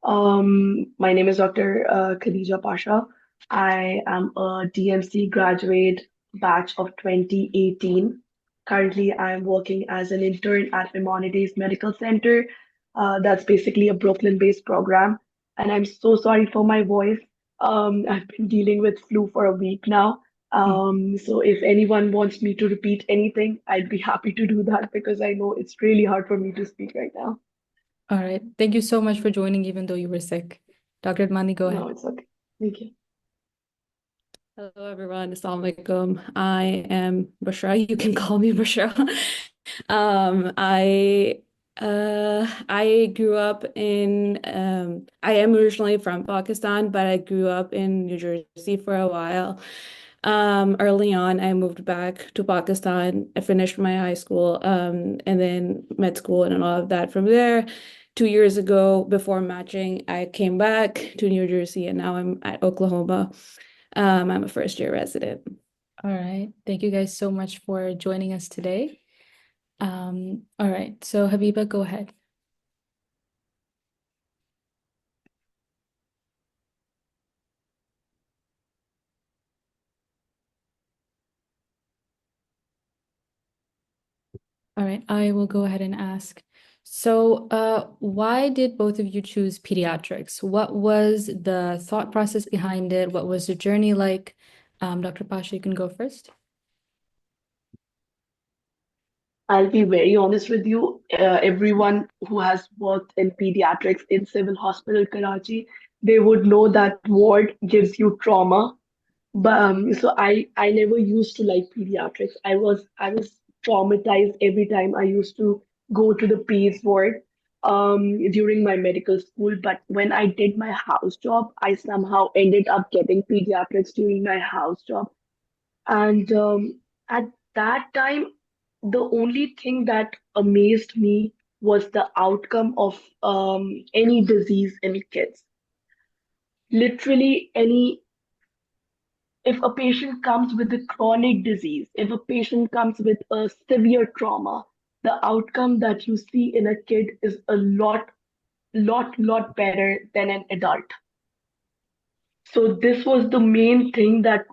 My name is Dr. Khadija Pasha. I am a DMC graduate batch of 2018. Currently, I'm working as an intern at Maimonides Medical Center. That's basically a Brooklyn-based program. And I'm so sorry for my voice. I've been dealing with flu for a week now. Mm. So if anyone wants me to repeat anything, I'd be happy to do that because I know it's really hard for me to speak right now. All right. Thank you so much for joining, even though you were sick. Dr. Admani, go No, ahead. it's okay. Thank you. Hello, everyone. Assalamu alaikum. I am Bushra. You can call me Bushra. Um, I I grew up in I am originally from Pakistan, but I grew up in New Jersey for a while. Early on, I moved back to Pakistan. I finished my high school, and then med school and all of that. From there, 2 years ago, before matching, I came back to New Jersey, and now I'm at Oklahoma. I'm a first year resident. All right. Thank you guys so much for joining us today. All right. So Habiba, go ahead. All right. I will go ahead and ask. So, why did both of you choose pediatrics? What was the thought process behind it? What was the journey like? Dr. Pasha, you can go first. I'll be very honest with you. Everyone who has worked in pediatrics in Civil Hospital Karachi, they would know that ward gives you trauma. But so I never used to like pediatrics. I was traumatized every time I used to go to the peds ward during my medical school. But when I did my house job, I somehow ended up getting pediatrics during my house job. And at that time, the only thing that amazed me was the outcome of any disease in kids. Literally, if a patient comes with a chronic disease, if a patient comes with a severe trauma, the outcome that you see in a kid is a lot better than an adult. So this was the main thing that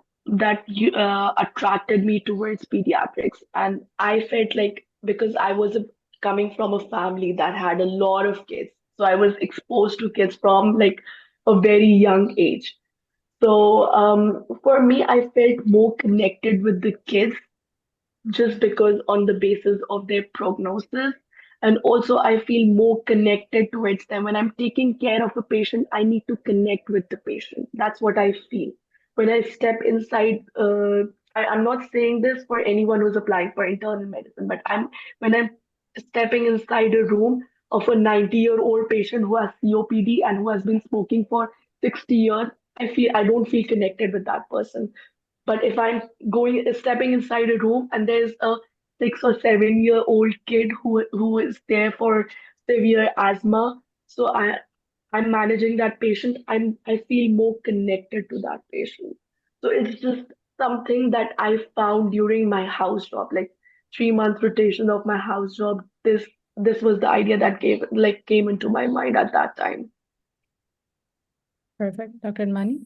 attracted me towards pediatrics, and I felt like because I was coming from a family that had a lot of kids, so I was exposed to kids from like a very young age. So for me, I felt more connected with the kids just because on the basis of their prognosis. And also, I feel more connected towards them. When I'm taking care of a patient, I need to connect with the patient. That's what I feel. When I step inside, I'm not saying this for anyone who's applying for internal medicine, but when I'm stepping inside a room of a 90-year-old patient who has COPD and who has been smoking for 60 years, I don't feel connected with that person. But if I'm stepping inside a room and there's a 6 or 7 year old kid who is there for severe asthma, so I'm managing that patient. I feel more connected to that patient. So it's just something that I found during my house job, like 3 month rotation of my house job. This was the idea that came into my mind at that time. Perfect. Dr. Admani?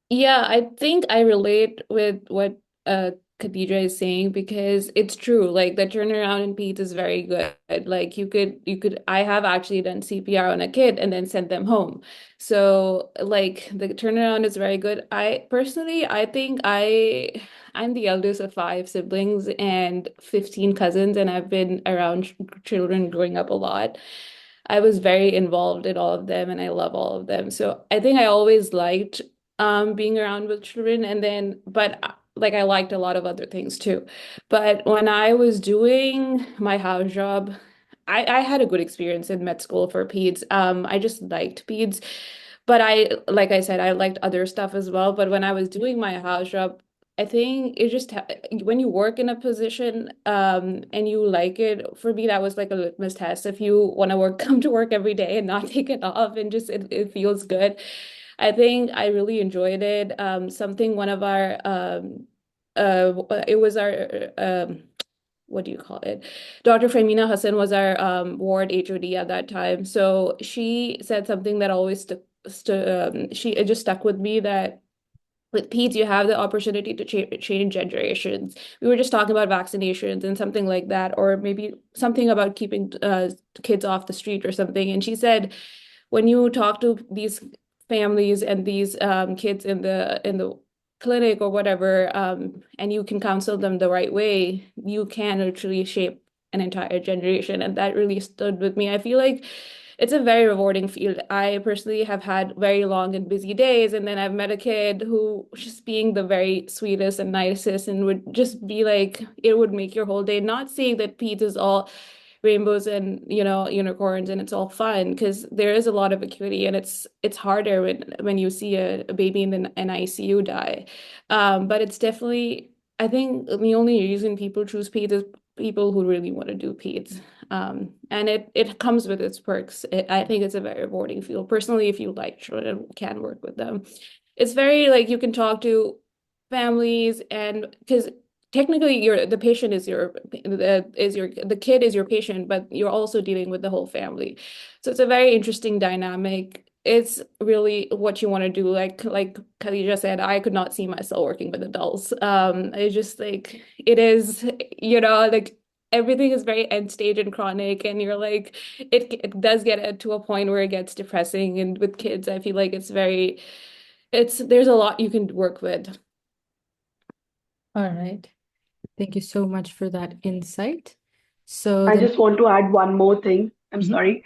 Yeah, I think I relate with what Khadija is saying because it's true. Like the turnaround in Peds is very good. Like you could I have actually done CPR on a kid and then sent them home. So like the turnaround is very good. I personally I think I'm the eldest of five siblings and 15 cousins, and I've been around children growing up a lot. I was very involved in all of them and I love all of them. So I think I always liked being around with children, and then but like I liked a lot of other things too. But when I was doing my house job, I had a good experience in med school for peds. I just liked peds, but like I said, I liked other stuff as well. But when I was doing my house job, I think it just when you work in a position and you like it, for me that was like a litmus test. If you want to work, come to work every day and not take it off, and just it feels good. I think I really enjoyed it. Something one of our it was our what do you call it? Dr. Femina Hassan was our ward HOD at that time. So she said something that always it just stuck with me, that with peds, you have the opportunity to change generations. We were just talking about vaccinations and something like that, or maybe something about keeping kids off the street or something. And she said, when you talk to these families and these kids in the clinic or whatever, and you can counsel them the right way, you can literally shape an entire generation. And that really stood with me. I feel like it's a very rewarding field. I personally have had very long and busy days, and then I've met a kid who just being the very sweetest and nicest and would just be like, it would make your whole day. Not saying that peds is all rainbows and unicorns and it's all fun, because there is a lot of acuity, and it's harder when you see a baby in an ICU die. But it's definitely, I think the only reason people choose peds is people who really want to do peds. And it comes with its perks. I think it's a very rewarding field. Personally, if you like children, can work with them. It's very like you can talk to families, and because technically the patient is the kid is your patient, but you're also dealing with the whole family. So it's a very interesting dynamic. It's really what you want to do. Like Khadija said, I could not see myself working with adults. It's just like it is, like everything is very end stage and chronic, and you're like it does get to a point where it gets depressing. And with kids, I feel like it's there's a lot you can work with. All right. Thank you so much for that insight. So I then, just want to add one more thing. I'm Mhm. sorry.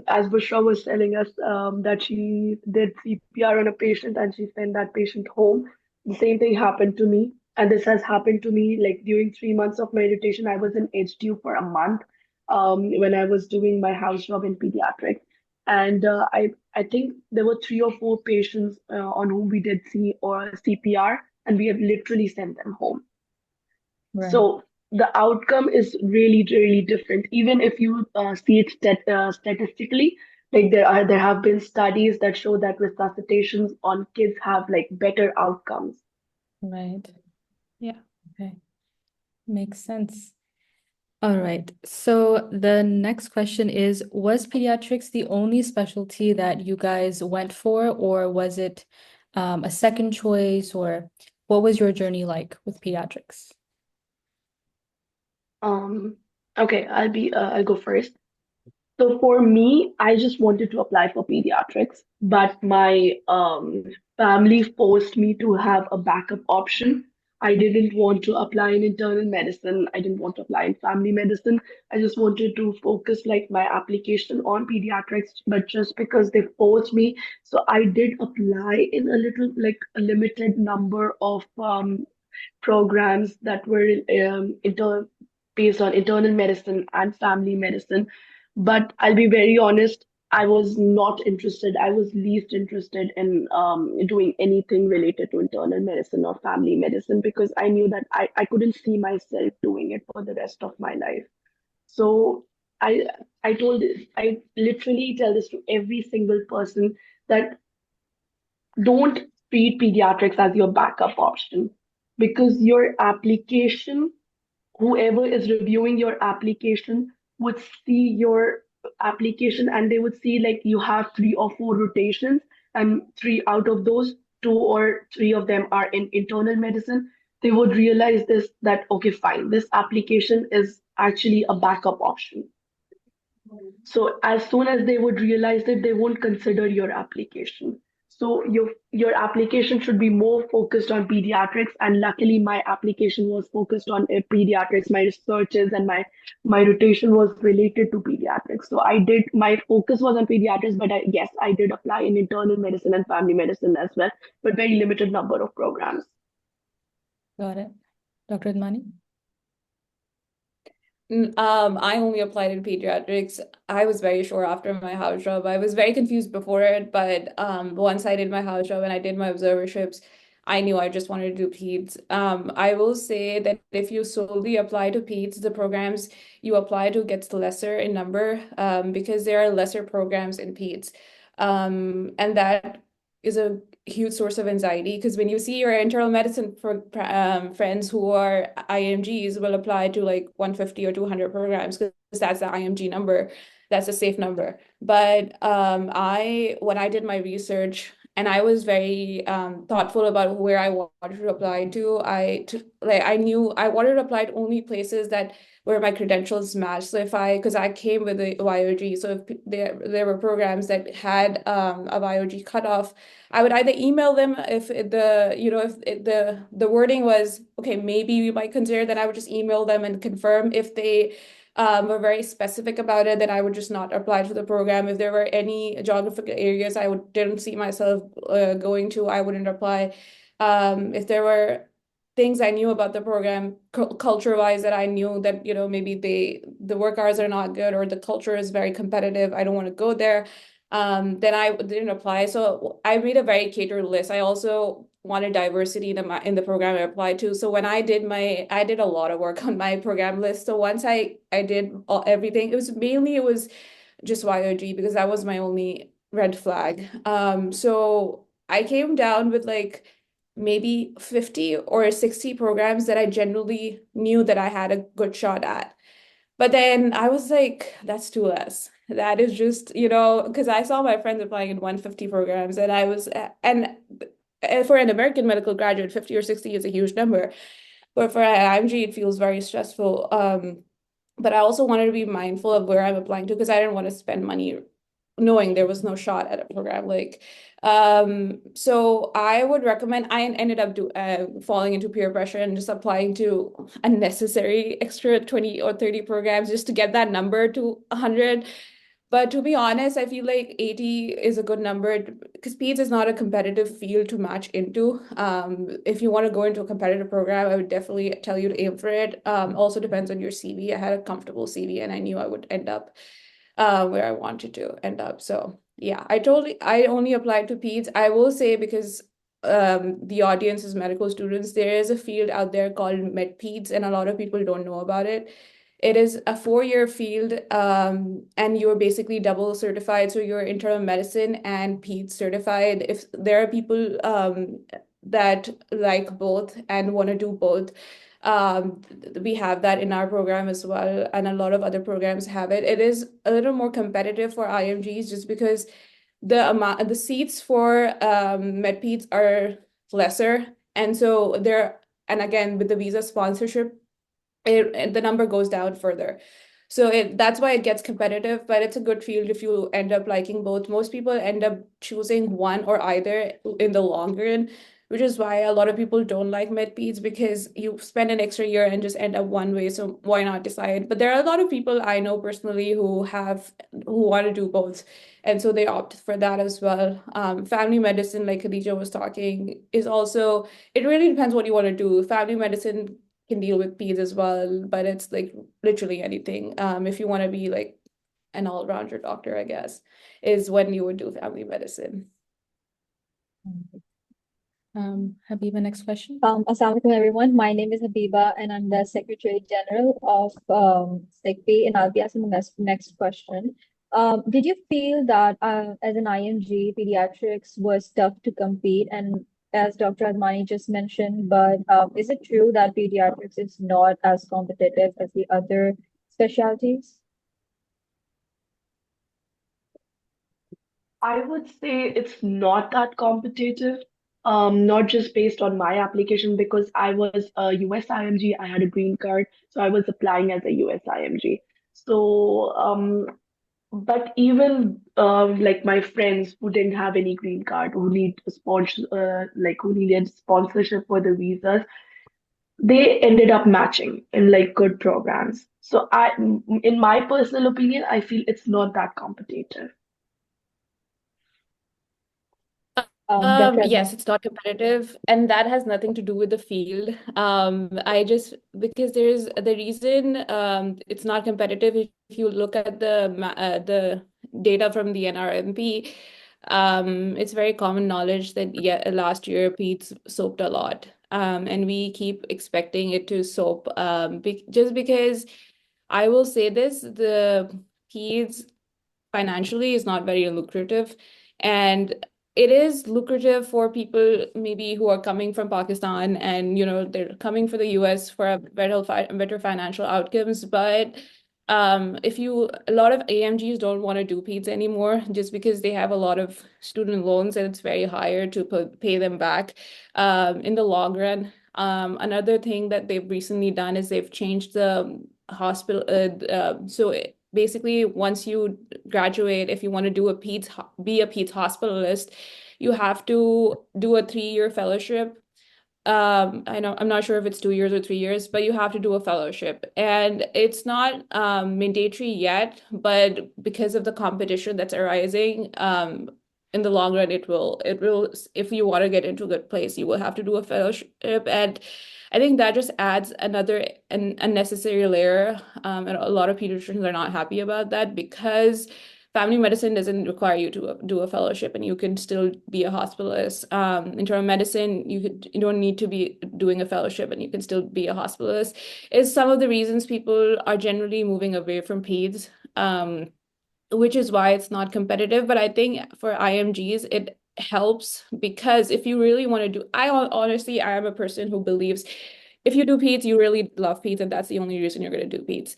As Bushra was telling us that she did CPR on a patient and she sent that patient home, the same thing happened to me. And this has happened to me like during 3 months of meditation. I was in HDU for a month when I was doing my house job in pediatrics. And I think there were 3 or 4 patients on whom we did CPR, and we have literally sent them home. Right. So the outcome is really, really different. Even if you see it statistically, like there have been studies that show that resuscitations on kids have like better outcomes. Right. Yeah. Okay. Makes sense. All right. So the next question is, was pediatrics the only specialty that you guys went for, or was it a second choice, or what was your journey like with pediatrics? Um, okay, I'll go first. So for me, I just wanted to apply for pediatrics, but my family forced me to have a backup option. I didn't want to apply in internal medicine. I didn't want to apply in family medicine. I just wanted to focus like my application on pediatrics, but just because they forced me, so I did apply in a little like a limited number of programs that were based on internal medicine and family medicine. But I'll be very honest, I was not interested. I was least interested in doing anything related to internal medicine or family medicine because I knew that I couldn't see myself doing it for the rest of my life. So I I literally tell this to every single person that don't treat pediatrics as your backup option because your application, whoever is reviewing your application would see your application and they would see like you have 3 or 4 rotations and 3 out of those 2 or 3 of them are in internal medicine. They would realize this that okay, fine, this application is actually a backup option. So as soon as they would realize that, they won't consider your application. So your application should be more focused on pediatrics. And luckily, my application was focused on pediatrics. My researches and my rotation was related to pediatrics. So I did my focus was on pediatrics, but yes, I did apply in internal medicine and family medicine as well, but very limited number of programs. Got it. Dr. Admani? I only applied in pediatrics. I was very sure after my house job. I was very confused before it, but once I did my house job and I did my observerships, I knew I just wanted to do peds. I will say that if you solely apply to peds, the programs you apply to gets lesser in number, because there are lesser programs in peds. And that is a huge source of anxiety, because when you see your internal medicine friends who are IMGs will apply to like 150 or 200 programs because that's the IMG number, that's a safe number. But when I did my research and I was very thoughtful about where I wanted to apply to, I knew I wanted to apply to only places that where my credentials matched. So because I came with a YOG, so if there were programs that had a YOG cutoff, I would either email them if the wording was okay, maybe we might consider, then I would just email them and confirm. If they were very specific about it, then I would just not apply for the program. If there were any geographical areas I didn't see myself going to, I wouldn't apply. If there were things I knew about the program culture-wise that I knew that, maybe the work hours are not good or the culture is very competitive, I don't want to go there, then I didn't apply. So I made a very catered list. I also wanted diversity in the program I applied to. So when I did a lot of work on my program list. So once I did everything, it was just YOG because that was my only red flag. So I came down with like maybe 50 or 60 programs that I generally knew that I had a good shot at. But then I was like, that's too less. That is just, because I saw my friends applying in 150 programs, and for an American medical graduate, 50 or 60 is a huge number. But for an IMG, it feels very stressful. But I also wanted to be mindful of where I'm applying to because I didn't want to spend money knowing there was no shot at a program. So I would recommend, I ended up falling into peer pressure and just applying to unnecessary extra 20 or 30 programs just to get that number to 100. But to be honest, I feel like 80 is a good number because PEDS is not a competitive field to match into. If you want to go into a competitive program, I would definitely tell you to aim for it. Also depends on your CV. I had a comfortable CV and I knew I would end up where I wanted to end up. So yeah, I only applied to PEDS. I will say because the audience is medical students, there is a field out there called med PEDS and a lot of people don't know about it. It is a 4-year field, and you're basically double certified. So you're internal medicine and PEDS certified. If there are people that like both and want to do both, we have that in our program as well, and a lot of other programs have it. It is a little more competitive for IMGs just because the seats for MedPeds are lesser, and so and again with the visa sponsorship, the number goes down further. So that's why it gets competitive, but it's a good field if you end up liking both. Most people end up choosing one or either in the long run, which is why a lot of people don't like med-peds because you spend an extra year and just end up one way. So why not decide? But there are a lot of people I know personally who want to do both. And so they opt for that as well. Family medicine, like Khadija was talking, is also, it really depends what you want to do. Family medicine can deal with peds as well, but it's like literally anything. If you want to be like an all-rounder doctor, I guess, is when you would do family medicine. Habiba, next question. Assalamu alaikum, everyone. My name is Habiba, and I'm the Secretary General of SIGP, and I'll be asking the next question. Did you feel that as an IMG, pediatrics was tough to compete? And as Dr. Admani just mentioned, but is it true that pediatrics is not as competitive as the other specialties? I would say it's not that competitive, not just based on my application because I was a US IMG, I had a green card, so I was applying as a US IMG. So, but even like my friends who didn't have any green card, who need who needed sponsorship for the visas, they ended up matching in like good programs. So in my personal opinion, I feel it's not that competitive. Yes, it's not competitive, and that has nothing to do with the field. Because there's the reason it's not competitive. If you look at the data from the NRMP, it's very common knowledge that last year Pete's soaped a lot, and we keep expecting it to soap. Just because I will say this, the Pete's financially is not very lucrative, and it is lucrative for people maybe who are coming from Pakistan and they're coming for the US for a better financial outcomes. But a lot of AMGs don't want to do peds anymore just because they have a lot of student loans and it's very higher to pay them back in the long run. Another thing that they've recently done is they've changed the hospital. Basically, once you graduate, if you want to be a peds hospitalist, you have to do a 3-year fellowship. I'm not sure if it's 2 years or 3 years, but you have to do a fellowship. And it's not mandatory yet, but because of the competition that's arising, in the long run, if you want to get into a good place, you will have to do a fellowship. And I think that just adds an unnecessary layer. And a lot of pediatricians are not happy about that because family medicine doesn't require you to do a fellowship and you can still be a hospitalist. Internal medicine, you don't need to be doing a fellowship and you can still be a hospitalist. Is some of the reasons people are generally moving away from peds, which is why it's not competitive. But I think for IMGs, it helps because if you really want to I am a person who believes if you do peds, you really love peds, and that's the only reason you're going to do peds.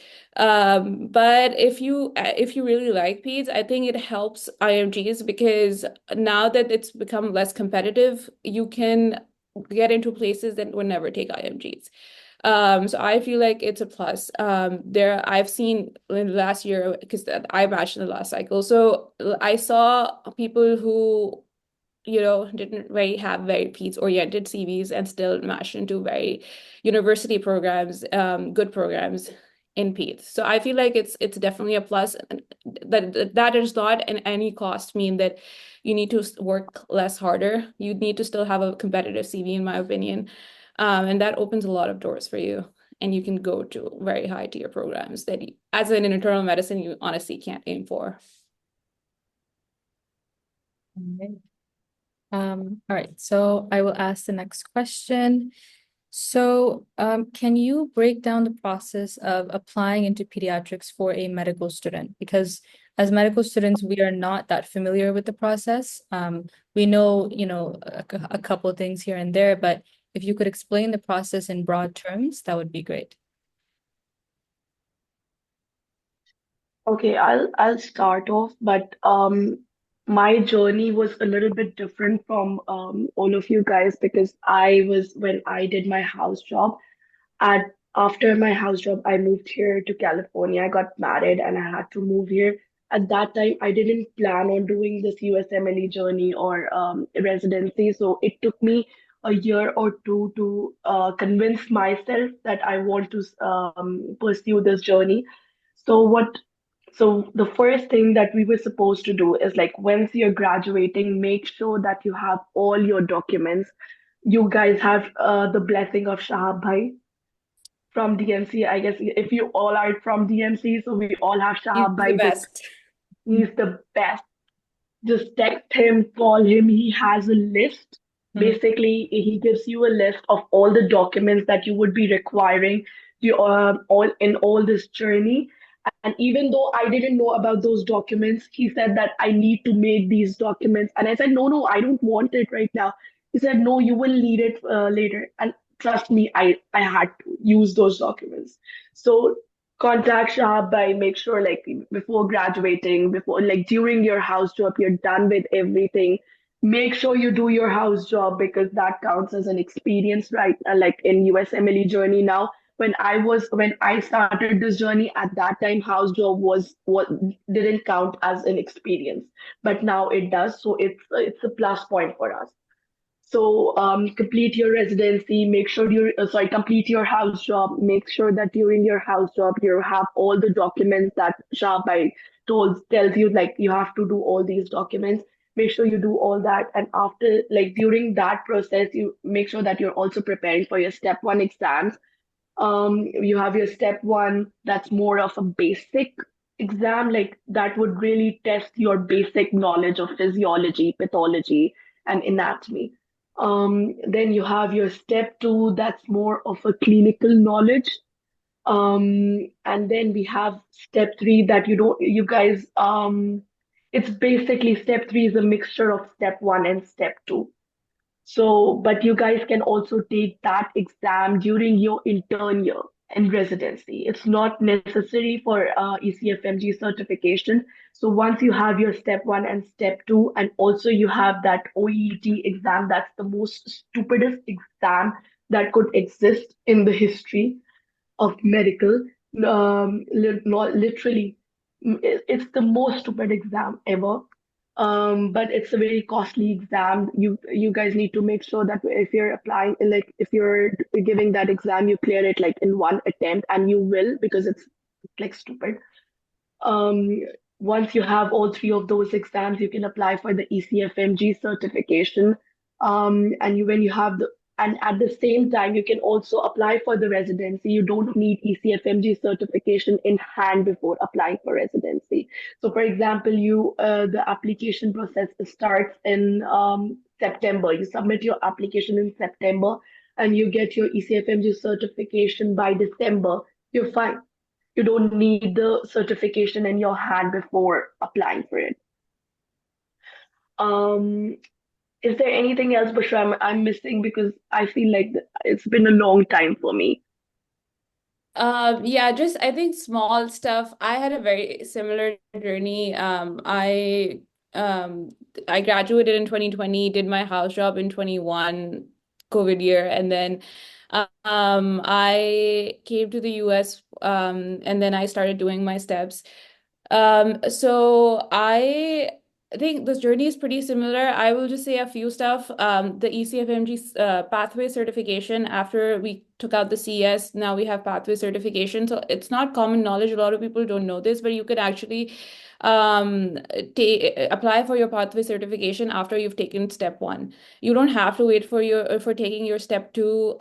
But if you really like peds, I think it helps IMGs because now that it's become less competitive, you can get into places that would never take IMGs. So I feel like it's a plus. I've seen in the last year because I matched in the last cycle. So I saw people who didn't have very peds-oriented CVs and still matched into very university programs, good programs in peds. So I feel like it's definitely a plus. That does not in any cost mean that you need to work less harder. You need to still have a competitive CV, in my opinion. And that opens a lot of doors for you. And you can go to very high tier programs that as an internal medicine, you honestly can't aim for. All right, so I will ask the next question. So, can you break down the process of applying into pediatrics for a medical student? Because as medical students, we are not that familiar with the process. We know, a couple of things here and there, but if you could explain the process in broad terms, that would be great. Okay, I'll start off, but my journey was a little bit different from all of you guys because when I did my house job, at after my house job, I moved here to California. I got married and I had to move here. At that time, I didn't plan on doing this USMLE journey or residency, so it took me a year or two to convince myself that I want to pursue this journey. So the first thing that we were supposed to do is like once you're graduating, make sure that you have all your documents. You guys have the blessing of Shahab Bhai from DMC. I guess if you all are from DMC, so we all have He's Shahab the Bhai. best. He's the best. Just text him, call him. He has a list. Basically, he gives you a list of all the documents that you would be requiring all this journey. And even though I didn't know about those documents, he said that I need to make these documents. And I said, no, I don't want it right now. He said, no, you will need it later. And trust me, I had to use those documents. So contact Shahab by make sure like before graduating, before like during your house job, you're done with everything. Make sure you do your house job because that counts as an experience, right? Like in USMLE journey now when I started this journey at that time, house job was what didn't count as an experience, but now it does. So it's a plus point for us. So complete your residency. Make sure complete your house job. Make sure that during your house job you have all the documents that Shahbai tells you like you have to do all these documents. Make sure you do all that, and after like during that process, you make sure that you're also preparing for your step one exams. You have your step one, that's more of a basic exam, like that would really test your basic knowledge of physiology, pathology, and anatomy. Then you have your step two, that's more of a clinical knowledge. And then we have step three that you guys It's basically step 3 is a mixture of step 1 and step 2. So, but you guys can also take that exam during your intern year and residency. It's not necessary for ECFMG certification. So once you have your step 1 and step 2, and also you have that OET exam, that's the most stupidest exam that could exist in the history of medical. Not literally, it's the most stupid exam ever. But it's a very costly exam. You guys need to make sure that if you're applying, like if you're giving that exam, you clear it like in one attempt, and you will, because it's like stupid. Um, Once you have all three of those exams, you can apply for the ECFMG certification. When you have and at the same time, you can also apply for the residency. You don't need ECFMG certification in hand before applying for residency. So, for example, the application process starts in September. You submit your application in September, and you get your ECFMG certification by December. You're fine. You don't need the certification in your hand before applying for it. Um, is there anything else, Bushra, I'm missing, because I feel like it's been a long time for me. Yeah, just I think small stuff. I had a very similar journey. Um I graduated in 2020, did my house job in 21, COVID year, and then I came to the US, and then I started doing my steps. So I think this journey is pretty similar. I will just say a few stuff. The ECFMG pathway certification, after we took out the CS, now we have pathway certification. So it's not common knowledge. A lot of people don't know this, but you could actually apply for your pathway certification after you've taken step 1. You don't have to wait for taking your step 2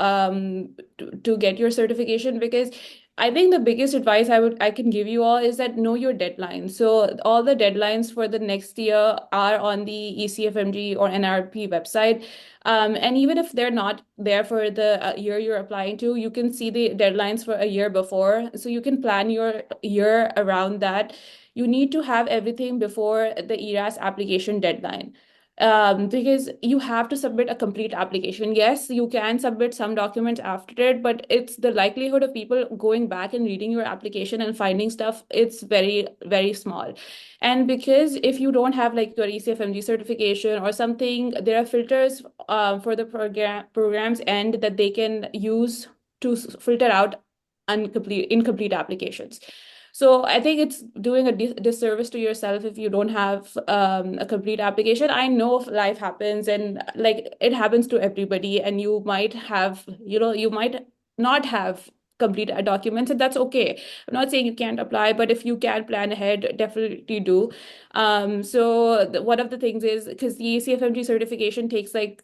to get your certification, because I think the biggest advice I can give you all is that know your deadlines. So all the deadlines for the next year are on the ECFMG or NRP website. And even if they're not there for the year you're applying to, you can see the deadlines for a year before. So you can plan your year around that. You need to have everything before the ERAS application deadline, because you have to submit a complete application. Yes, you can submit some documents after it, but it's the likelihood of people going back and reading your application and finding stuff, it's very, very small. And because if you don't have like your ECFMG certification or something, there are filters for the programs and that they can use to filter out incomplete applications. So I think it's doing a disservice to yourself if you don't have a complete application. I know life happens, and like it happens to everybody, and you might have, you might not have complete documents, and that's okay. I'm not saying you can't apply, but if you can plan ahead, definitely do. So one of the things is, because the CFMG certification takes like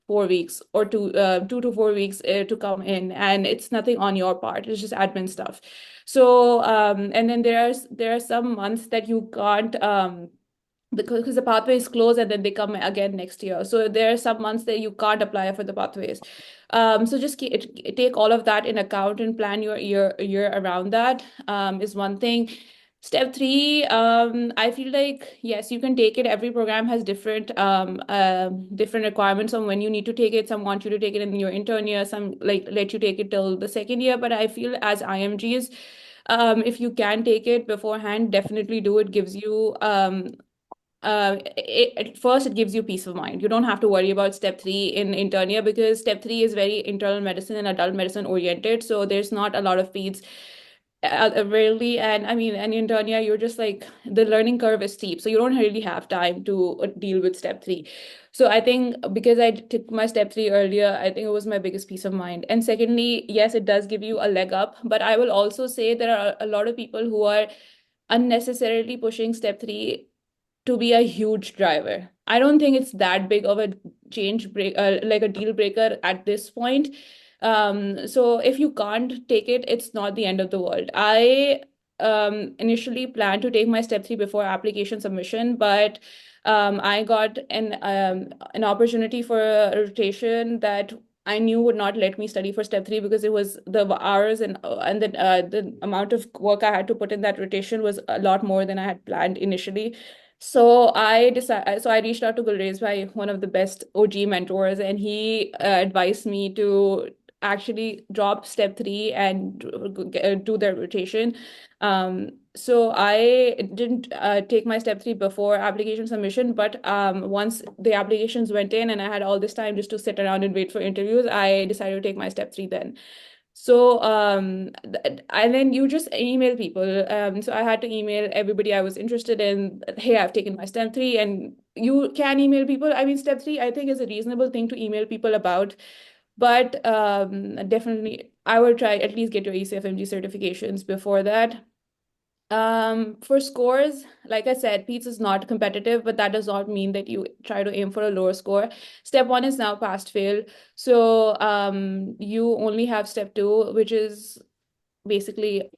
4 weeks or 2 to 4 weeks to come in, and it's nothing on your part, it's just admin stuff. So and then there are some months that you can't because the pathway is closed, and then they come again next year. So there are some months that you can't apply for the pathways. So just take all of that in account and plan your year around that, is one thing. Step 3, I feel like, yes, you can take it. Every program has different requirements on when you need to take it. Some want you to take it in your intern year, some like let you take it till the second year. But I feel as IMGs, if you can take it beforehand, definitely do it. Gives you at first it gives you peace of mind. You don't have to worry about step 3 in intern year, because step 3 is very internal medicine and adult medicine oriented. So there's not a lot of peds rarely. And I mean, and in Internia, you're just like, the learning curve is steep, so you don't really have time to deal with step 3. So I think because I took my step 3 earlier, I think it was my biggest peace of mind. And secondly, yes, it does give you a leg up, but I will also say there are a lot of people who are unnecessarily pushing step 3 to be a huge driver. I don't think it's that big of a like a deal breaker at this point. So if you can't take it, it's not the end of the world. I initially planned to take my step 3 before application submission, but I got an opportunity for a rotation that I knew would not let me study for step 3, because it was the hours and the amount of work I had to put in that rotation was a lot more than I had planned initially. So I reached out to Gulrez, my one of the best OG mentors, and he advised me to actually drop step three and do the rotation. So I didn't take my step three before application submission, but once the applications went in and I had all this time just to sit around and wait for interviews, I decided to take my step three then. So, and then you just email people. So I had to email everybody I was interested in. Hey, I've taken my step three, and you can email people. I mean, step three, I think, is a reasonable thing to email people about. But definitely, I would try at least get your ECFMG certifications before that. For scores, like I said, PETS is not competitive, but that does not mean that you try to aim for a lower score. Step one is now past fail. So you only have step two, which is basically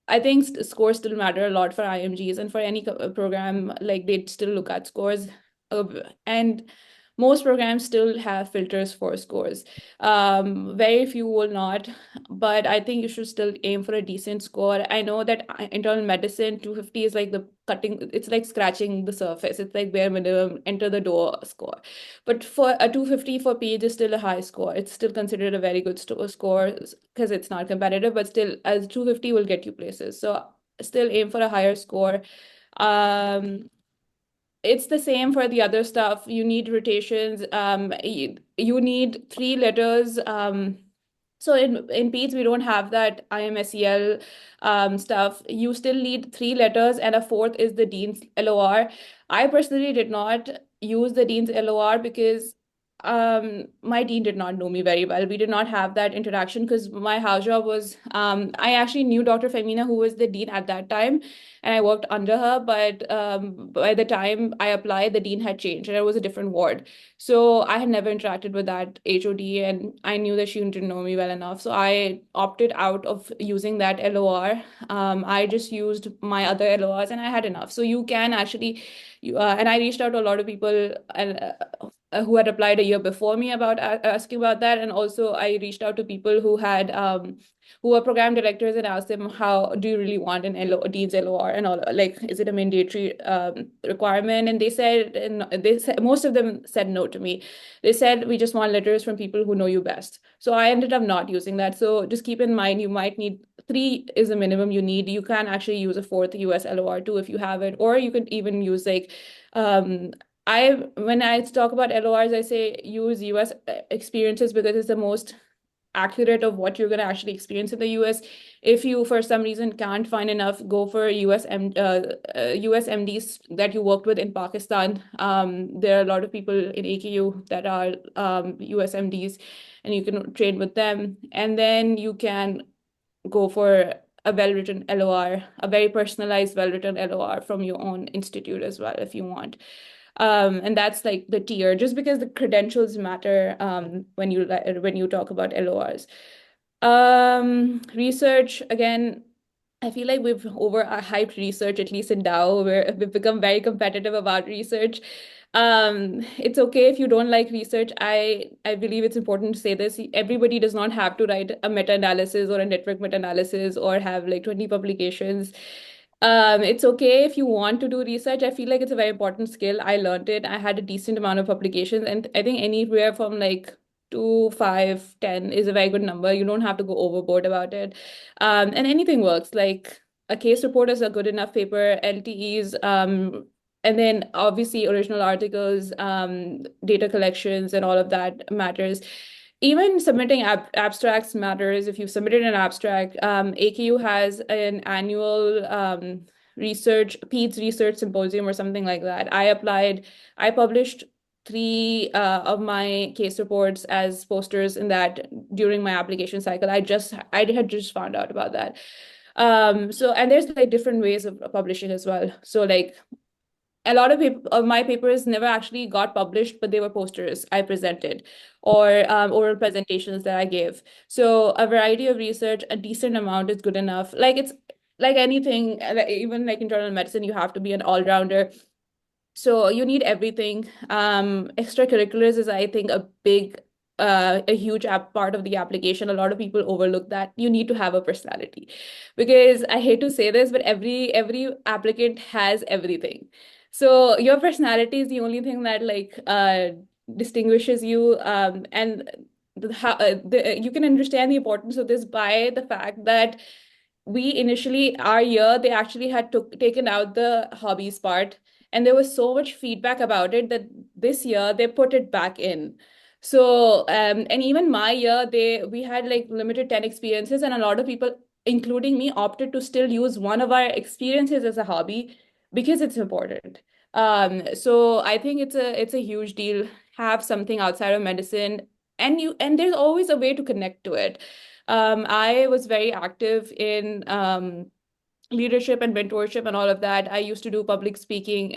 I think scores still matter a lot for IMGs and for any program, like they still look at scores. Uh, and most programs still have filters for scores. Very few will not, but I think you should still aim for a decent score. I know that internal medicine 250 is like the cutting, it's like scratching the surface. It's like bare minimum, enter the door score. But for a 250 for PH is still a high score. It's still considered a very good score because it's not competitive, but still, as 250 will get you places. So still aim for a higher score. Um, it's the same for the other stuff. You need rotations. You need three letters. So in PEDS, we don't have that IMSEL stuff. You still need three letters, and a fourth is the Dean's LOR. I personally did not use the Dean's LOR because my dean did not know me very well. We did not have that interaction because my house job was I actually knew Dr. Femina, who was the dean at that time, and I worked under her. But by the time I applied, the dean had changed, and it was a different ward. So I had never interacted with that HOD, and I knew that she didn't know me well enough. So I opted out of using that LOR. I just used my other LORs, and I had enough. So you can actually, and I reached out to a lot of people who had applied a year before me about asking about that, and also I reached out to people who had who were program directors and asked them, how do you really want an Dean's LOR, and all, like, is it a mandatory requirement? And they said most of them said no to me. They said, we just want letters from people who know you best. So I ended up not using that. So just keep in mind, you might need three is the minimum you need. You can actually use a fourth US LOR too if you have it, or you could even use like when I talk about LORs, I say use US experiences because it's the most accurate of what you're going to actually experience in the US. If you, for some reason, can't find enough, go for US MDs that you worked with in Pakistan. There are a lot of people in AKU that are US MDs, and you can train with them. And then you can go for a well-written LOR, a very personalized, well-written LOR from your own institute as well, if you want. And that's like the tier, just because the credentials matter when you talk about LORs. Research, again, I feel like we've overhyped research, at least in Dow, where we've become very competitive about research. It's okay if you don't like research. I believe it's important to say this. Everybody does not have to write a meta-analysis or a network meta-analysis or have like 20 publications. It's okay if you want to do research. I feel like it's a very important skill. I learned it. I had a decent amount of publications, and I think anywhere from like 2, 5, 10 is a very good number. You don't have to go overboard about it. And anything works. Like a case report is a good enough paper, LTEs, and then obviously original articles, data collections, and all of that matters. Even submitting abstracts matters. If you've submitted an abstract, AKU has an annual PEDS research symposium or something like that. I published three of my case reports as posters in that during my application cycle. I had just found out about that. So, and there's like different ways of publishing as well. So like a lot of my papers never actually got published, but they were posters I presented or oral presentations that I gave. So a variety of research, a decent amount is good enough. Like it's like anything, even like internal medicine, you have to be an all-rounder. So you need everything. Extracurriculars is, I think, a huge part of the application. A lot of people overlook that. You need to have a personality, because I hate to say this, but every applicant has everything. So your personality is the only thing that like distinguishes you, and you can understand the importance of this by the fact that we initially our year they actually had taken out the hobbies part, and there was so much feedback about it that this year they put it back in. So and even my year we had like limited 10 experiences, and a lot of people including me opted to still use one of our experiences as a hobby because it's important. So I think it's a huge deal. Have something outside of medicine, and there's always a way to connect to it. I was very active in leadership and mentorship and all of that. I used to do public speaking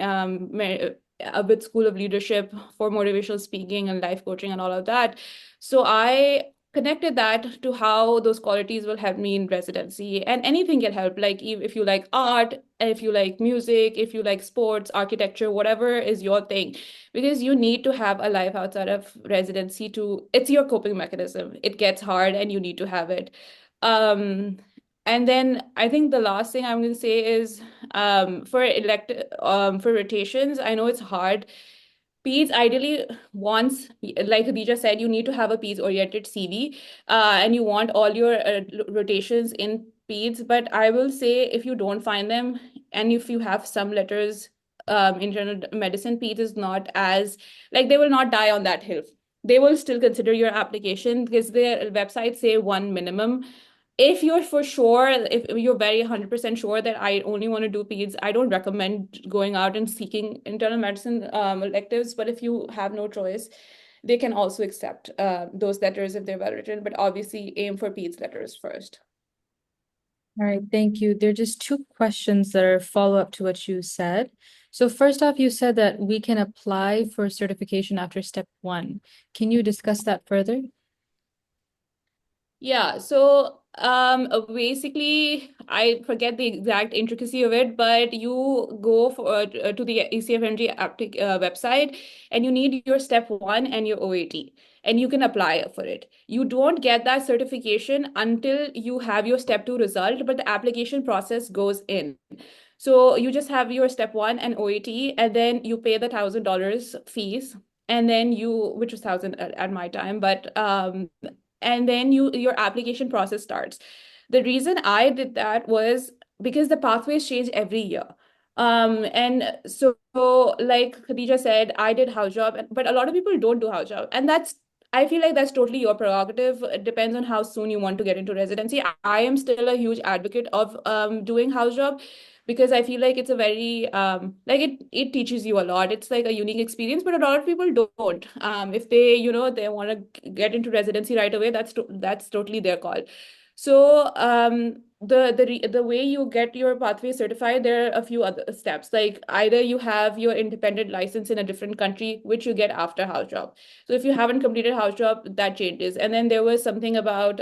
with School of Leadership for motivational speaking and life coaching and all of that. So I connected that to how those qualities will help me in residency, and anything can help. Like if you like art, if you like music, if you like sports, architecture, whatever is your thing, because you need to have a life outside of residency to, it's your coping mechanism. It gets hard and you need to have it. Um, and then I think the last thing I'm going to say is for rotations, I know it's hard. Peds ideally wants, like Khadija said, you need to have a Peds oriented CV, and you want all your rotations in Peds. But I will say if you don't find them, and if you have some letters, internal medicine, Peds is not as, like they will not die on that hill. They will still consider your application because their websites say one minimum. If you're for sure, if you're very 100% sure that I only want to do peds, I don't recommend going out and seeking internal medicine electives. But if you have no choice, they can also accept those letters if they're well written, but obviously aim for peds letters first. All right, thank you. There are just two questions that are follow-up to what you said. So first off, you said that we can apply for certification after step 1. Can you discuss that further? Yeah, so basically, I forget the exact intricacy of it, but you go to the ECFMG website, and you need your step 1 and your OAT, and you can apply for it. You don't get that certification until you have your step 2 result, but the application process goes in. So you just have your step 1 and OAT, and then you pay the $1,000 fees, and then which was 1,000 at my time, but and then your application process starts. The reason I did that was because the pathways change every year. And so like Khadija said, I did house job, but a lot of people don't do house job. And I feel like that's totally your prerogative. It depends on how soon you want to get into residency. I am still a huge advocate of doing house job because I feel like it's a very like it teaches you a lot. It's like a unique experience, but a lot of people don't. If they, they want to get into residency right away, that's totally their call. So the way you get your pathway certified, there are a few other steps. Like either you have your independent license in a different country, which you get after house job. So if you haven't completed house job, that changes. And then there was something about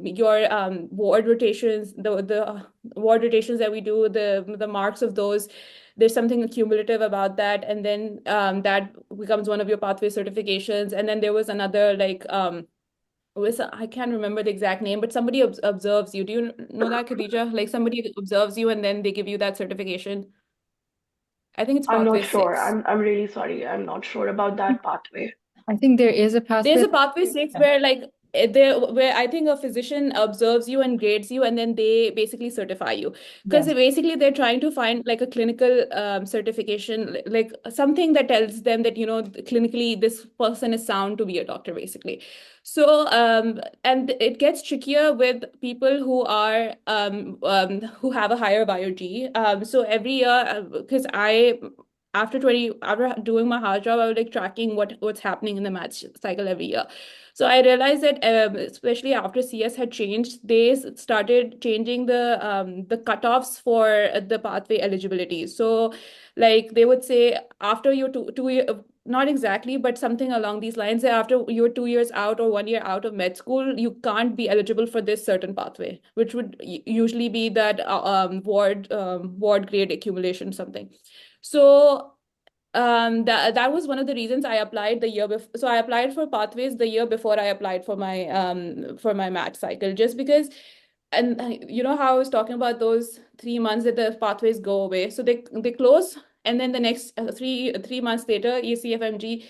your ward rotations, the ward rotations that we do, the marks of those. There's something cumulative about that, and then that becomes one of your pathway certifications. And then there was another like I can't remember the exact name, but somebody observes you. Do you know that, Khadija? Like somebody observes you and then they give you that certification. I think it's I'm not pathway sure. 6. I'm really sorry. I'm not sure about that pathway. I think there is a There's pathway. a pathway 6 Yeah. where like where I think a physician observes you and grades you, and then they basically certify you. Because Yes. basically they're trying to find like a clinical certification, like something that tells them that, clinically this person is sound to be a doctor, basically. So and it gets trickier with people who are who have a higher bio G. So every year, because after doing my hard job, I was like tracking what's happening in the match cycle every year. So I realized that especially after CS had changed, they started changing the cutoffs for the pathway eligibility. So like they would say after your two year, not exactly, but something along these lines, that after you're 2 years out or 1 year out of med school, you can't be eligible for this certain pathway, which would usually be that ward grade accumulation something. So that was one of the reasons I applied the year before. So I applied for pathways the year before I applied for my match cycle, just because. And you know how I was talking about those 3 months that the pathways go away. So they close And then the next three months later, ECFMG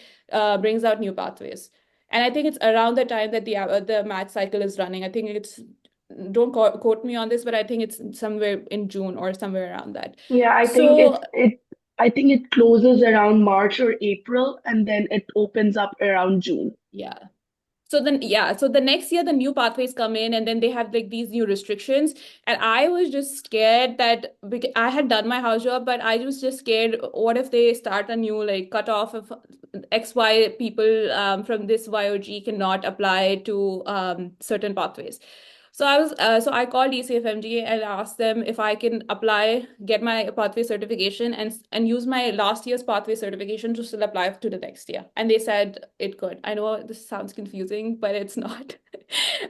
brings out new pathways. And I think it's around the time that the match cycle is running. I think it's, don't quote me on this, but I think it's somewhere in June or somewhere around that. Yeah, So I think it closes around March or April, and then it opens up around June. yeah. So then, yeah, so the next year the new pathways come in, and then they have like these new restrictions. And I was just scared that, because I had done my house job, but I was just scared, what if they start a new like cutoff of XY people from this YOG cannot apply to certain pathways. So I called ECFMG and asked them if I can apply, get my pathway certification, and use my last year's pathway certification to still apply to the next year. And they said it could. I know this sounds confusing, but it's not.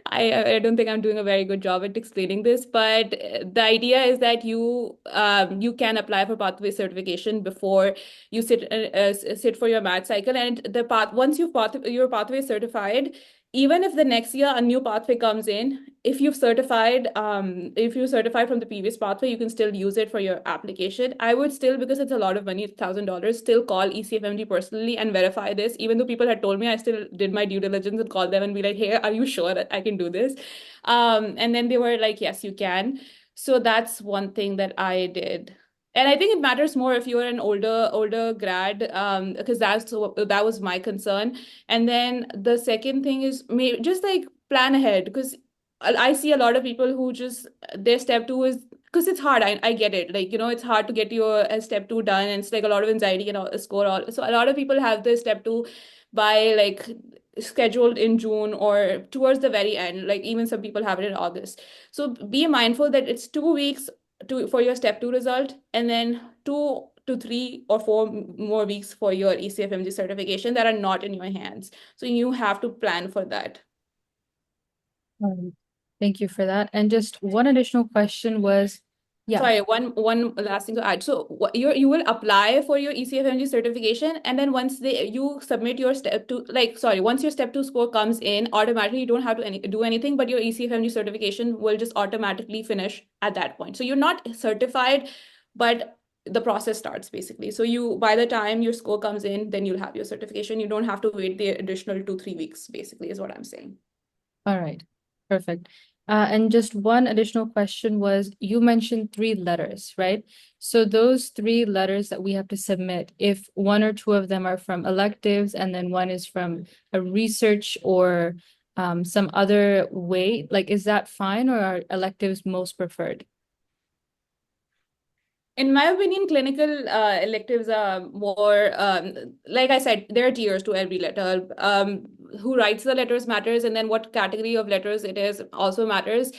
I don't think I'm doing a very good job at explaining this, but the idea is that you can apply for pathway certification before you sit for your math cycle. And the path, once your pathway certified, even if the next year a new pathway comes in, if you've certified from the previous pathway, you can still use it for your application. I would still, because it's a lot of money, $1,000, still call ECFMD personally and verify this. Even though people had told me, I still did my due diligence and called them and be like, hey, are you sure that I can do this? And then they were like, yes, you can. So that's one thing that I did. And I think it matters more if you're an older grad, because that was my concern. And then the second thing is, just like plan ahead, because I see a lot of people who just, their step two is, because it's hard. I get it. Like, it's hard to get your step two done, and it's like a lot of anxiety and score all. So a lot of people have their step two by like scheduled in June or towards the very end. Like even some people have it in August. So be mindful that it's 2 weeks for your step two result, and then 2 to 3 or 4 more weeks for your ECFMG certification that are not in your hands. So you have to plan for that. Thank you for that. And just one additional question was, yeah. Sorry, one last thing to add. So you will apply for your ECFMG certification, and then once you submit your step two, once your step two score comes in, automatically you don't have to do anything, but your ECFMG certification will just automatically finish at that point. So you're not certified, but the process starts basically. So by the time your score comes in, then you'll have your certification. You don't have to wait the additional 2-3 weeks, basically, is what I'm saying. All right, perfect. And just one additional question was, you mentioned 3 letters, right? So those 3 letters that we have to submit, if 1 or 2 of them are from electives and then 1 is from a research or some other way, like, is that fine, or are electives most preferred? In my opinion, clinical electives are more, like I said, there are tiers to every letter. Who writes the letters matters, and then what category of letters it is also matters.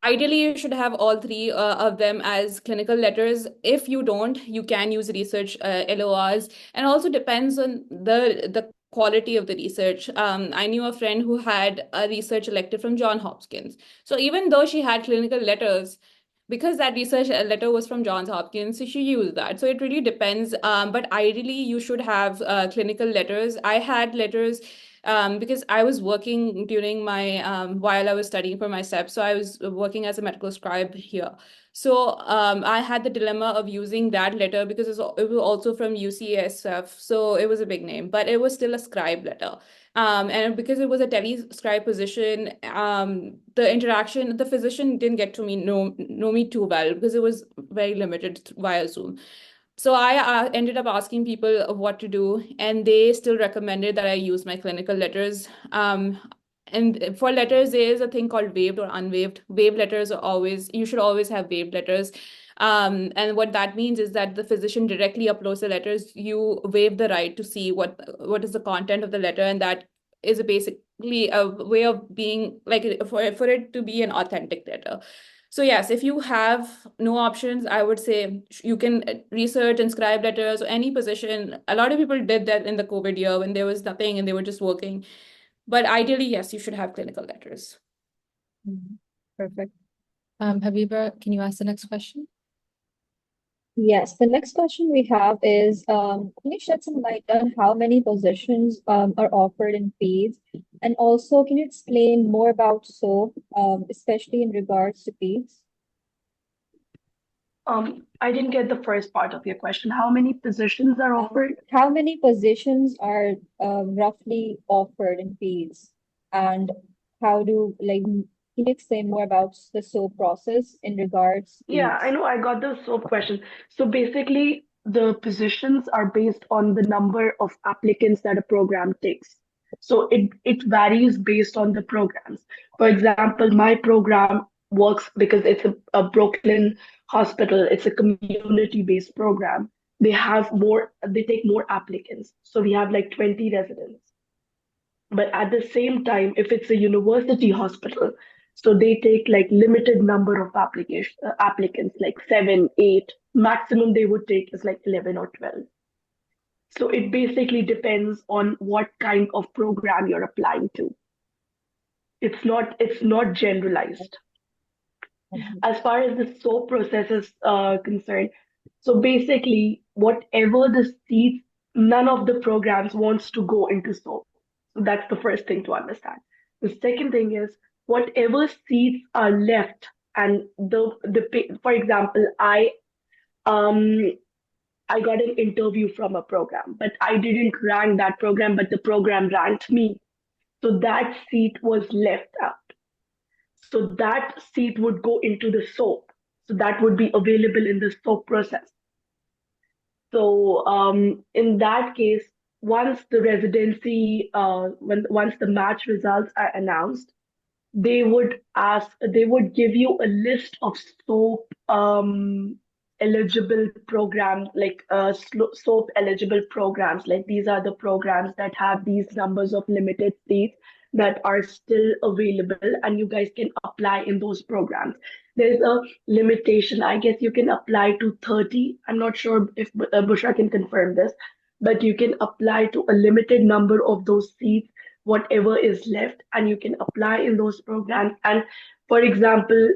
Ideally, you should have all 3 of them as clinical letters. If you don't, you can use research LORs, and also depends on the quality of the research. I knew a friend who had a research elective from Johns Hopkins. So even though she had clinical letters, because that research letter was from Johns Hopkins, so she used that. So it really depends. But ideally, you should have clinical letters. I had letters because I was working during my while I was studying for my SEP. So I was working as a medical scribe here. So I had the dilemma of using that letter because it was also from UCSF. So it was a big name, but it was still a scribe letter. And because it was a telescribe position, the physician didn't get to know me too well because it was very limited via Zoom. So I ended up asking people what to do, and they still recommended that I use my clinical letters. And for letters, there is a thing called waived or unwaived. Waived letters you should always have waived letters. And what that means is that the physician directly uploads the letters. You waive the right to see what is the content of the letter, and that is basically a way of being like for it to be an authentic letter. So yes, if you have no options, I would say you can research and scribe letters or any position. A lot of people did that in the COVID year when there was nothing and they were just working. But ideally, yes, you should have clinical letters. Perfect. Habiba, can you ask the next question? Yes, the next question we have is, can you shed some light on how many positions are offered in PEDS? And also, can you explain more about SOAP, especially in regards to PEDS? I didn't get the first part of your question. How many positions are offered? How many positions are roughly offered in PEDS? And how do, like, can you explain more about the SOAP process in regards Yeah, I PEDS? know I got the SOAP question. So basically, the positions are based on the number of applicants that a program takes. So it varies based on the programs. For example, my program works because it's a Brooklyn hospital, it's a community-based program. They take more applicants. So we have like 20 residents. But at the same time, if it's a university hospital, so they take like limited number of applicants, like 7, 8. Maximum they would take is like 11 or 12. So it basically depends on what kind of program you're applying to. It's not generalized. Mhm. As far as the SOAP process is concerned, so basically, whatever the seats, none of the programs wants to go into SOAP. So that's the first thing to understand. The second thing is whatever seats are left, and for example, um I got an interview from a program, but I didn't rank that program, but the program ranked me. So that seat was left out. So that seat would go into the SOAP. So that would be available in the SOAP process. So in that case, once the match results are announced, they would give you a list of SOAP eligible programs, like SOAP eligible programs. Like these are the programs that have these numbers of limited seats that are still available, and you guys can apply in those programs. There's a limitation. I guess you can apply to 30. I'm not sure if Bushra can confirm this, but you can apply to a limited number of those seats, whatever is left, and you can apply in those programs. And for example,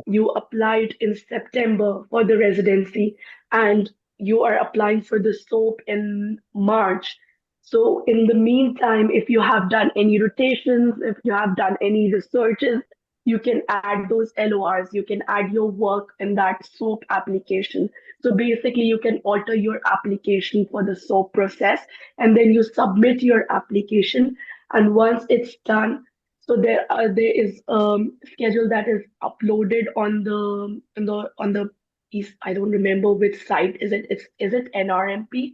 you applied in September for the residency, and you are applying for the SOAP in March. So in the meantime, if you have done any rotations, if you have done any researches, you can add those LORs, you can add your work in that SOAP application. So basically, you can alter your application for the SOAP process, and then you submit your application. And once it's done, so there is schedule that is uploaded on the I don't remember which site is it. Is it NRMP?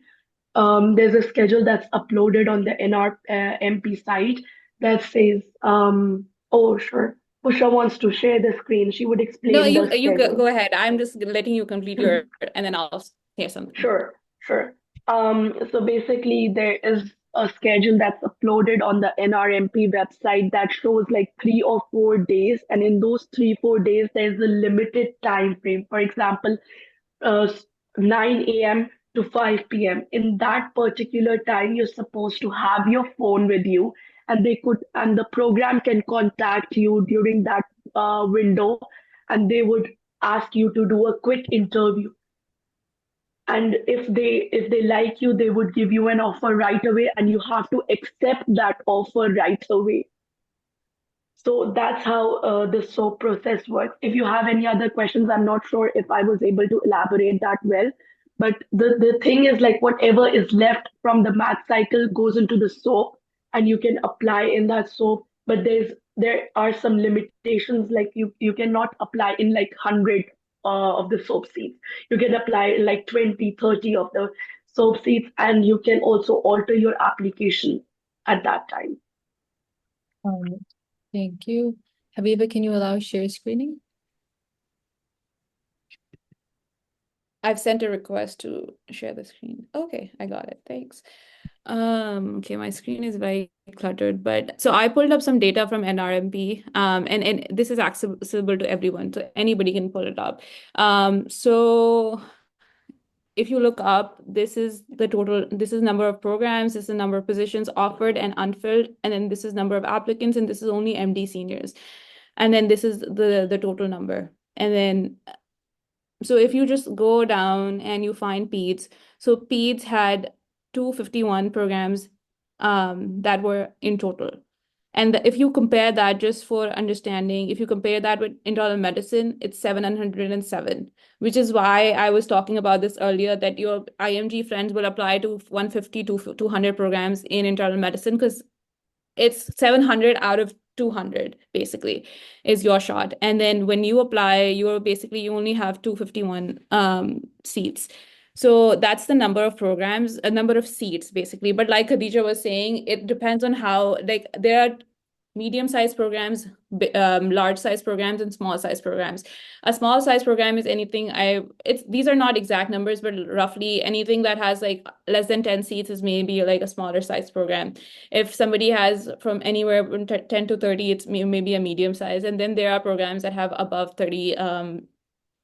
There's a schedule that's uploaded on the NRMP site that says, oh, sure. Pusha wants to share the screen. She would No, explain the you go, schedule. go ahead. I'm just letting you complete your, and then I'll say something. Sure, sure. So basically, there is a schedule that's uploaded on the NRMP website that shows like 3 or 4 days, and in those 3, 4 days, there's a limited time frame. For example, uh, 9 a.m. to 5 p.m. In that particular time, you're supposed to have your phone with you, and the program can contact you during that window, and they would ask you to do a quick interview. And if they like you, they would give you an offer right away, and you have to accept that offer right away. So that's how the SOAP process works. If you have any other questions, I'm not sure if I was able to elaborate that well. But the thing is, like, whatever is left from the math cycle goes into the SOAP, and you can apply in that SOAP. But there are some limitations, like you cannot apply in like 100 of the SOAP seats. You can apply in like 20, 30 of the SOAP seats, and you can also alter your application at that time. Um, Thank you. Habiba, can you allow share screening? I've sent a request to share the screen. Okay, I got it. Thanks. Okay, my screen is very cluttered, but so I pulled up some data from NRMP, and this is accessible to everyone, so anybody can pull it up. So if you look up, this is the total, this is number of programs, this is the number of positions offered and unfilled, and then this is number of applicants, and this is only MD seniors. And then this is the total number. And then, so if you just go down and you find PEDS, so PEDS had 251 programs that were in total. And if you compare that, just for understanding, if you compare that with internal medicine, it's 707, which is why I was talking about this earlier, that your IMG friends will apply to 150 to 200 programs in internal medicine, because it's 700 out of 200 basically is your shot. And then when you apply, you only have 251 seats. So that's the number of programs, a number of seats basically. But like Khadija was saying, it depends on how, like, there are medium-sized programs, large-sized programs, and small-sized programs. A small-sized program is anything, these are not exact numbers, but roughly anything that has like less than 10 seats is maybe like a smaller-sized program. If somebody has from anywhere from 10 to 30, it's maybe a medium size. And then there are programs that have above 30,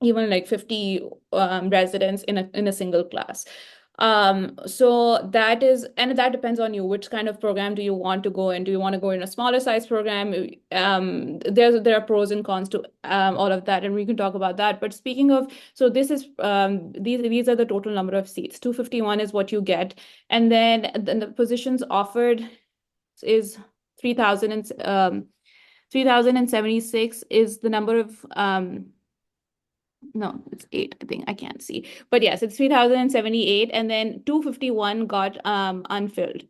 even like 50 residents in a single class. So that is, and that depends on you. Which kind of program do you want to go in? Do you want to go in a smaller size program? There are pros and cons to all of that, and we can talk about that. But speaking of, so this is these are the total number of seats. 251 is what you get, and then the positions offered is 3,000 and 3,076 is the number of no, it's 8, I think. I can't see. But yes, it's 3,078, and then 251 got unfilled.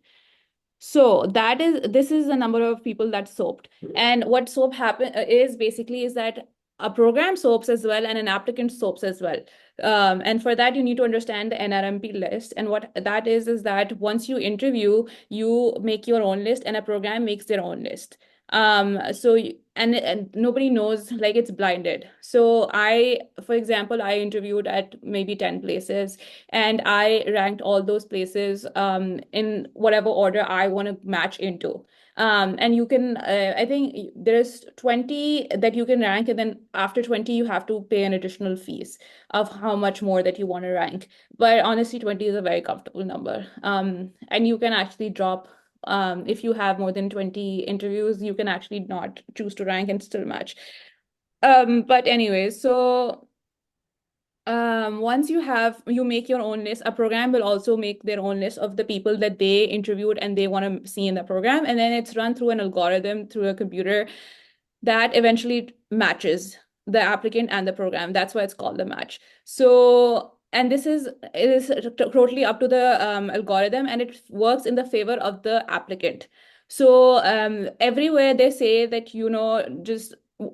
So this is the number of people that soaped. And what soap is basically is that a program soaps as well and an applicant soaps as well. And for that, you need to understand the NRMP list. And what that is that once you interview, you make your own list and a program makes their own list. And nobody knows, like, it's blinded. So for example, I interviewed at maybe 10 places, and I ranked all those places in whatever order I want to match into. And you can, I think there's 20 that you can rank, and then after 20, you have to pay an additional fees of how much more that you want to rank. But honestly, 20 is a very comfortable number. And you can actually drop, if you have more than 20 interviews, you can actually not choose to rank and still match. But anyways, so once you make your own list, a program will also make their own list of the people that they interviewed and they want to see in the program. And then it's run through an algorithm through a computer that eventually matches the applicant and the program. That's why it's called the match. So, and it is totally up to the algorithm, and it works in the favor of the applicant. So everywhere they say that, just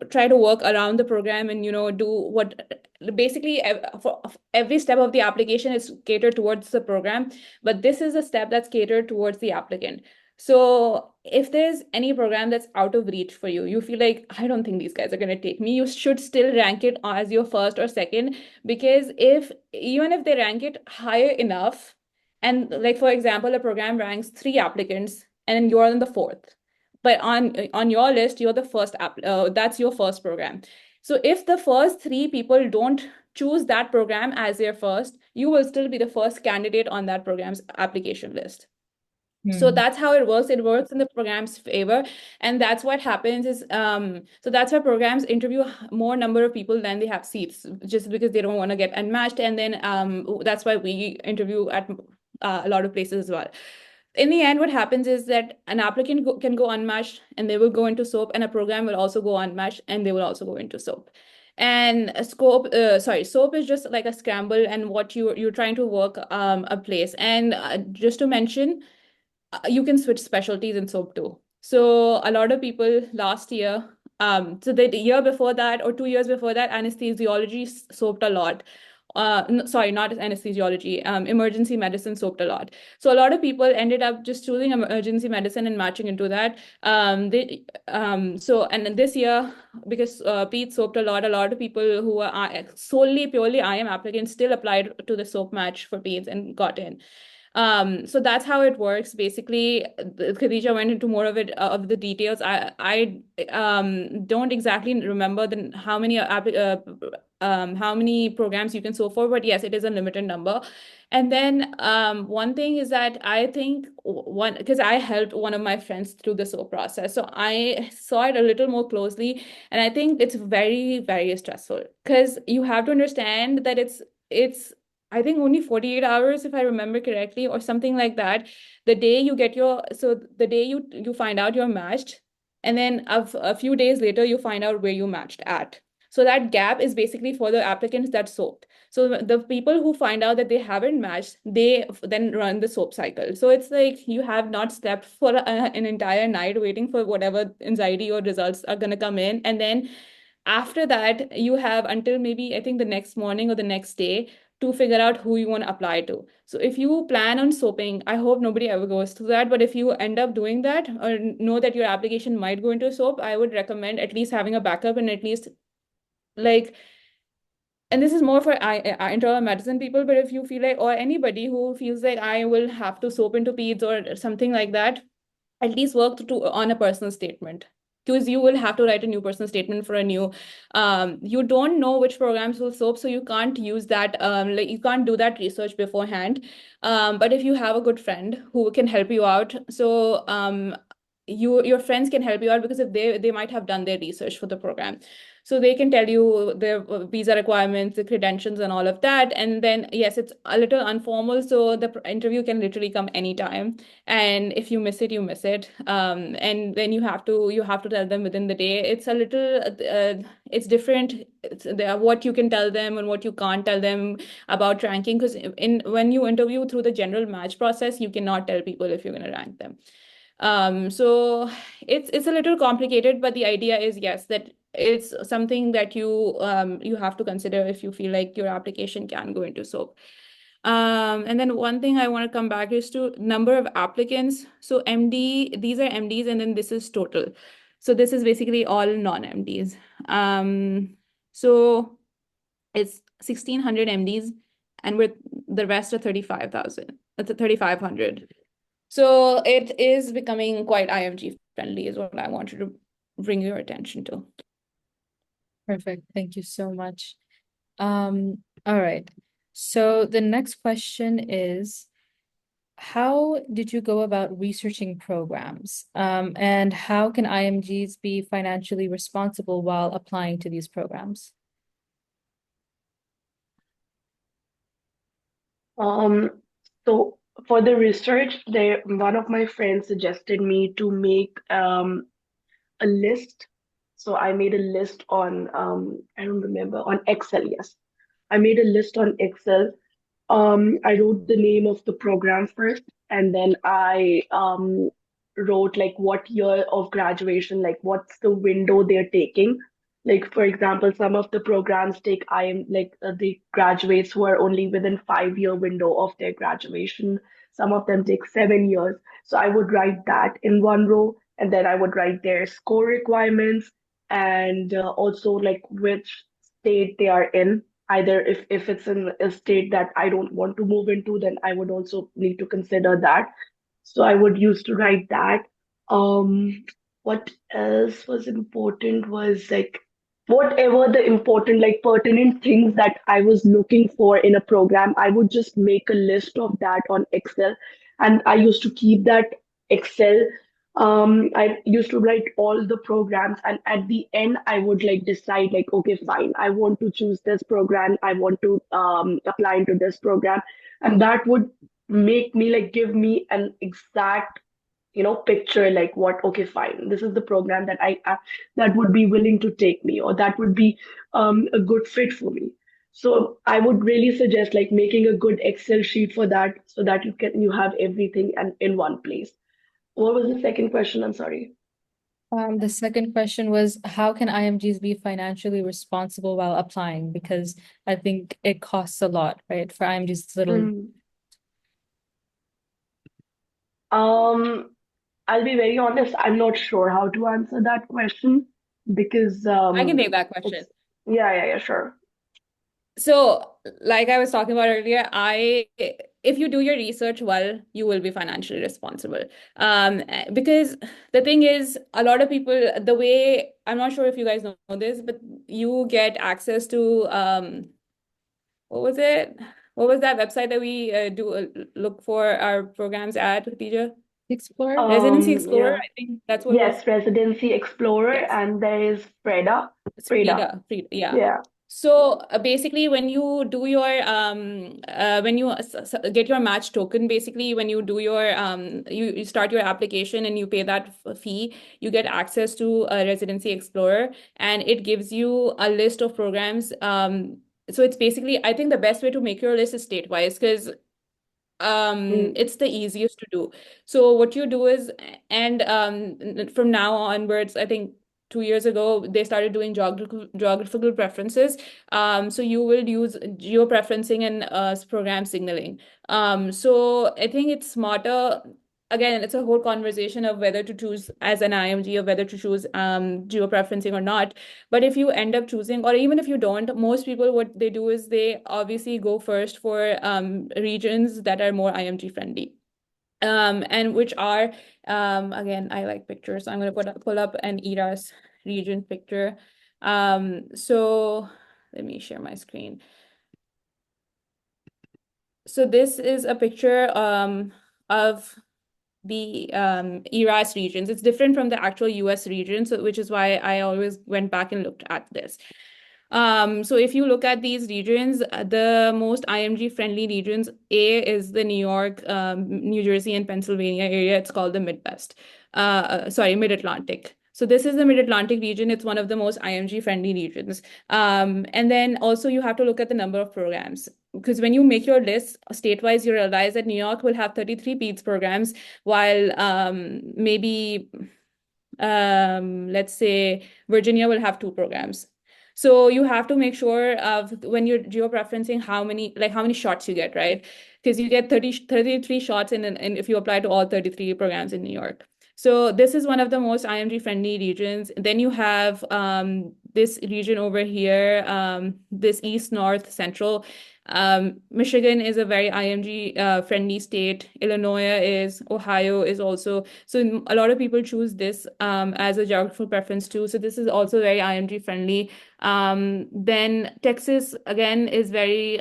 try to work around the program and, do what basically for every step of the application is catered towards the program, but this is a step that's catered towards the applicant. So if there's any program that's out of reach for you, you feel like, I don't think these guys are going to take me, you should still rank it as your first or second, because even if they rank it higher enough, and like, for example, a program ranks 3 applicants and you're on the 4th, but on your list, you're the first that's your first program. So if the first 3 people don't choose that program as their first, you will still be the first candidate on that program's application list. So that's how it works. It works in the program's favor. And that's what happens is, so that's why programs interview more number of people than they have seats, just because they don't want to get unmatched. And then that's why we interview at a lot of places as well. In the end, what happens is that an applicant can go unmatched and they will go into SOAP, and a program will also go unmatched and they will also go into SOAP. And SOAP is just like a scramble and what you're trying to work a place. And just to mention, you can switch specialties in SOAP too. So a lot of people last year, so the year before that or 2 years before that, anesthesiology soaped a lot. No, sorry, not anesthesiology, emergency medicine soaped a lot. So a lot of people ended up just choosing emergency medicine and matching into that. And this year, because Pete soaped a lot of people who are solely purely IM applicants still applied to the soap match for Peds and got in. So that's how it works. Basically, Khadija went into more of it, of the details. I don't exactly remember how many programs you can soap for, but yes, it is a limited number. And then one thing is that I think because I helped one of my friends through the SOAP process, so I saw it a little more closely, and I think it's very, very stressful because you have to understand that it's I think only 48 hours, if I remember correctly, or something like that. The day you find out you're matched, and then a few days later you find out where you matched at. So that gap is basically for the applicants that soaped. So the people who find out that they haven't matched, they then run the soap cycle. So it's like you have not slept for an entire night waiting for whatever anxiety or results are going to come in. And then after that, you have until maybe, I think, the next morning or the next day to figure out who you want to apply to. So if you plan on soaping, I hope nobody ever goes through that. But if you end up doing that or know that your application might go into soap, I would recommend at least having a backup and at least like, and this is more for internal medicine people, but if you feel like, or anybody who feels like I will have to soap into peds or something like that, at least work on a personal statement, because you will have to write a new personal statement for a new you don't know which programs will soap, so you can't use that like you can't do that research beforehand, but if you have a good friend who can help you out, so your friends can help you out because if they might have done their research for the program, so they can tell you the visa requirements, the credentials, and all of that. And then yes, it's a little informal, so the interview can literally come anytime, and if you miss it, you miss it, and then you have to tell them within the day. It's a little it's different. What you can tell them and what you can't tell them about ranking, because in when you interview through the general match process, you cannot tell people if you're going to rank them. So it's a little complicated, but the idea is, yes, that it's something that you have to consider if you feel like your application can go into SOAP. And then one thing I want to come back is to number of applicants. So MD, these are MDs, and then this is total. So this is basically all non-MDs. So it's 1,600 MDs, and with the rest are 35,000. That's 3,500. So it is becoming quite IMG friendly, is what I wanted to bring your attention to. Perfect. Thank you so much. All right. So the next question is, how did you go about researching programs? And how can IMGs be financially responsible while applying to these programs? So for the research, one of my friends suggested me to make a list. So I made a list on I don't remember, on Excel, yes. I made a list on Excel. I wrote the name of the program first, and then I wrote like what year of graduation, like what's the window they're taking. Like for example, some of the programs take the graduates who are only within 5 year window of their graduation. Some of them take 7 years. So I would write that in one row, and then I would write their score requirements and also like which state they are in. Either if it's in a state that I don't want to move into, then I would also need to consider that. So I would used to write that. What else was important was like whatever the important, like pertinent things that I was looking for in a program, I would just make a list of that on Excel. And I used to keep that Excel. I used to write all the programs, and at the end, I would like decide like, okay, fine, I want to choose this program, I want to apply into this program, and that would make me like give me an exact picture like what, okay, fine, this is the program that I that would be willing to take me, or that would be a good fit for me. So I would really suggest like making a good Excel sheet for that, so that you have everything and in one place. What was the second question? I'm sorry. The second question was, how can IMGs be financially responsible while applying? Because I think it costs a lot, right? For IMGs, it's a little. Mm. I'll be very honest, I'm not sure how to answer that question because I can take that question. it's yeah, sure. So, like I was talking about earlier, if you do your research well, you will be financially responsible. Because the thing is, a lot of people, the way, I'm not sure if you guys know this, but you get access to what was it? What was that website that we look for our programs at, Khadija? Explorer? Residency Explorer, Yeah. I think that's what it was. Yes, Residency Explorer, Yes. and there is Freda. Frida, yeah. Yeah. So basically, when you do your when you get your match token, basically when you do your you start your application and you pay that fee, you get access to a Residency Explorer, and it gives you a list of programs. So it's basically, I think the best way to make your list is state-wise, because Mm, it's the easiest to do. So what you do is, and from now onwards, I think 2 years ago they started doing geographical preferences. So you will use geo preferencing and program signaling. So I think it's smarter. Again, it's a whole conversation of whether to choose as an IMG or whether to choose geo preferencing or not. But if you end up choosing, or even if you don't, most people, what they do is they obviously go first for regions that are more IMG friendly. And which are, again, I like pictures, so I'm going to pull up an ERAS region picture. So let me share my screen. So this is a picture of the ERAS regions. It's different from the actual US region, so which is why I always went back and looked at this. So if you look at these regions, the most IMG friendly regions, A is the New York, New Jersey, and Pennsylvania area. It's called the Midwest. Sorry, Mid-Atlantic. So this is the Mid-Atlantic region. It's one of the most IMG friendly regions. And then also you have to look at the number of programs, because when you make your list state-wise, you realize that New York will have 33 PEDS programs, while maybe let's say Virginia will have 2 programs. So you have to make sure of, when you're geo-preferencing, how many shots you get, right? Because you get 33 shots and if you apply to all 33 programs in New York. So this is one of the most IMG friendly regions. Then you have this region over here, this East, North, Central. Michigan is a very IMG friendly state. Illinois is, Ohio is also. So a lot of people choose this as a geographical preference too. So this is also very IMG friendly. Then Texas, again, is very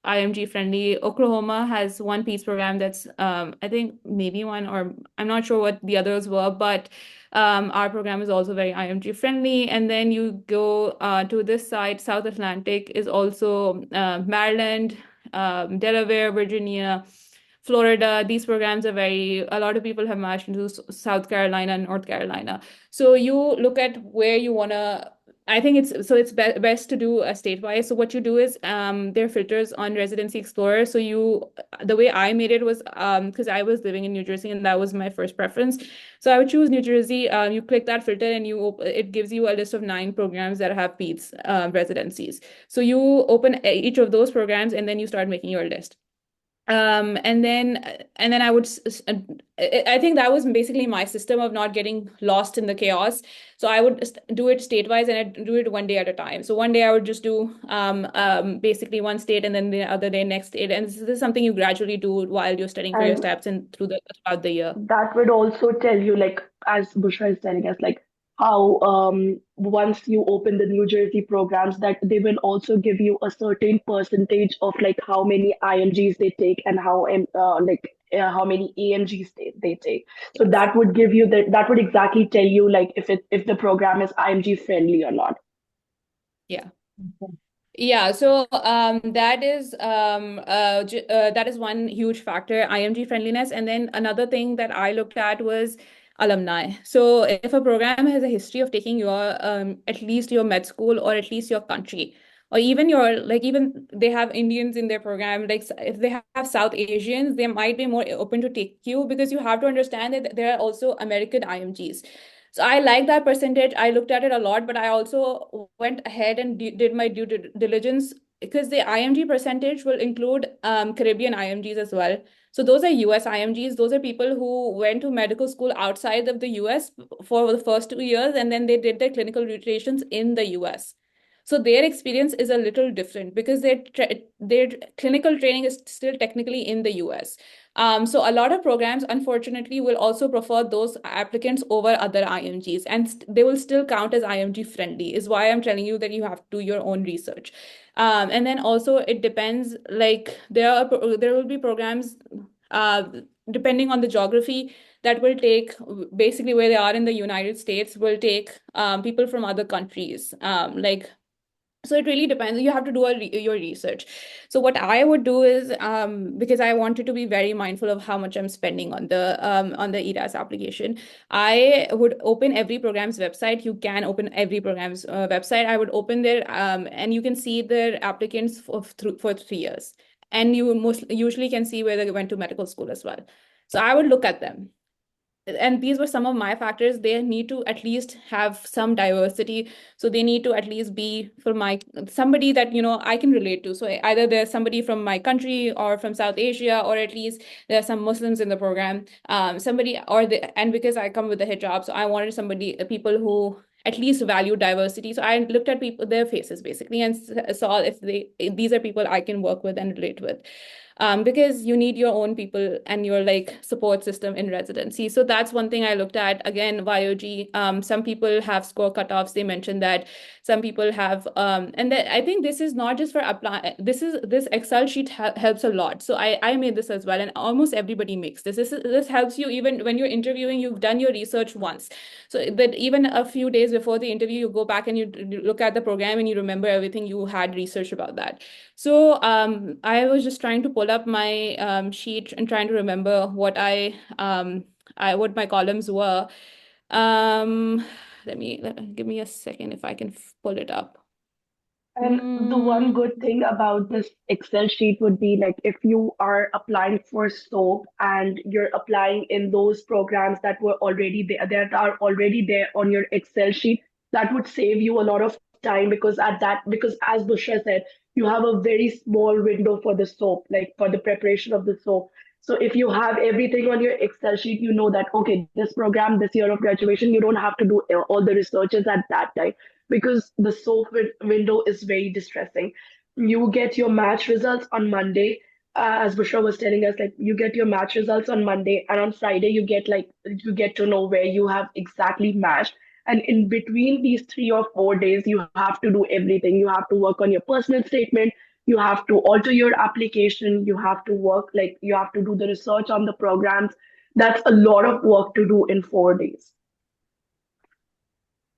IMG friendly. Oklahoma has one PEDS program that's, I think maybe one, or I'm not sure what the others were, but our program is also very IMG friendly. And then you go to this side, South Atlantic is also Maryland, Delaware, Virginia, Florida. These programs are a lot of people have matched into South Carolina and North Carolina. So you look at where you want to, I think it's best to do a statewide. So what you do is there are filters on Residency Explorer. So the way I made it was because I was living in New Jersey and that was my first preference. So I would choose New Jersey. You click that filter and it gives you a list of 9 programs that have PEDS residencies. So you open each of those programs and then you start making your list. And then I think that was basically my system of not getting lost in the chaos. So I would do it state-wise, and I'd do it one day at a time. So one day I would just do basically one state, and then the other day next state. And this is something you gradually do while you're studying for your and steps and throughout the year. that would also tell you, like, as Bushra is telling us, like how once you open the New Jersey programs, that they will also give you a certain percentage of like how many IMGs they take and how many AMGs they take. So Yes. that would give you that would exactly tell you like if the program is IMG friendly or not. Yeah. Okay. Yeah, so that is one huge factor, IMG friendliness. And then another thing that I looked at was alumni. So if a program has a history of taking your at least your med school, or at least your country, or even even they have Indians in their program, like if they have South Asians, they might be more open to take you, because you have to understand that there are also American IMGs. So I like that percentage. I looked at it a lot, but I also went ahead and did my due diligence, because the IMG percentage will include Caribbean IMGs as well. So those are US IMGs. Those are people who went to medical school outside of the US for the first 2 years, and then they did their clinical rotations in the US. So their experience is a little different, because their clinical training is still technically in the US. So a lot of programs, unfortunately, will also prefer those applicants over other IMGs, and they will still count as IMG friendly, is why I'm telling you that you have to do your own research. And then also it depends, like there will be programs, uh, depending on the geography, that will take, basically where they are in the United States, will take people from other countries. So it really depends. You have to do your research. So what I would do is, because I wanted to be very mindful of how much I'm spending on the ERAS application, I would open every program's website. You can open every program's website. I would open their and you can see their applicants for 3 years, and you most usually can see where they went to medical school as well. So I would look at them, and these were some of my factors. They need to at least have some diversity. So they need to at least be from somebody that, I can relate to. So either there's somebody from my country or from South Asia, or at least there are some Muslims in the program. And because I come with the hijab, so I wanted people who at least value diversity. So I looked at their faces basically, and saw if these are people I can work with and relate with. Because you need your own people and your support system in residency. So that's one thing I looked at. Again, YOG, some people have score cutoffs. They mentioned that some people have, and then I think this is not just for apply. This Excel sheet helps a lot. So I made this as well, and almost everybody makes this. This helps you even when you're interviewing. You've done your research once, so that even a few days before the interview, you go back and you look at the program and you remember everything you had researched about that. So I was just trying to pull up my sheet and trying to remember what what my columns were. Give me a second if I can pull it up. And the one good thing about this Excel sheet would be like if you are applying for SOAP and you're applying in those programs that were already there, that are already there on your Excel sheet, that would save you a lot of time because as Bushra said, you have a very small window for the SOAP, like for the preparation of the SOAP. So if you have everything on your Excel sheet, you know that, okay, this program, this year of graduation, you don't have to do all the researches at that time because the SOAP window is very distressing. You get your match results on Monday, as Bushra was telling us, like you get your match results on Monday, and on Friday you get to know where you have exactly matched. And in between these 3 or 4 days, you have to do everything. You have to work on your personal statement. You have to alter your application. You have to you have to do the research on the programs. That's a lot of work to do in 4 days.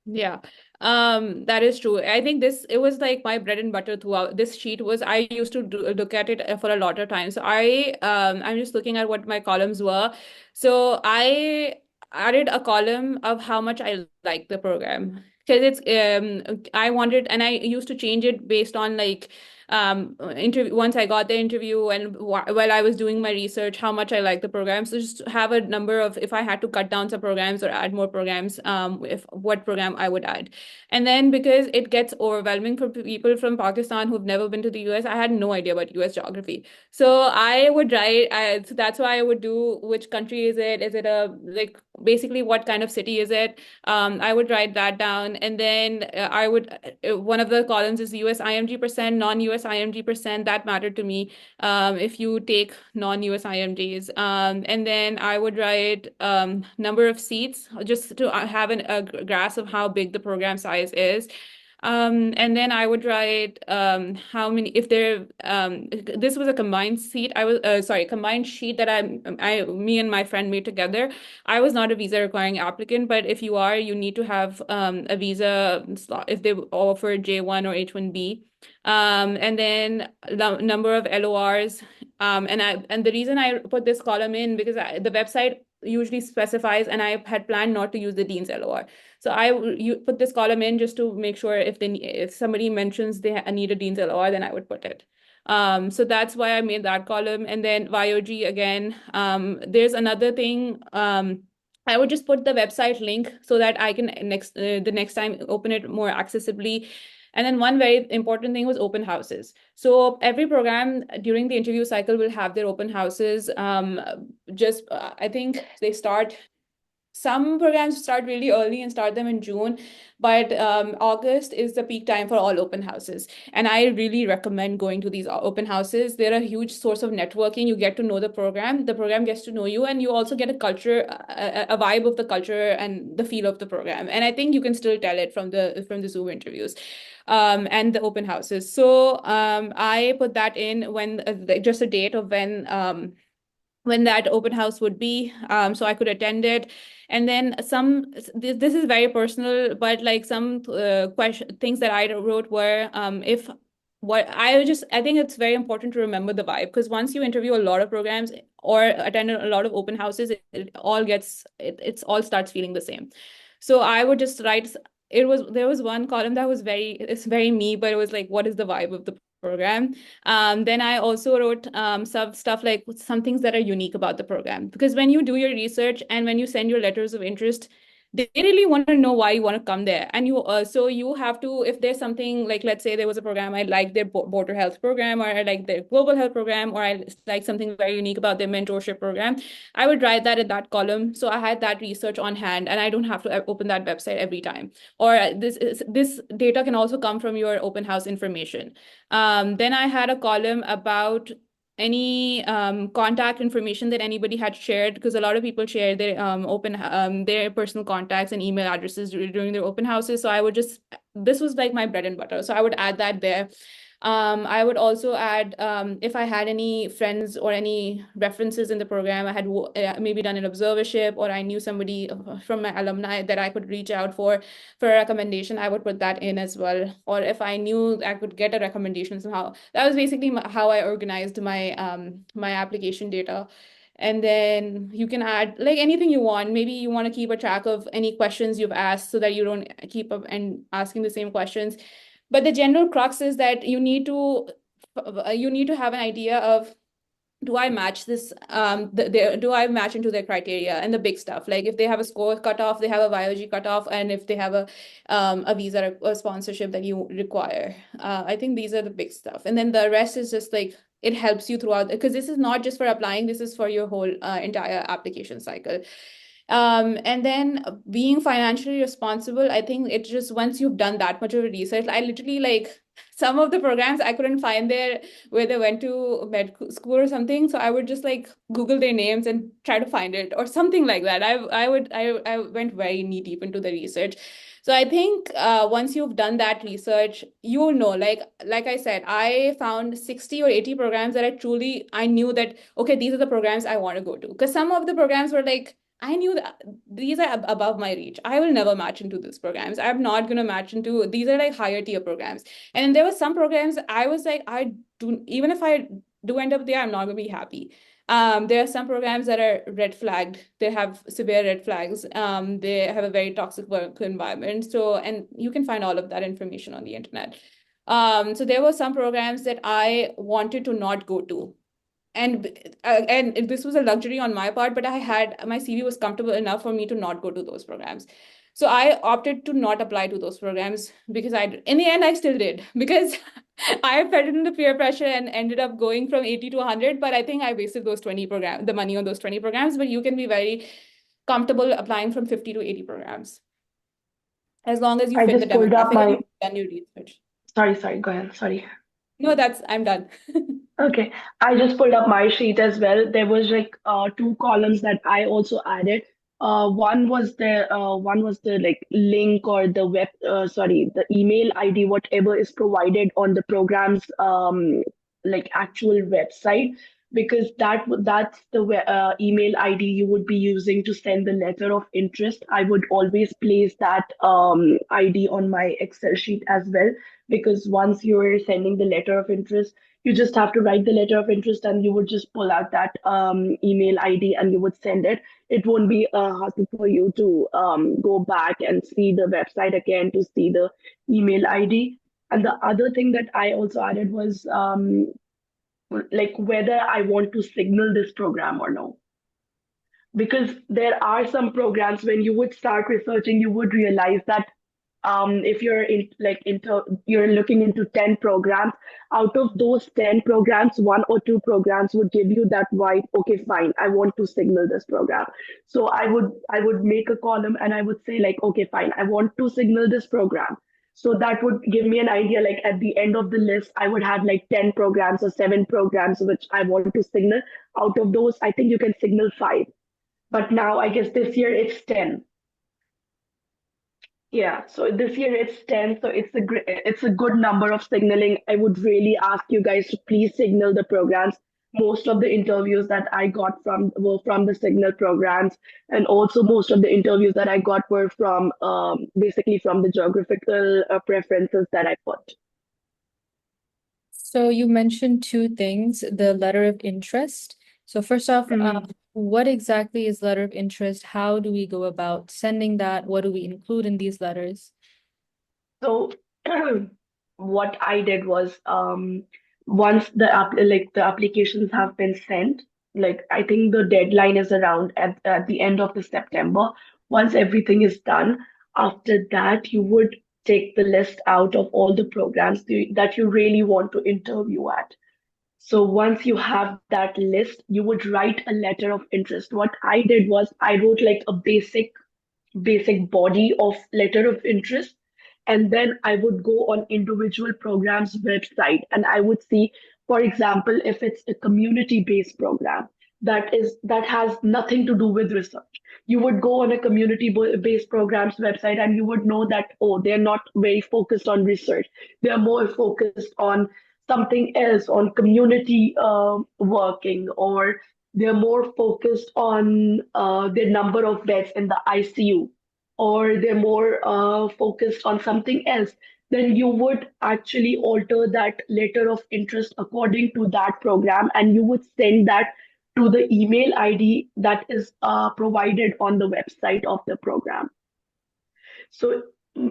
Yeah, that is true. I think it was like my bread and butter throughout. This sheet was, I used to look at it for a lot of time. So I'm just looking at what my columns were. So I added a column of how much I like the program, because I wanted, and I used to change it based on interview. Once I got the interview and while I was doing my research, how much I like the program. So just have a number of, if I had to cut down some programs or add more programs, if what program I would add. And then because it gets overwhelming for people from Pakistan who've never been to the US, I had no idea about US geography. So I would write, so that's why I would do, which country is it? Is it basically what kind of city is it? I would write that down. And then one of the columns is US IMG percent, non-US IMG percent. That mattered to me, if you take non-US IMGs. And then I would write number of seats, just to have a grasp of how big the program size is. And then I would write how many, if there, this was a combined combined sheet that me and my friend made together. I was not a visa requiring applicant, but if you are, you need to have a visa slot if they offer J1 or H1B. And then the number of LORs. And the reason I put this column in, because the website usually specifies, and I had planned not to use the dean's LOR. So you put this column in just to make sure if somebody mentions they need a dean's LOR, then I would put it. So that's why I made that column. And then YOG again, there's another thing. I would just put the website link so that I can the next time open it more accessibly. And then one very important thing was open houses. So every program during the interview cycle will have their open houses. I think some programs start really early and start them in June, but August is the peak time for all open houses. And I really recommend going to these open houses. They're a huge source of networking. You get to know the program gets to know you, and you also get a culture, a vibe of the culture and the feel of the program. And I think you can still tell it from the Zoom interviews. And the open houses. So I put that in when just a date of when when that open house would be, so I could attend it. And then this is very personal, but like some things that I wrote were, if what I think it's very important to remember the vibe, because once you interview a lot of programs or attend a lot of open houses, it's all starts feeling the same. So I would just write, there was one column that was it's very me, but it was like, what is the vibe of the program? Then I also wrote some stuff like some things that are unique about the program, because when you do your research and when you send your letters of interest, they really want to know why you want to come there. And so you have to, if there's something like, let's say there was a program, I like their border health program, or I like their global health program, or I like something very unique about their mentorship program, I would write that in that column. So I had that research on hand and I don't have to open that website every time. Or this data can also come from your open house information. Then I had a column about any contact information that anybody had shared, because a lot of people share their their personal contacts and email addresses during their open houses. So I would this was like my bread and butter. So I would add that there. I would also add, if I had any friends or any references in the program, I had maybe done an observership, or I knew somebody from my alumni that I could reach out for a recommendation, I would put that in as well. Or if I knew I could get a recommendation somehow. That was basically how I organized my my application data. And then you can add like anything you want. Maybe you want to keep a track of any questions you've asked so that you don't keep up and asking the same questions. But the general crux is that you need to have an idea of, do I match this? Do I match into their criteria and the big stuff? Like if they have a score cutoff, they have a biology cutoff, and if they have a visa or sponsorship that you require. I think these are the big stuff. And then the rest is just like, it helps you throughout, because this is not just for applying, this is for your whole entire application cycle. And then being financially responsible, I think it just, once you've done that much of a research, I literally like some of the programs I couldn't find there where they went to med school or something. So I would just like Google their names and try to find it or something like that. I went very knee deep into the research. So I think once you've done that research, you'll know, like I said, I found 60 or 80 programs that I knew that, okay, these are the programs I want to go to. Because some of the programs were like, I knew that these are above my reach. I will never match into these programs. I'm not going to match into, these are like higher tier programs. And there were some programs I was like, even if I do end up there, I'm not going to be happy. There are some programs that are red flagged. They have severe red flags. They have a very toxic work environment. So, and you can find all of that information on the internet. So there were some programs that I wanted to not go to. And this was a luxury on my part, but my CV was comfortable enough for me to not go to those programs. So I opted to not apply to those programs, because in the end, I still did, because I felt into peer pressure and ended up going from 80 to 100. But I think I wasted the money on those 20 programs. But you can be very comfortable applying from 50 to 80 programs, as long as you I fit the just pulled up demographic and my, you've done your research. sorry, go ahead. Sorry. No, I'm done. Okay, I just pulled up my sheet as well. There was like two columns that I also added. One was the like link or the the email ID, whatever is provided on the program's like actual website, because that's the email ID you would be using to send the letter of interest. I would always place that ID on my Excel sheet as well, because once you're sending the letter of interest, you just have to write the letter of interest and you would just pull out that email ID and you would send it. It won't be hassle for you to go back and see the website again to see the email ID. And the other thing that I also added was like whether I want to signal this program or no. Because there are some programs when you would start researching, you would realize that if you're you're looking into 10 programs, out of those 10 programs, one or two programs would give you that vibe, okay, fine, I want to signal this program. So I would make a column and I would say like, okay, fine, I want to signal this program. So that would give me an idea, like at the end of the list, I would have like 10 programs or 7 programs which I want to signal. Out of those, I think you can signal 5. But now I guess this year it's 10. Yeah, so this year it's 10, so it's a good number of signaling. I would really ask you guys to please signal the programs. most of the interviews that I got from were from the Signal programs, and also most of the interviews that I got were from basically from the geographical preferences that I put. So you mentioned two things, the letter of interest. So first off, what exactly is letter of interest? How do we go about sending that? What do we include in these letters? So what I did was once the applications have been sent, like I think the deadline is around at the end of the September. Once everything is done, after that you would take the list out of all the programs that you really want to interview at. So once you have that list, you would write a letter of interest. What I did was I wrote like a basic body of letter of interest, and then I would go on individual programs website and I would see, for example, if it's a community based program that has nothing to do with research, you would go on a based programs website and you would know that, oh, they're not very focused on research, they're more focused on something else, on community working, or they're more focused on the number of beds in the ICU, or they're more focused on something else, then you would actually alter that letter of interest according to that program, and you would send that to the email ID that is provided on the website of the program. So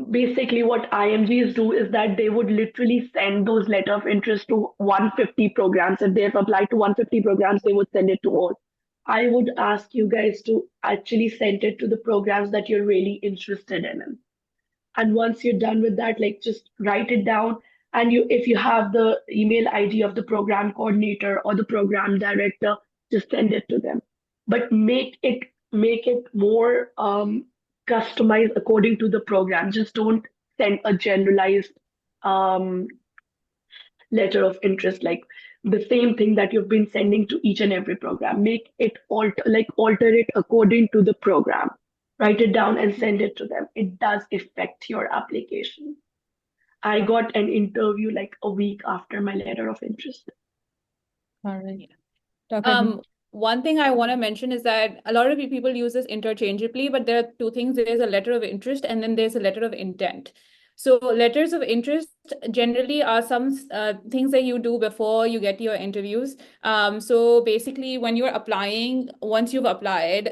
basically, what IMGs do is that they would literally send those letter of interest to 150 programs. If they've applied to 150 programs, they would send it to all. I would ask you guys to actually send it to the programs that you're really interested in. And once you're done with that, like just write it down. And if you have the email ID of the program coordinator or the program director, just send it to them. But make it more customized according to the program. Just don't send a generalized um, letter of interest, like the same thing that you've been sending to each and every program. Make it alter it according to the program. Write it down and send it to them. It does affect your application. I got an interview like a week after my letter of interest. All right. Dr. One thing I want to mention is that a lot of people use this interchangeably, but there are two things. There's a letter of interest and then there's a letter of intent. So letters of interest generally are some things that you do before you get your interviews. So basically when you're applying, once you've applied,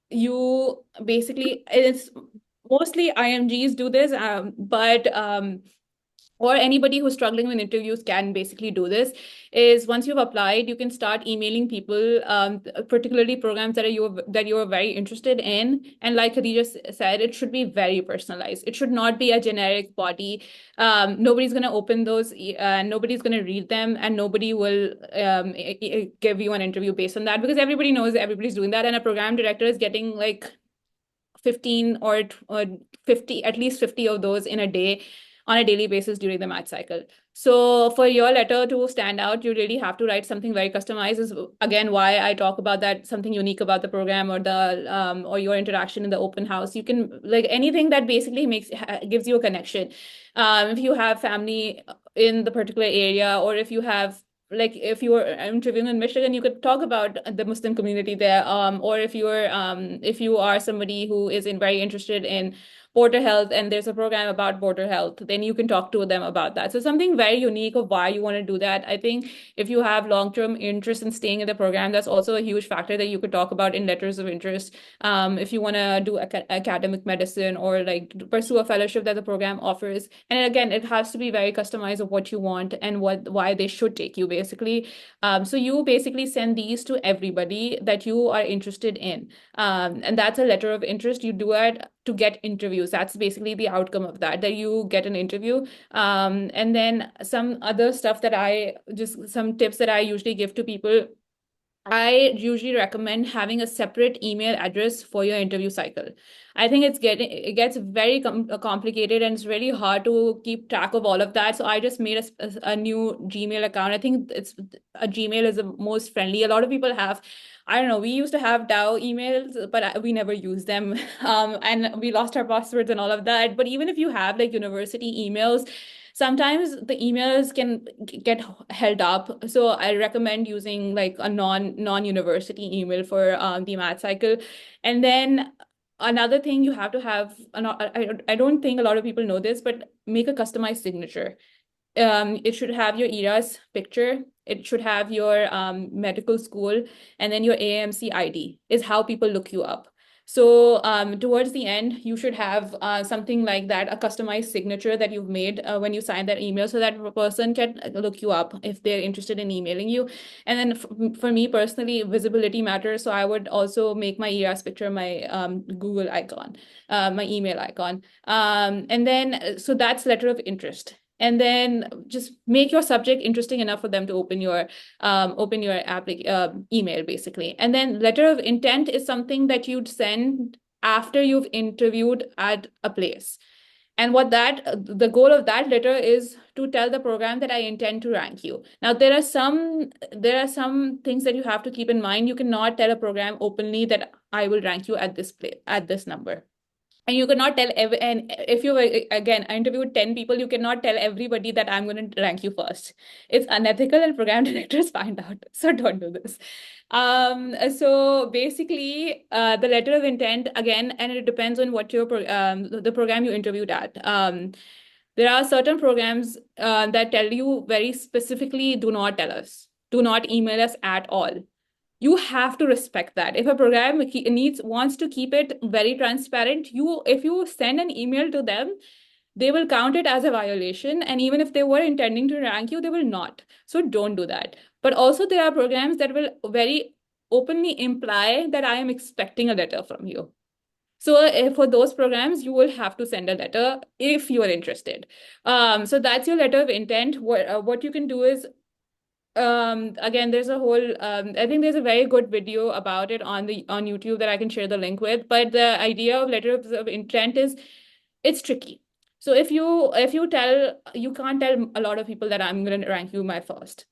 you basically, it's mostly IMGs do this, but or anybody who's struggling with interviews can basically do this, is once you've applied, you can start emailing people, particularly programs that you're very interested in. And like Khadija said, it should be very personalized. It should not be a generic body. Nobody's going to open those, nobody's going to read them, and nobody will give you an interview based on that, because everybody knows that everybody's doing that, and a program director is getting like 15 or 50, at least 50 of those in a day, on a daily basis during the match cycle. So for your letter to stand out, you really have to write something very customized. Is again why I talk about that, something unique about the program or the or your interaction in the open house. You can, like, anything that basically gives you a connection. If you have family in the particular area, or if you have, like, if you were interviewing in Michigan, you could talk about the Muslim community there. Or if you are somebody who is very interested in border health and there's a program about border health, then you can talk to them about that. So something very unique of why you want to do that. I think if you have long-term interest in staying in the program, that's also a huge factor that you could talk about in letters of interest. If you want to do academic medicine or like pursue a fellowship that the program offers. And again, it has to be very customized of what you want and why they should take you, basically. So you basically send these to everybody that you are interested in. And that's a letter of interest. You do it to get interviews. That's basically the outcome of that you get an interview. And then some other stuff some tips that I usually give to people. I usually recommend having a separate email address for your interview cycle. I think it gets very complicated, and it's really hard to keep track of all of that. So I just made a new Gmail account. I think a Gmail is the most friendly. A lot of people have, I don't know, we used to have DAO emails, but we never used them. And we lost our passwords and all of that. But even if you have like university emails, Sometimes the emails can get held up. So I recommend using like a non-university email for the math cycle. And then another thing you have to have, I don't think a lot of people know this, but make a customized signature. It should have your ERAS picture. It should have your medical school, and then your AAMC ID is how people look you up. So towards the end, you should have something like that, a customized signature that you've made when you sign that email, so that a person can look you up if they're interested in emailing you. And then for me personally, visibility matters. So I would also make my ERAS picture my Google icon, my email icon. And then, so that's letter of interest. And then just make your subject interesting enough for them to open your email, basically. And then letter of intent is something that you'd send after you've interviewed at a place. And the goal of that letter is to tell the program that I intend to rank you. Now, there are some things that you have to keep in mind. You cannot tell a program openly that I will rank you at this place, at this number. And you cannot tell and if you again interviewed 10 people, you cannot tell everybody that I'm going to rank you first. It's unethical and program directors find out. So don't do this. So basically, the letter of intent, again, and it depends on what the program you interviewed at. There are certain programs that tell you very specifically, do not tell us, do not email us at all. You have to respect that. If a program wants to keep it very transparent, if you send an email to them, they will count it as a violation. And even if they were intending to rank you, they will not. So don't do that. But also there are programs that will very openly imply that I am expecting a letter from you. So for those programs, you will have to send a letter if you are interested. So that's your letter of intent. What you can do is, again, there's a whole I think there's a very good video about it on YouTube that I can share the link with. But the idea of letter of intent is, it's tricky. So if you can't tell a lot of people that I'm going to rank you my first.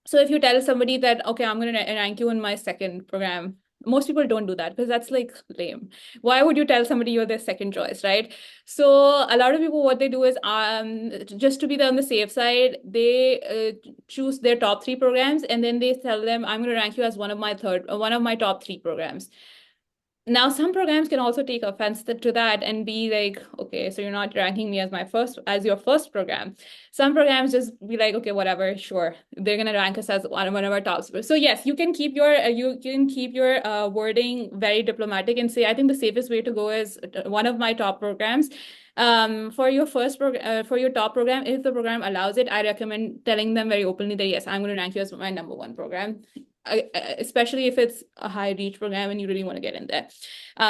So if you tell somebody that, okay, I'm going to rank you in my second program, most people don't do that because that's like lame. Why would you tell somebody you're their second choice, right? So a lot of people, what they do is, just to be on the safe side, they choose their top 3 programs, and then they tell them, I'm going to rank you as one of my top 3 programs. Now, some programs can also take offense to that and be like, okay, so you're not ranking me as your first program. Some programs just be like, okay, whatever, sure, they're gonna rank us as one of our tops. So yes, you can keep your wording very diplomatic and say, I think the safest way to go is one of my top programs. For your top program, if the program allows it, I recommend telling them very openly that yes, I'm going to rank you as my number 1 program. Especially if it's a high reach program and you really want to get in there.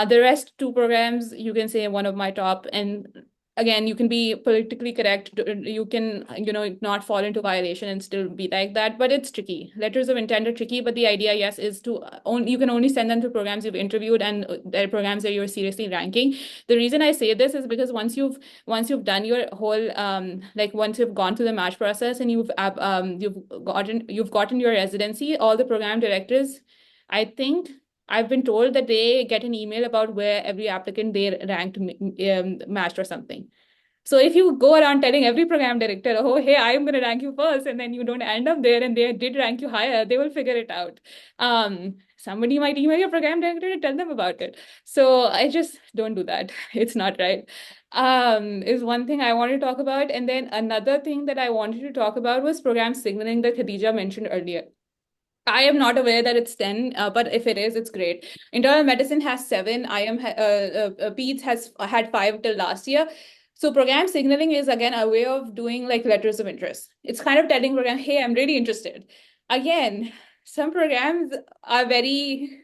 The rest 2 programs, you can say one of my top, and again, you can be politically correct. You can, not fall into violation and still be like that, but it's tricky. Letters of intent are tricky, but the idea, yes, is you can only send them to programs you've interviewed and their programs that you're seriously ranking. The reason I say this is because once you've done your whole, once you've gone through the match process and you've gotten your residency, all the program directors, I think I've been told that they get an email about where every applicant they ranked matched or something. So if you go around telling every program director, oh, hey, I'm going to rank you first, and then you don't end up there and they did rank you higher, they will figure it out. Somebody might email your program director to tell them about it. So I just don't do that. It's not right. Is one thing I wanted to talk about. And then another thing that I wanted to talk about was program signaling that Khadija mentioned earlier. I am not aware that it's 10, but if it is, it's great. Internal medicine has 7. Peds has had 5 till last year. So program signaling is, again, a way of doing like letters of interest. It's kind of telling program, hey, I'm really interested. Again, some programs are very,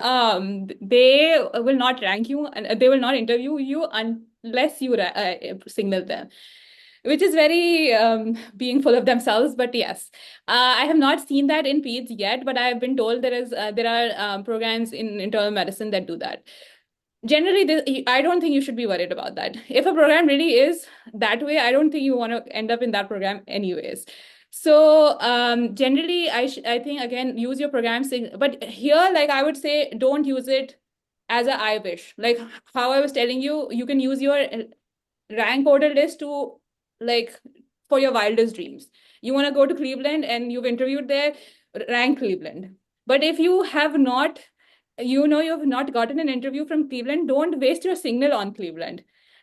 they will not rank you and they will not interview you unless you signal them, which is very being full of themselves. But yes, I have not seen that in peds yet, but I have been told there are programs in internal medicine that do that. Generally, I don't think you should be worried about that. If a program really is that way, I don't think you want to end up in that program anyways. So generally, I think, again, use your program. But here, like I would say, don't use it as a I wish. Like how I was telling you, you can use your rank order list to like for your wildest dreams. You want to go to Cleveland and you've interviewed there, rank Cleveland. But if you have not, you've not gotten an interview from Cleveland, don't waste your signal on Cleveland.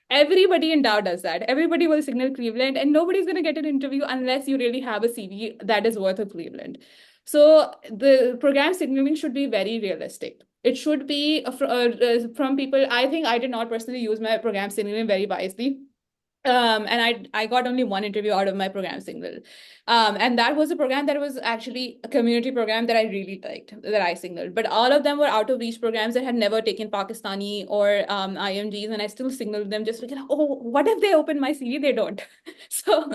Everybody in Dow does that. Everybody will signal Cleveland, and nobody's going to get an interview unless you really have a CV that is worth of Cleveland. So the program signaling should be very realistic. It should be from people. I think I did not personally use my program signaling very wisely. And I got only one interview out of my program signal. And that was a program that was actually a community program that I really liked, that I signaled. But all of them were out of reach programs that had never taken Pakistani or IMGs, and I still signaled them just like, oh, what if they open my CV? They don't. So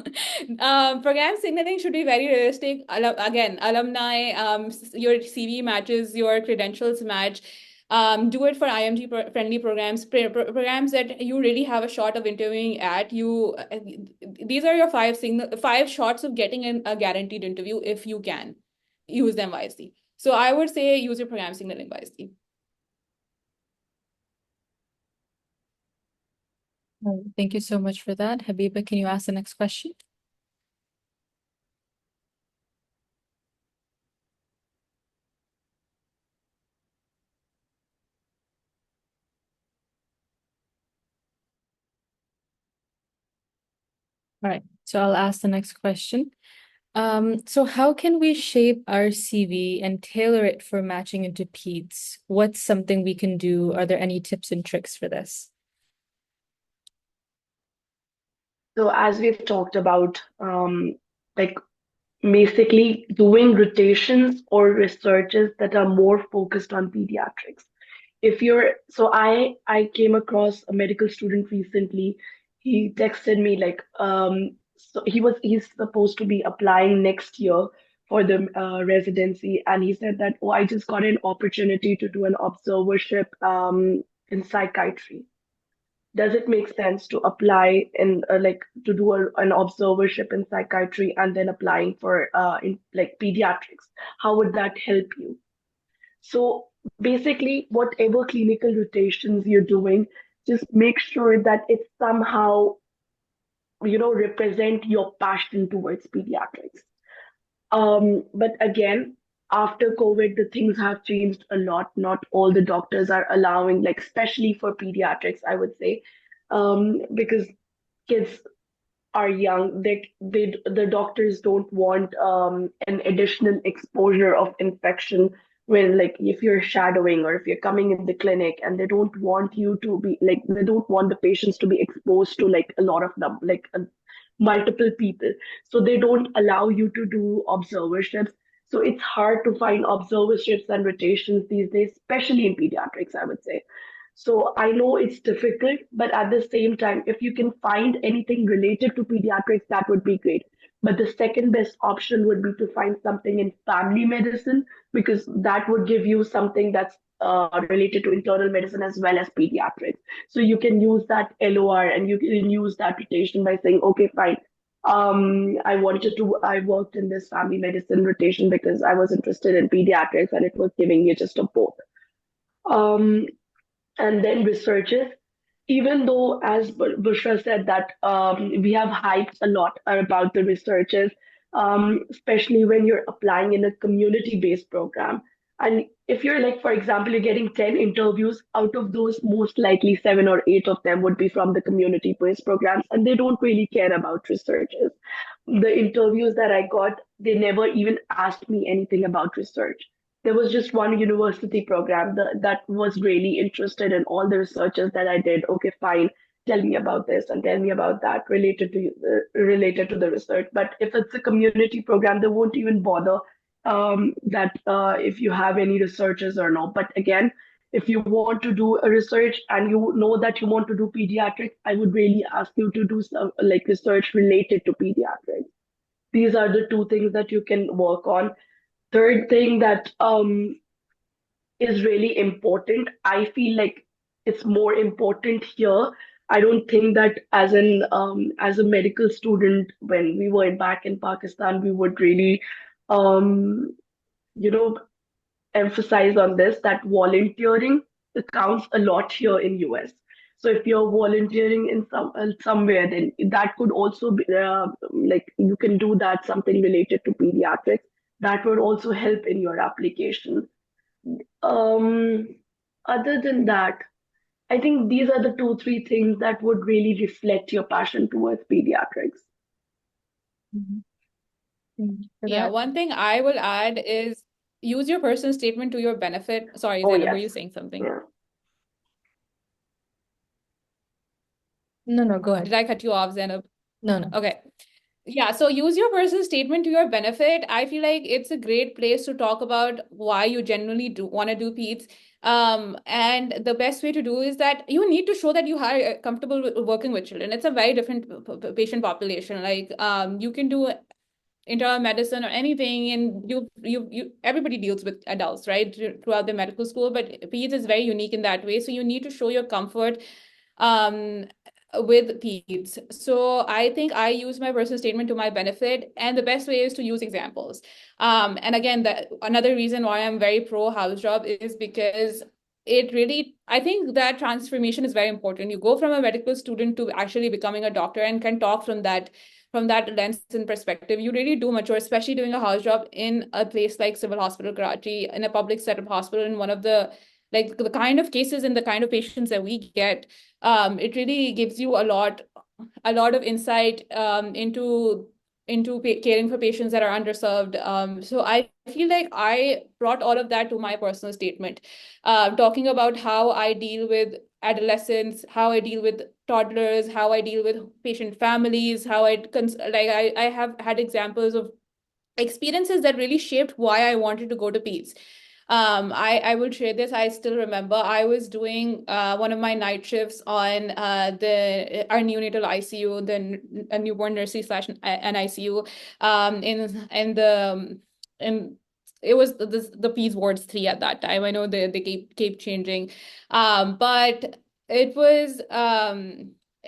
program signaling should be very realistic. Again, alumni, your CV matches, your credentials match. Do it for IMG friendly programs, programs that you really have a shot of interviewing at. These are your five shots of getting a guaranteed interview if you can use them wisely. So I would say use your program signaling wisely. Thank you so much for that. Habiba, can you ask the next question? All right, so I'll ask the next question. So how can we shape our CV and tailor it for matching into peds? What's something we can do? Are there any tips and tricks for this? So as we've talked about, like basically doing rotations or researches that are more focused on pediatrics. If you're, so I came across a medical student recently. He texted me like, so he's supposed to be applying next year for the residency, and he said that, oh, I just got an opportunity to do an observership in psychiatry. Does it make sense to apply in like to do an observership in psychiatry and then applying for in like pediatrics? How would that help you? So basically, whatever clinical rotations you're doing, just make sure that it somehow, represent your passion towards pediatrics. But again, after COVID, the things have changed a lot. Not all the doctors are allowing, like especially for pediatrics, I would say, because kids are young, the doctors don't want an additional exposure of infection when, like, if you're shadowing or if you're coming in the clinic, and they don't want you to be like, they don't want the patients to be exposed to like a lot of them, like multiple people. So they don't allow you to do observerships. So it's hard to find observerships and rotations these days, especially in pediatrics, I would say. So I know it's difficult, but at the same time, if you can find anything related to pediatrics, that would be great. But the second best option would be to find something in family medicine, because that would give you something that's related to internal medicine as well as pediatrics. So you can use that LOR and you can use that rotation by saying, okay, fine. I worked in this family medicine rotation because I was interested in pediatrics and it was giving me just a both. Um, and then researches. Even though, as Bushra said, that we have hyped a lot about the researches, especially when you're applying in a community-based program. And if you're like, for example, you're getting 10 interviews, out of those, most likely 7 or 8 of them would be from the community-based programs, and they don't really care about researches. The interviews that I got, they never even asked me anything about research. There was just one university program that was really interested in all the researches that I did. Okay, fine. Tell me about this and tell me about that related to the research. But if it's a community program, they won't even bother that if you have any researchers or not. But again, if you want to do a research and you know that you want to do pediatrics, I would really ask you to do some like research related to pediatrics. These are the two things that you can work on. Third thing that is really important, I feel like it's more important here. I don't think that as a medical student, when we were back in Pakistan, we would really um, you know emphasize on this, that volunteering counts a lot here in US. So if you're volunteering in somewhere, then that could also be like you can do that, something related to pediatrics. That would also help in your application. Um, Other than that, I think these are the two, three things that would really reflect your passion towards pediatrics. Mhm. Thank you for Yeah, that. one thing I will add is use your personal statement to your benefit. Sorry, Oh, Zainab, were yes. you saying something? Yeah. No, no, go Did ahead. I cut you off, Zainab? No, no. Okay. Yeah, so use your personal statement to your benefit. I feel like it's a great place to talk about why you genuinely do want to do peds. And the best way to do is that you need to show that you are comfortable with working with children. It's a very different patient population. Like, you can do internal medicine or anything, and you everybody deals with adults, right, throughout the medical school, but peds is very unique in that way. So you need to show your comfort um with peds. So I think I use my personal statement to my benefit, and the best way is to use examples. And again, that another reason why I'm very pro house job is because it really, I think that transformation is very important. You go from a medical student to actually becoming a doctor and can talk from that lens and perspective. You really do mature, especially doing a house job in a place like Civil Hospital Karachi, in a public setup hospital, in one of the like the kind of cases and the kind of patients that we get. It really gives you a lot of insight into caring for patients that are underserved. So I feel like I brought all of that to my personal statement, talking about how I deal with adolescents, how I deal with toddlers, how I deal with patient families, how I have had examples of experiences that really shaped why I wanted to go to peds. I will share this. I still remember I was doing one of my night shifts on the our neonatal ICU, the newborn nursery slash NICU, in the in it was the peds wards 3 at that time. I know they keep changing, but it was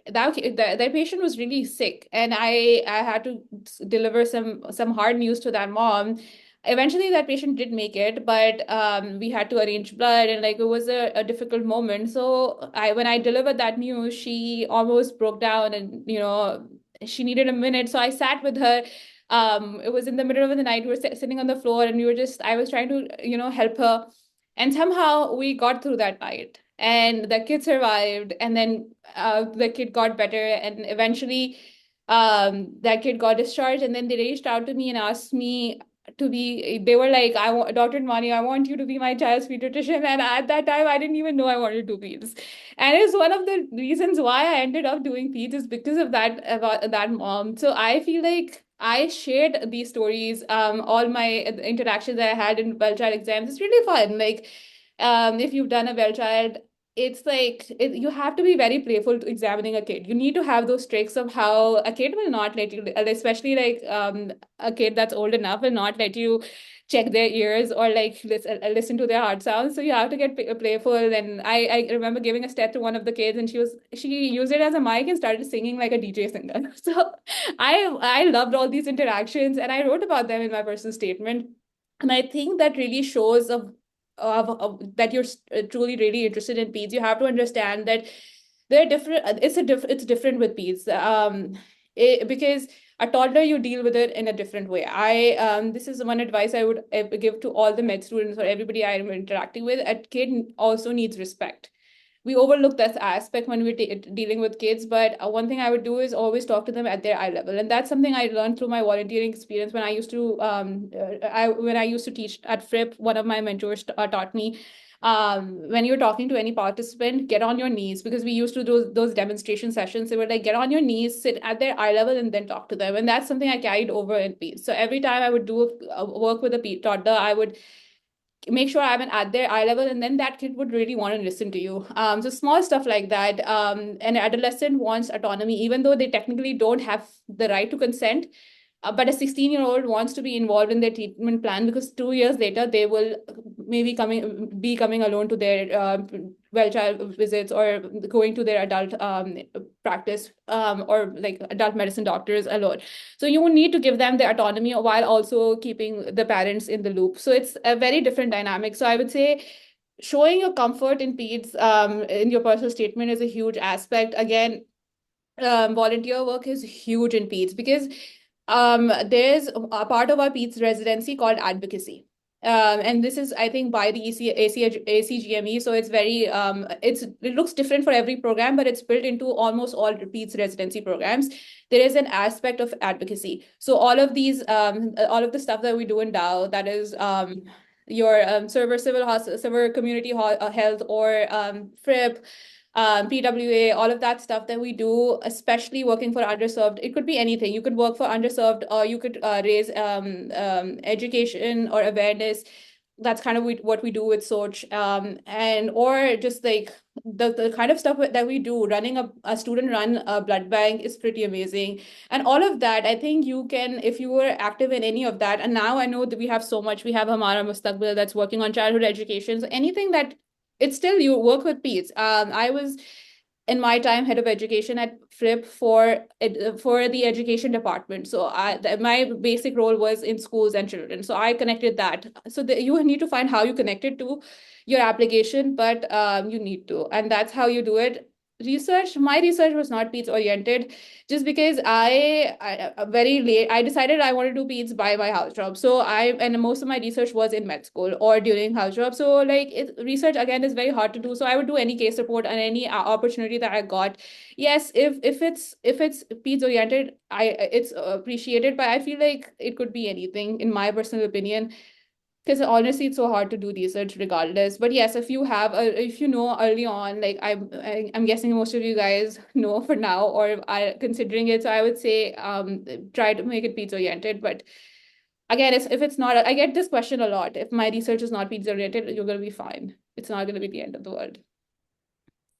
that patient was really sick, and I had to deliver some hard news to that mom. Eventually that patient did make it, but we had to arrange blood, and like it was a difficult moment. So I when I delivered that news, she almost broke down, and she needed a minute. So I sat with her. It was in the middle of the night. We were sitting on the floor, and I was trying to help her, and somehow we got through that night, and the kid survived. And then the kid got better, and eventually that kid got discharged. And then they reached out to me and asked me to be, they were like, I want Dr. Admani, I want you to be my child's pediatrician. And at that time, I didn't even know I wanted to do peds. And it's one of the reasons why I ended up doing peds is because of that, about that mom. So I feel like I shared these stories, all my interactions I had in well child exams. It's really fun. Like, if you've done a well child, it's like you have to be very playful to examining a kid. You need to have those tricks of how a kid will not let you, especially like a kid that's old enough will not let you check their ears or like listen to their heart sounds. So you have to get playful. And I remember giving a step to one of the kids, and she used it as a mic and started singing like a DJ singer. So I loved all these interactions, and I wrote about them in my personal statement. And I think that really shows that you're truly really interested in peds. You have to understand that they're different. It's different with peds. Because a toddler, you deal with it in a different way. This is one advice I would give to all the med students or everybody I am interacting with. A kid also needs respect. We overlook that aspect when we're dealing with kids, but one thing I would do is always talk to them at their eye level. And that's something I learned through my volunteering experience when I used to when I used to teach at FRIP. One of my mentors taught me, when you're talking to any participant, get on your knees, because we used to do those demonstration sessions. They were like, get on your knees, sit at their eye level, and then talk to them. And that's something I carried over in peds. So every time I would do work with a toddler, I would make sure I'm at their eye level, and then that kid would really want to listen to you. So small stuff like that. An adolescent wants autonomy, even though they technically don't have the right to consent. But a 16-year-old wants to be involved in their treatment plan, because 2 years later they will maybe be coming alone to their well child visits, or going to their adult practice, or like adult medicine doctors alone. So you will need to give them the autonomy while also keeping the parents in the loop. So it's a very different dynamic. So I would say showing your comfort in peds in your personal statement is a huge aspect. Again, volunteer work is huge in peds because there's a part of our peds residency called advocacy. And this is, I think, by the ACGME. So it's very, it looks different for every program, but it's built into almost all peds residency programs. There is an aspect of advocacy. So all of the stuff that we do in DAO, that is your server community health, or FRIP, PWA, all of that stuff that we do, especially working for underserved. It could be anything. You could work for underserved, or you could raise education or awareness. That's kind of what we do with Soch. And or just like the kind of stuff that we do, running a student run a blood bank is pretty amazing. And all of that, I think you can, if you were active in any of that, and now I know that we have so much, we have Hamara Mustaqbil that's working on childhood education. So anything that, it's still, you work with peds. I was in my time head of education at FRIP for the education department. So my basic role was in schools and children. So I connected that. So you need to find how you connect it to your application, but you need to, and that's how you do it. My research was not peds oriented, just because I very late, I decided I wanted to do peds by my house job. So and most of my research was in med school or during house job. So like research again is very hard to do. So I would do any case report and any opportunity that I got. Yes, if it's peds oriented, it's appreciated, but I feel like it could be anything, in my personal opinion. Because honestly, it's so hard to do research regardless. But yes, if you know early on, like I'm guessing most of you guys know for now or are considering it. So I would say try to make it peds oriented. But again, if it's not, I get this question a lot. If my research is not peds oriented, you're gonna be fine. It's not gonna be the end of the world.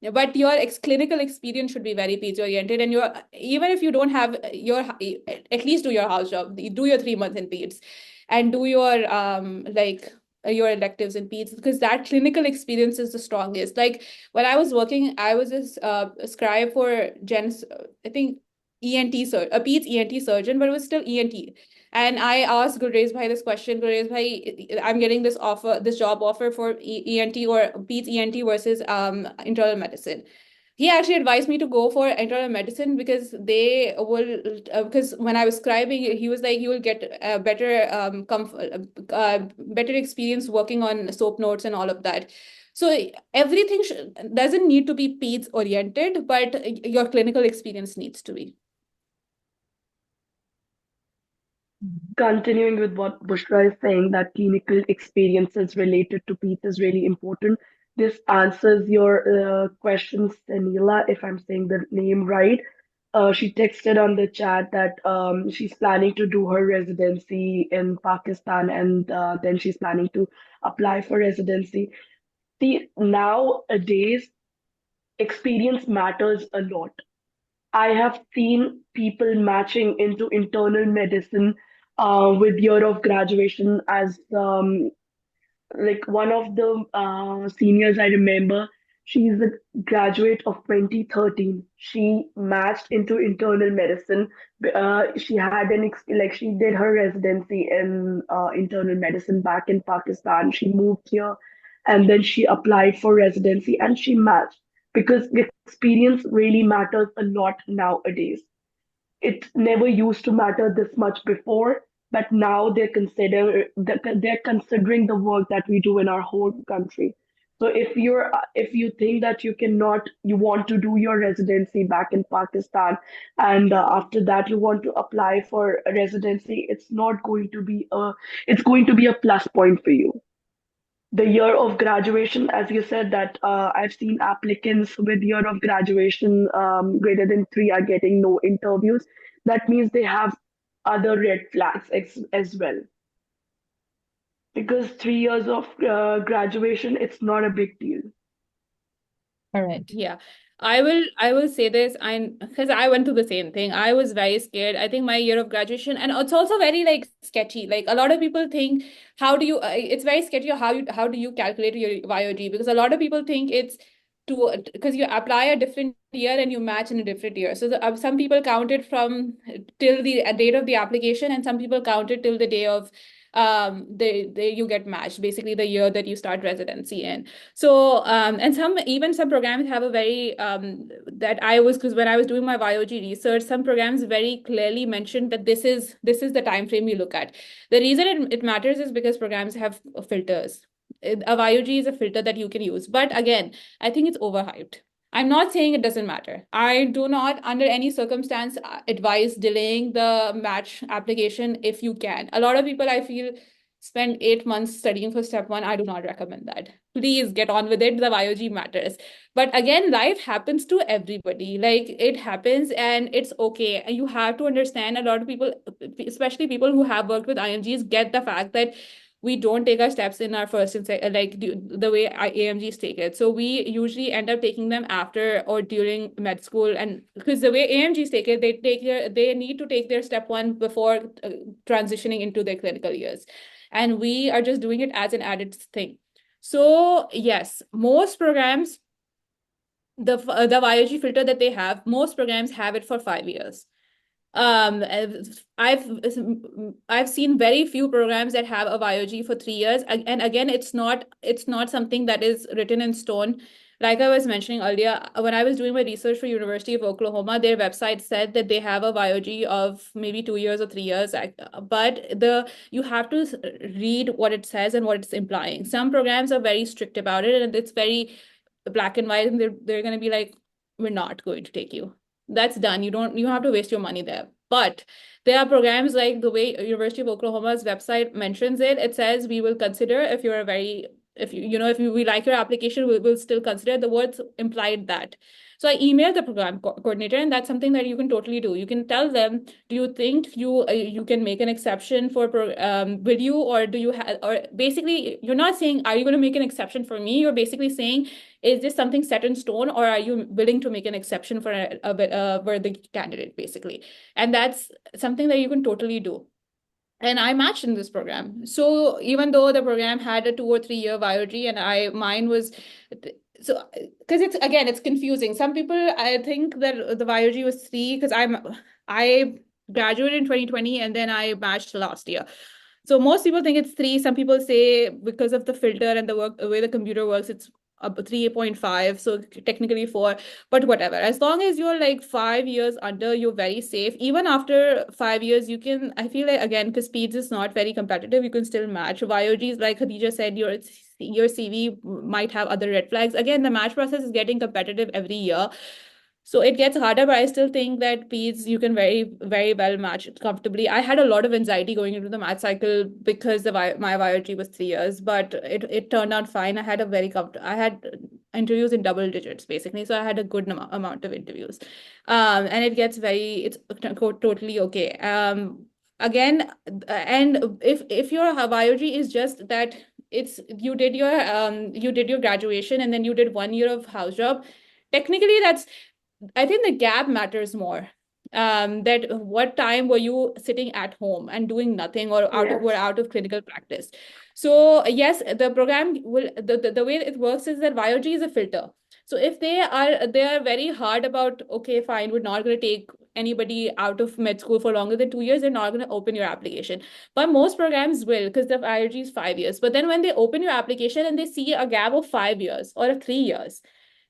Yeah, but your clinical experience should be very peds oriented, and even if you don't have at least do your house job, do your 3 months in peds, and do your your electives in peds, because that clinical experience is the strongest. Like when I was working, I was a scribe for I think a peds ENT surgeon, but it was still ENT. And I asked Gurrez Bhai this question, Gurrez Bhai, I'm getting this job offer for ENT or Peds ENT versus internal medicine. He actually advised me to go for internal medicine because they will, because when I was scribing, he was like, you will get a better experience working on soap notes and all of that. So everything doesn't need to be Peds oriented, but your clinical experience needs to be. Continuing with what Bushra is saying, that clinical experiences related to PEEP is really important. This answers your question, Sanila, if I'm saying the name right. She texted on the chat that she's planning to do her residency in Pakistan, and then she's planning to apply for residency. See, nowadays, experience matters a lot. I have seen people matching into internal medicine with year of graduation as like one of the seniors I remember. She's a graduate of 2013. She matched into internal medicine. She had like she did her residency in internal medicine back in Pakistan. She moved here and then she applied for residency and she matched because the experience really matters a lot nowadays. It never used to matter this much before, but now they're considering the work that we do in our home country. So if you think that you want to do your residency back in Pakistan, and after that you want to apply for a residency, it's going to be a plus point for you. The year of graduation, as you said, that I've seen applicants with year of graduation greater than 3 are getting no interviews. That means they have other red flags as well. Because 3 years of graduation, it's not a big deal. All right. Yeah. I will say this, because I went through the same thing. I was very scared. I think my year of graduation, and it's also very like sketchy. Like a lot of people think, how do you? It's very sketchy how do you calculate your YOG? Because a lot of people think it's because you apply a different year and you match in a different year. So some people count it from till the date of the application, and some people count it till the day of you get matched, basically the year that you start residency in. So and some programs have a very because when I was doing my biology research, some programs very clearly mentioned that this is the time frame you look at. The reason it matters is because programs have filters. A biology is a filter that you can use, but again, I think it's overhyped. I'm not saying it doesn't matter. I do not, under any circumstance, advise delaying the match application if you can. A lot of people, I feel, spend 8 months studying for step one. I do not recommend that. Please get on with it. The biology matters. But again, life happens to everybody. Like, it happens and it's okay. And you have to understand, a lot of people, especially people who have worked with IMGs, get the fact that we don't take our steps in our first and second, like the way AMGs take it. So we usually end up taking them after or during med school. And because the way AMGs take it, they need to take their step one before transitioning into their clinical years. And we are just doing it as an added thing. So yes, most programs, the biology filter that they have, most programs have it for 5 years. I've seen very few programs that have a biology for 3 years, and again, it's not something that is written in stone. Like I was mentioning earlier, when I was doing my research for University of Oklahoma, their website said that they have a biology of maybe 2 years or 3 years, but you have to read what it says and what it's implying. Some programs are very strict about it, and it's very black and white, and they're going to be like, we're not going to take you. That's done. You have to waste your money there. But there are programs like the way University of Oklahoma's website mentions it. It says we will consider if you're we like your application, we'll still consider. The words implied that. So I emailed the program coordinator, and that's something that you can totally do. You can tell them, do you think you can make an exception for will you, or do you have, or basically you're not saying, are you going to make an exception for me? You're basically saying, is this something set in stone, or are you willing to make an exception for a worthy candidate, basically? And that's something that you can totally do. And I matched in this program. So even though the program had a 2 or 3 year biology, and mine was, so because it's confusing. Some people, I think that the biology was 3 because I graduated in 2020 and then I matched last year. So most people think it's 3. Some people say because of the filter and the way the computer works, it's 3.5, so technically 4, but whatever. As long as you're like 5 years under, you're very safe. Even after 5 years, you can, I feel like, again, because PEDS is not very competitive, you can still match. Biologies, like Khadija said, your CV might have other red flags. Again, the match process is getting competitive every year. So it gets harder, but I still think that PEDS, you can very, very well match it comfortably. I had a lot of anxiety going into the match cycle because my biology was 3 years, but it turned out fine. I had interviews in double digits, basically. So I had a good amount of interviews. And it's totally okay. Again, and if your biology is just that you did your graduation and then you did 1 year of house job, technically I think the gap matters more. That what time were you sitting at home and doing nothing, or out of clinical practice? So yes, the program will the way it works is that biology is a filter. So if they are very hard about, okay, fine, we're not going to take anybody out of med school for longer than 2 years, they're not going to open your application. But most programs will, because the biology is 5 years. But then when they open your application and they see a gap of 5 years or 3 years,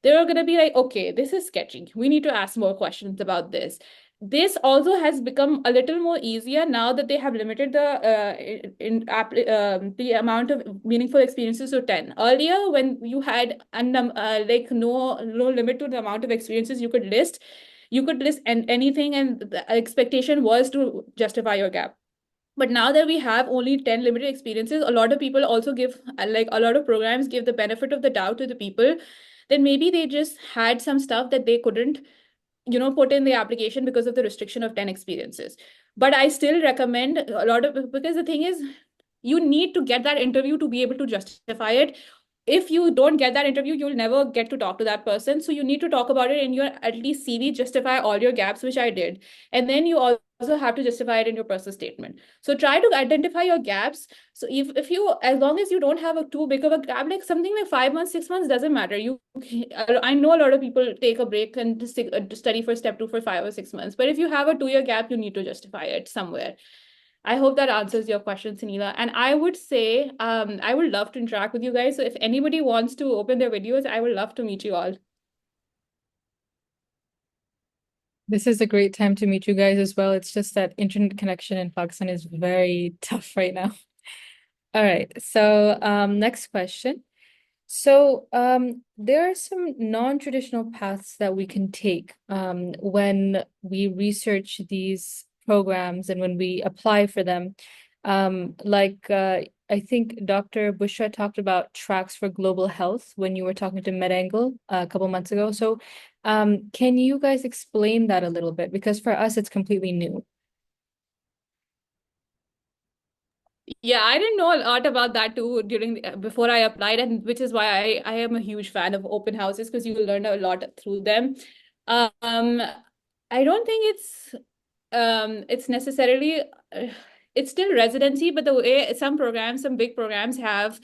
they're going to be like, okay, this is sketchy. We need to ask more questions about this. This also has become a little more easier now that they have limited the amount of meaningful experiences to 10. Earlier, when you had no limit to the amount of experiences you could list anything, and the expectation was to justify your gap. But now that we have only 10 limited experiences, a lot of people also give, a lot of programs give the benefit of the doubt to the people that maybe they just had some stuff that they couldn't, put in the application because of the restriction of 10 experiences. But I still recommend because the thing is, you need to get that interview to be able to justify it. If you don't get that interview, you'll never get to talk to that person. So you need to talk about it in your at least CV, justify all your gaps, which I did. And then you also have to justify it in your personal statement. So try to identify your gaps. So if you, as long as you don't have too big of a gap, like something like 5 months, 6 months, doesn't matter. I know a lot of people take a break and study for step 2 for 5 or 6 months. But if you have a 2-year gap, you need to justify it somewhere. I hope that answers your question, Sunila. And I would say, I would love to interact with you guys. So if anybody wants to open their videos, I would love to meet you all. This is a great time to meet you guys as well. It's just that internet connection in Pakistan is very tough right now. All right, so next question. So there are some non-traditional paths that we can take when we research these programs and when we apply for them. I think Dr. Bushra talked about tracks for global health when you were talking to MedAngle a couple months ago. So can you guys explain that a little bit? Because for us, it's completely new. Yeah, I didn't know a lot about that too before I applied, and which is why I am a huge fan of open houses because you learn a lot through them. Um, I don't think it's necessarily it's still residency, but the way some big programs have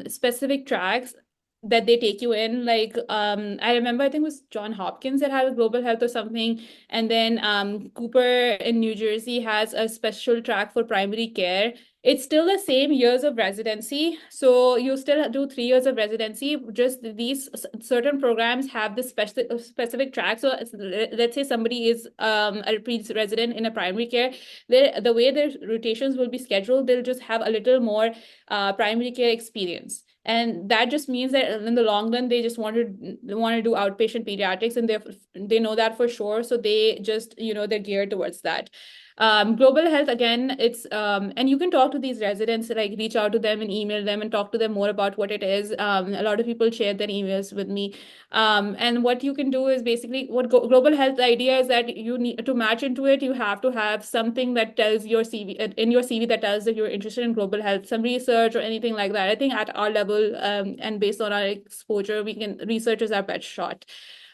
specific tracks that they take you in. Like I remember I think it was John Hopkins that had a global health or something, and then Cooper in New Jersey has a special track for primary care. It's still the same years of residency. So you still do 3 years of residency. Just these certain programs have this specific track. So let's say somebody is a repeat resident in a primary care. The way their rotations will be scheduled, they'll just have a little more primary care experience. And that just means that in the long run, they just want to do outpatient pediatrics, and they know that for sure. So they just, they're geared towards that. Global health, again, it's and you can talk to these residents, like reach out to them and email them and talk to them more about what it is. A lot of people share their emails with me. And what you can do is basically global health, the idea is that you need to match into it. You have to have something that tells your CV in your CV that tells that you're interested in global health, some research or anything like that. I think at our level and based on our exposure, research is our best shot.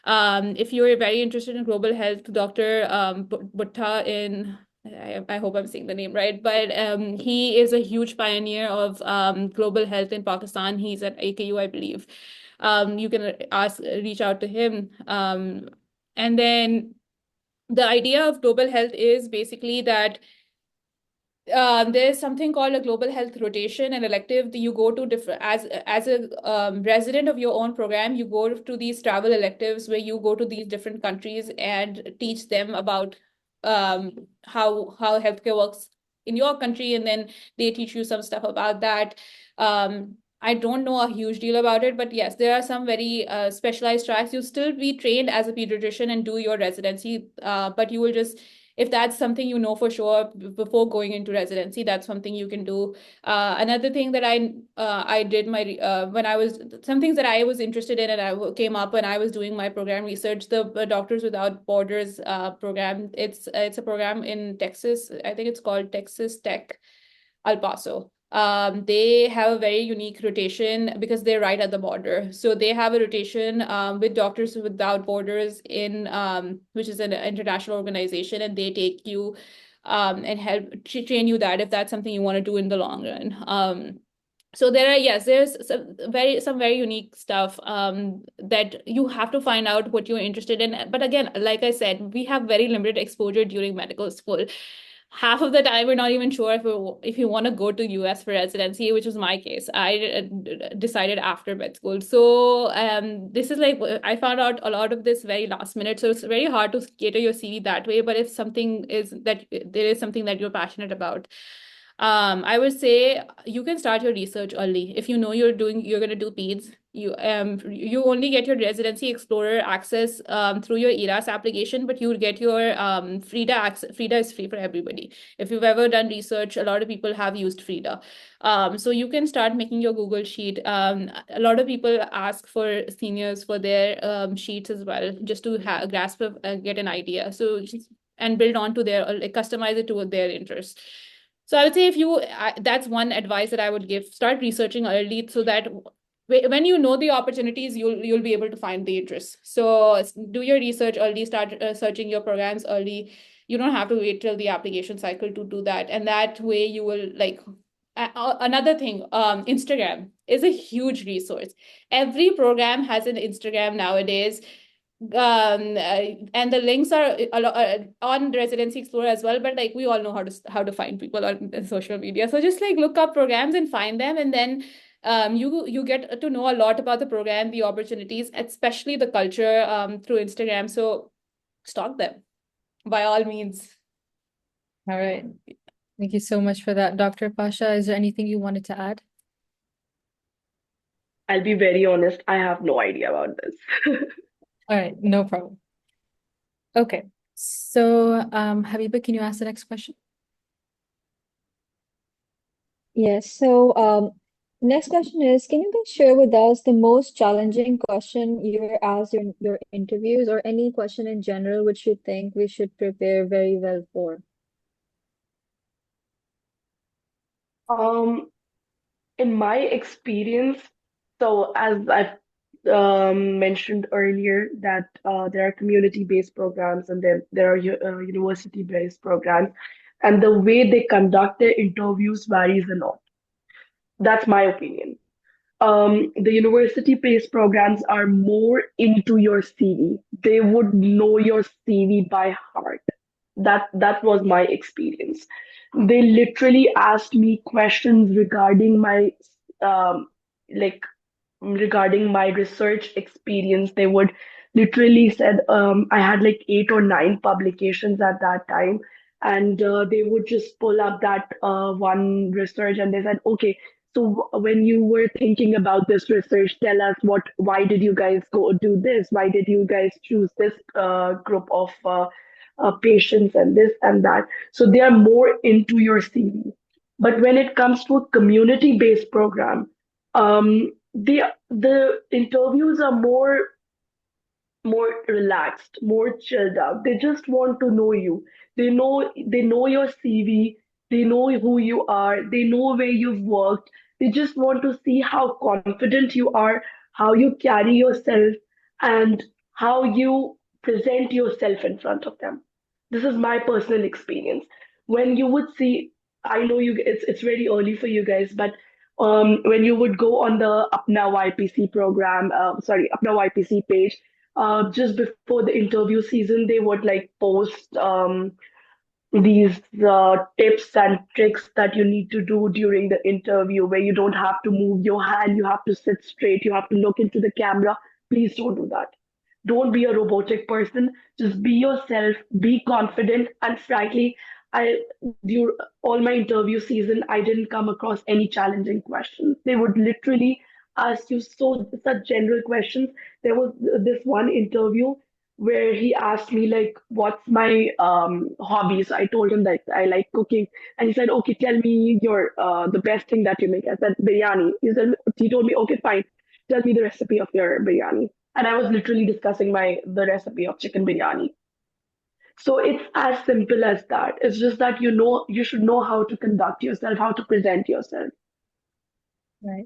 If you're very interested in global health, Dr. Butta I hope I'm saying the name right, but he is a huge pioneer of global health in Pakistan. He's at AKU, I believe. You can reach out to him. And then the idea of global health is basically that there's something called a global health rotation and elective. You go to different as a resident of your own program. You go to these travel electives where you go to these different countries and teach them about how healthcare works in your country, and then they teach you some stuff about that. I don't know a huge deal about it, but yes, there are some very specialized tracks. You'll still be trained as a pediatrician and do your residency, but you will just, if that's something you know for sure before going into residency, that's something you can do. Another thing that I did when I was, some things that I was interested in and I came up when I was doing my program research, the Doctors Without Borders program. It's a program in Texas. I think it's called Texas Tech El Paso. They have a very unique rotation because they're right at the border. So they have a rotation with Doctors Without Borders which is an international organization, and they take you and help train you that if that's something you want to do in the long run. So there's some very unique stuff that you have to find out what you're interested in. But again, like I said, we have very limited exposure during medical school. Half of the time we're not even sure if you want to go to US for residency, which was my case. I decided after med school. So this is like, I found out a lot of this very last minute. So it's very hard to cater your CV that way. But if there is something that you're passionate about, I would say you can start your research early. If you know you're going to do peds, you only get your residency explorer access through your ERAS application, but you will get your FRIDA access. FRIDA is free for everybody. If you've ever done research, a lot of people have used FRIDA. So you can start making your Google sheet. A lot of people ask for seniors for their sheets as well, just to grasp get an idea. So and build on to customize it to their interests. So I would say that's one advice that I would give. Start researching early so that when you know the opportunities, you'll be able to find the interest. So do your research early, start searching your programs early. You don't have to wait till the application cycle to do that. And that way you will another thing, Instagram is a huge resource. Every program has an Instagram nowadays. and the links are on Residency Explorer as well, but like we all know how to find people on social media. So just like look up programs and find them, and then you get to know a lot about the program, the opportunities, especially the culture through Instagram. So stalk them by all means. All right. Thank you so much for that. Dr. Pasha, is there anything you wanted to add? I'll be very honest, I have no idea about this. All right, no problem. Okay, so Habiba, can you ask the next question? Yes. So, next question is, can you guys share with us the most challenging question you were asked in your interviews, or any question in general which you think we should prepare very well for? Um, in my experience, so as I've mentioned earlier, that there are community-based programs and then there are university-based programs, and the way they conduct their interviews varies a lot. That's my opinion. The university-based programs are more into your CV. They would know your CV by heart. That was my experience. They literally asked me questions regarding my um, like regarding my research experience. They would literally said I had like 8 or 9 publications at that time, and they would just pull up that one research and they said, okay, so when you were thinking about this research, tell us why did you guys go do this? Why did you guys choose this group of patients and this and that? So they are more into your CV. But when it comes to a community-based program, the interviews are more relaxed, more chilled out. They just want to know you. They know your CV, they know who you are, they know where you've worked. They just want to see how confident you are, how you carry yourself, and how you present yourself in front of them. This is my personal experience. When you would see, I know it's very early for you guys, but when you would go on the Apna YPC program, Apna YPC page, just before the interview season, they would like post these tips and tricks that you need to do during the interview, where you don't have to move your hand, you have to sit straight, you have to look into the camera. Please don't do that. Don't be a robotic person. Just be yourself, be confident, and frankly, I during all my interview season, I didn't come across any challenging questions. They would literally ask you such general questions. There was this one interview where he asked me like, what's my hobbies. I told him that I like cooking, and he said, okay, tell me your the best thing that you make. I said biryani. He told me, okay, fine, tell me the recipe of your biryani. And I was literally discussing the recipe of chicken biryani. So it's as simple as that. It's just that you should know how to conduct yourself, how to present yourself. Right.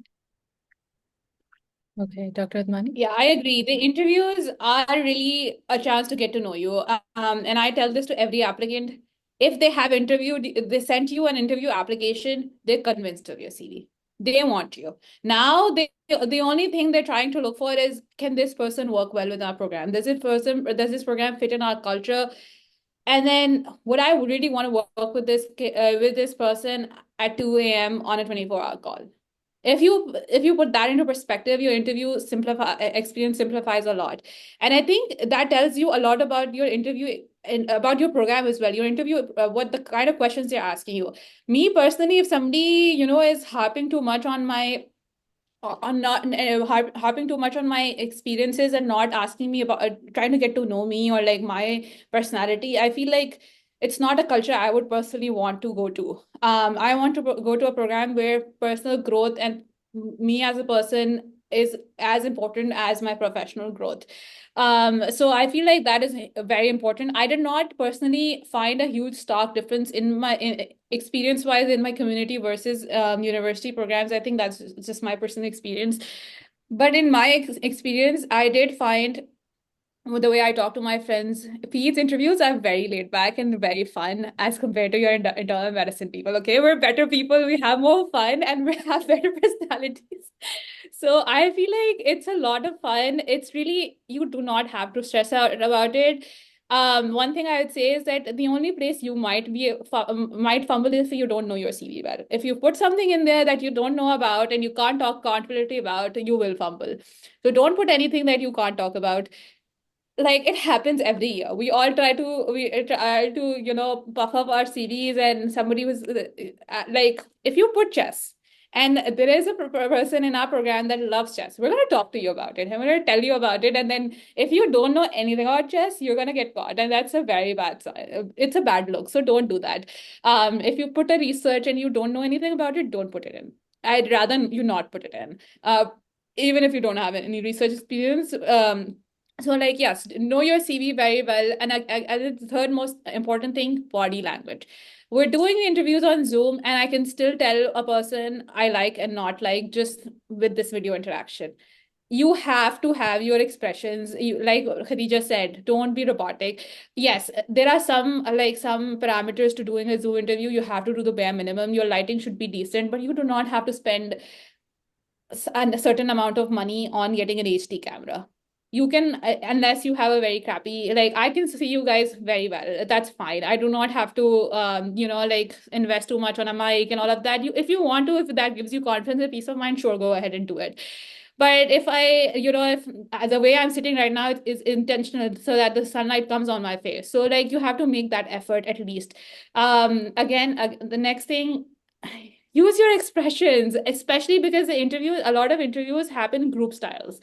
Okay, Dr. Admani? Yeah, I agree. The interviews are really a chance to get to know you. And I tell this to every applicant. If they have interviewed, they sent you an interview application, they're convinced of your CV. They want you. Now the only thing they're trying to look for is, can this person work well with our program? Does this program fit in our culture? And then would I really want to work with this person at 2 a.m. on a 24-hour call? If you put that into perspective, your interview experience simplifies a lot. And I think that tells you a lot about your interview and about your program as well. Your interview, what the kind of questions they're asking you. Me personally, if somebody, is harping too much on my on not harping too much on my experiences and not asking me about trying to get to know me or like my personality, I feel like it's not a culture I would personally want to go to. I want to go to a program where personal growth and me as a person is as important as my professional growth. So I feel like that is very important. I did not personally find a huge stark difference in my experience wise in my community versus university programs. I think that's just my personal experience. But in my experience, I did find with the way I talk to my friends, PEDS interviews are very laid back and very fun as compared to your internal medicine people. Okay, we're better people, we have more fun, and we have better personalities. So I feel like it's a lot of fun. It's really, you do not have to stress out about it. One thing I would say is that the only place you might fumble is if you don't know your CV well. If you put something in there that you don't know about and you can't talk confidently about, you will fumble. So don't put anything that you can't talk about. Like, it happens every year. We all try to puff up our CVs, and somebody was like, if you put chess, and there is a person in our program that loves chess, we're going to talk to you about it. I'm going to tell you about it. And then if you don't know anything about chess, you're going to get caught. And that's a very bad sign. It's a bad look. So don't do that. If you put a research and you don't know anything about it, don't put it in. I'd rather you not put it in. Even if you don't have any research experience. So, like, yes, know your CV very well. And the third most important thing, body language. We're doing interviews on Zoom, and I can still tell a person I like and not like just with this video interaction. You have to have your expressions. Like Khadija said, don't be robotic. Yes, there are some parameters to doing a Zoom interview. You have to do the bare minimum. Your lighting should be decent, but you do not have to spend a certain amount of money on getting an HD camera. You can, unless you have a very crappy, like, I can see you guys very well. That's fine. I do not have to, like, invest too much on a mic and all of that. If you want to, if that gives you confidence and peace of mind, sure, go ahead and do it. But if if the way I'm sitting right now is intentional so that the sunlight comes on my face. So, like, you have to make that effort at least. Again, the next thing, use your expressions, especially because a lot of interviews happen group styles.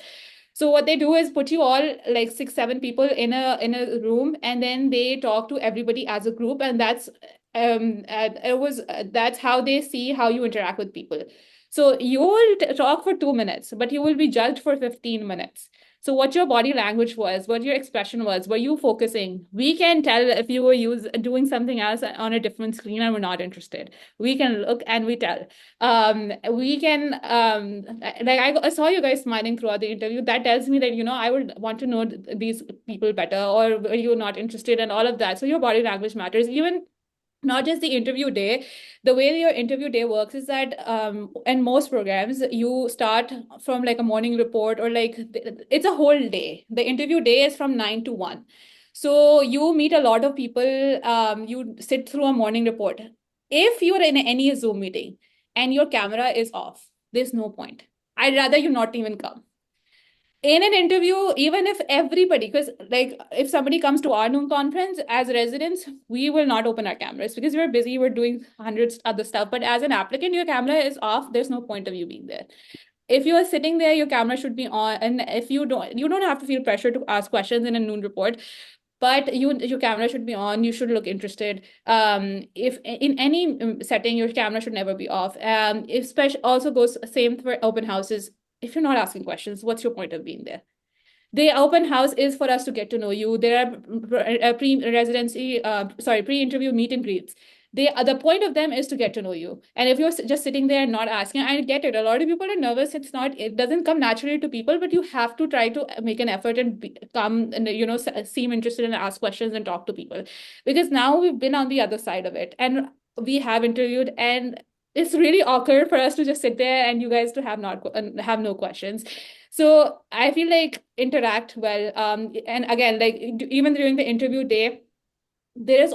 So what they do is put you all, like, 6 7 people in a room, and then they talk to everybody as a group, and that's how they see how you interact with people. So you will talk for 2 minutes, but you will be judged for 15 minutes. So what your body language was, what your expression was, were you focusing? We can tell if you were doing something else on a different screen and we're not interested. We can look and we tell. We can, like, I saw you guys smiling throughout the interview. That tells me that, I would want to know these people better, or are you not interested, and all of that. So your body language matters. Even not just the interview day. The way your interview day works is that in most programs, you start from, like, a morning report, or, like, it's a whole day. The interview day is from 9 to 1. So you meet a lot of people. You sit through a morning report. If you're in any Zoom meeting and your camera is off, there's no point. I'd rather you not even come in an interview. Even if everybody, because, like, if somebody comes to our noon conference as residents, we will not open our cameras because we're busy, we're doing hundreds other stuff. But as an applicant, your camera is off, there's no point of you being there. If you are sitting there, your camera should be on. And if you don't have to feel pressure to ask questions in a noon report, but your camera should be on. You should look interested. If in any setting, your camera should never be off. Especially also goes same for open houses. If you're not asking questions, what's your point of being there? The open house is for us to get to know you. There are pre-interview meet and greets. The point of them is to get to know you. And if you're just sitting there and not asking, I get it. A lot of people are nervous. It doesn't come naturally to people, but you have to try to make an effort and come and, seem interested and ask questions and talk to people. Because now we've been on the other side of it, and we have interviewed, and it's really awkward for us to just sit there and you guys to have no questions. So I feel like interact well. And again, like, even during the interview day, the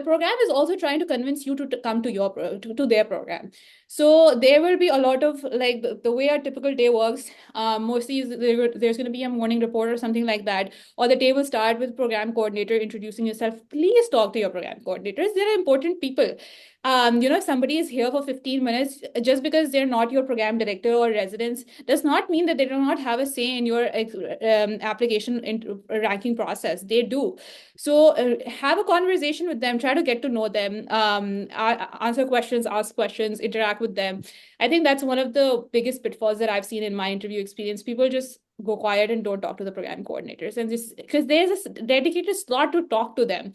program is also trying to convince you to come to their program. So there will be a lot of, like, the way a typical day works. Mostly there's going to be a morning report or something like that, or the day will start with program coordinator introducing yourself. Please talk to your program coordinators. They're important people. If somebody is here for 15 minutes, just because they're not your program director or residents, does not mean that they do not have a say in your application ranking process. They do. So have a conversation with them, try to get to know them, answer questions, ask questions, interact with them. I think that's one of the biggest pitfalls that I've seen in my interview experience. People just go quiet and don't talk to the program coordinators, and just because there's a dedicated slot to talk to them.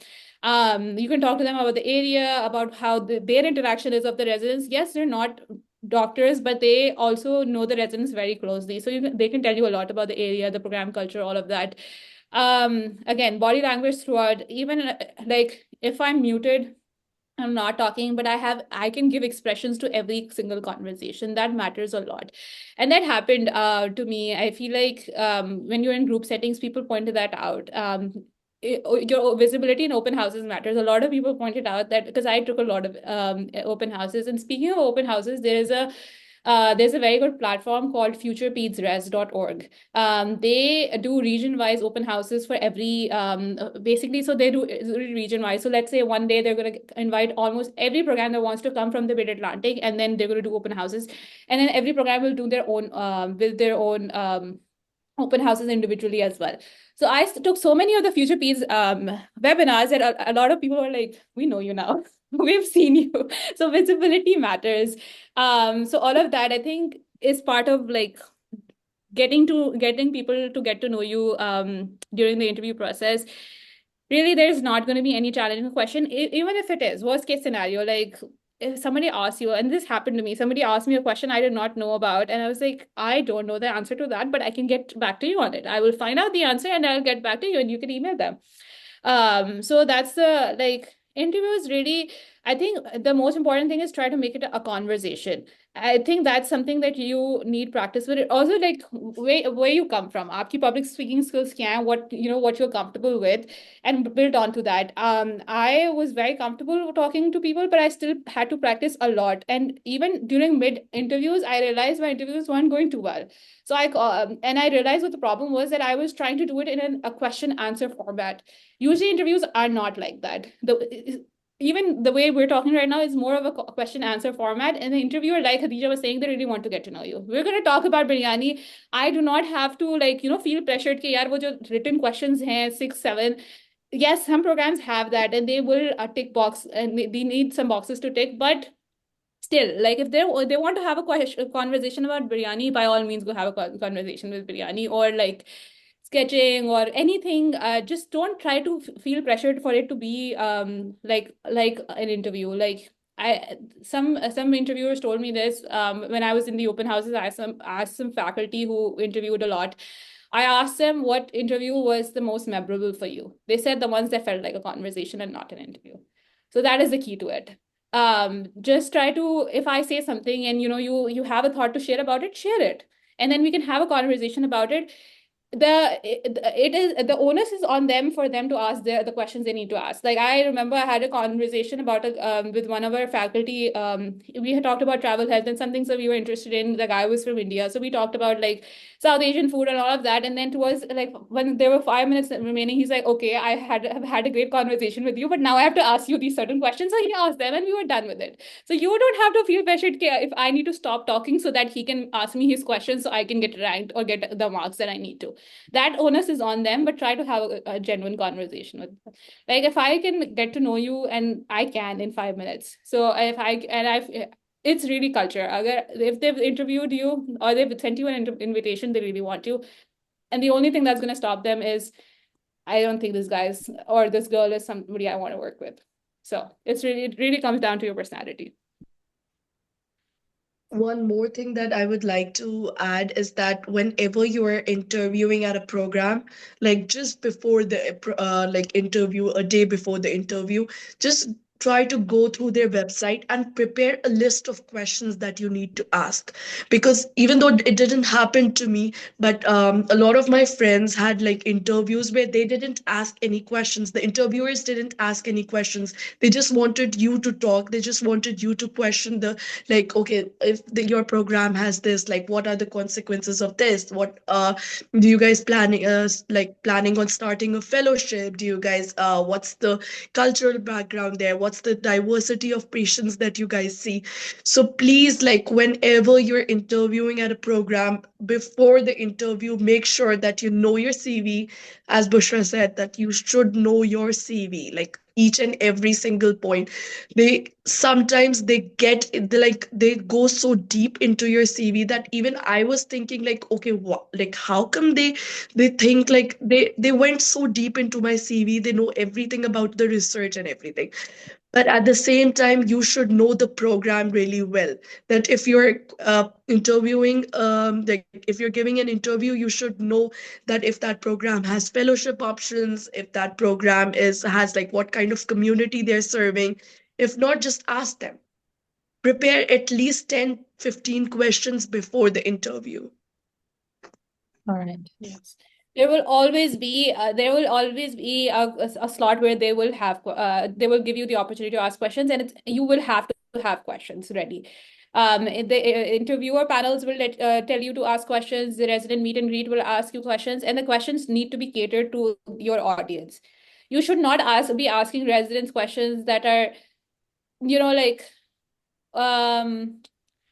You can talk to them about the area, about how their interaction is of the residents. Yes, they're not doctors, but they also know the residents very closely. So they can tell you a lot about the area, the program culture, all of that. Again, body language throughout. Even like, if I'm muted, I'm not talking, but I can give expressions to every single conversation. That matters a lot. And that happened to me. I feel like when you're in group settings, people pointed that out. Your visibility in open houses matters. A lot of people pointed out that, because I took a lot of open houses. And speaking of open houses, there's a very good platform called futurepedsres.org. They do region-wise open houses for every basically. So they do region-wise. So let's say one day they're going to invite almost every program that wants to come from the Mid-Atlantic, and then they're going to do open houses, and then every program will do their own with their own open houses individually as well. So I took so many of the Future Peds webinars that a lot of people were like, we know you now. We've seen you. So visibility matters. So all of that, I think, is part of like getting people to get to know you during the interview process. Really, there's not going to be any challenging question, even if it is worst case scenario. Like if somebody asks you, and this happened to me, somebody asked me a question I did not know about, and I was like, I don't know the answer to that, but I can get back to you on it. I will find out the answer and I'll get back to you, and you can email them. So that's the like interviews really. I think the most important thing is try to make it a conversation. I think that's something that you need practice with. It also, like where you come from, आपकी public speaking skills क्या हैं, what you're comfortable with, and build on to that. I was very comfortable talking to people, but I still had to practice a lot. And even during mid interviews, I realized my interviews weren't going too well. So I realized what the problem was, that I was trying to do it in a question answer format. Usually interviews are not like that. Even the way we're talking right now is more of a question answer format. And the interviewer, like Khadija was saying, they really want to get to know you. We're going to talk about biryani. I do not have to feel pressured कि यार वो जो written questions हैं 6, 7. Yes, some programs have that, and they will tick box, and they need some boxes to tick, but still, like if they want to have a conversation about biryani, by all means go have a conversation with biryani, or like sketching or anything. Just don't try to feel pressured for it to be like an interview. Like some interviewers told me this when I was in the open houses. I asked some faculty who interviewed a lot. I asked them what interview was the most memorable for you. They said the ones that felt like a conversation and not an interview. So that is the key to it. Just try to, if I say something and you have a thought to share about it, share it, and then we can have a conversation about it. The onus is on them for them to ask the questions they need to ask. Like I remember I had a conversation about with one of our faculty. We had talked about travel health and some things that we were interested in. The guy was from India, so we talked about like South Asian food and all of that. And then towards like when there were 5 minutes remaining, he's like, okay, have had a great conversation with you, but now I have to ask you these certain questions. So he asked them and we were done with it. So you don't have to feel pressured if I need to stop talking so that he can ask me his questions so I can get ranked or get the marks that I need to. That onus is on them, but try to have a genuine conversation with them. Like if I can get to know you, and I can in 5 minutes. So it's really culture. If they've interviewed you or they've sent you an invitation, they really want you. And the only thing that's going to stop them is, I don't think this guy's or this girl is somebody I want to work with. So it really comes down to your personality. One more thing that I would like to add is that whenever you are interviewing at a program, like just before the interview, a day before the interview, just try to go through their website and prepare a list of questions that you need to ask. Because even though it didn't happen to me, but a lot of my friends had like interviews where they didn't ask any questions. The interviewers didn't ask any questions. They just wanted you to talk. They just wanted you to question the, like, okay, if your program has this, like what are the consequences of this, what do you guys planning on starting a fellowship, do you guys what's the cultural background there, what's the diversity of patients that you guys see. So please, like whenever you're interviewing at a program, before the interview, make sure that you know your CV. As Bushra said, that you should know your CV, like each and every single point. They sometimes they go so deep into your CV that even I was thinking like, okay, what, like how come they think like they went so deep into my CV, they know everything about the research and everything. But at the same time, you should know the program really well. That if you're interviewing, like if you're giving an interview, you should know that if that program has fellowship options, if that program has like what kind of community they're serving, If not, just ask them. Prepare at least 10, 15 questions before the interview. All right. Yes. There will always be a slot where they will give you the opportunity to ask questions, and you will have to have questions ready. The interviewer panels will tell you to ask questions. The resident meet and greet will ask you questions, and the questions need to be catered to your audience. You should not be asking residents questions that are, like, um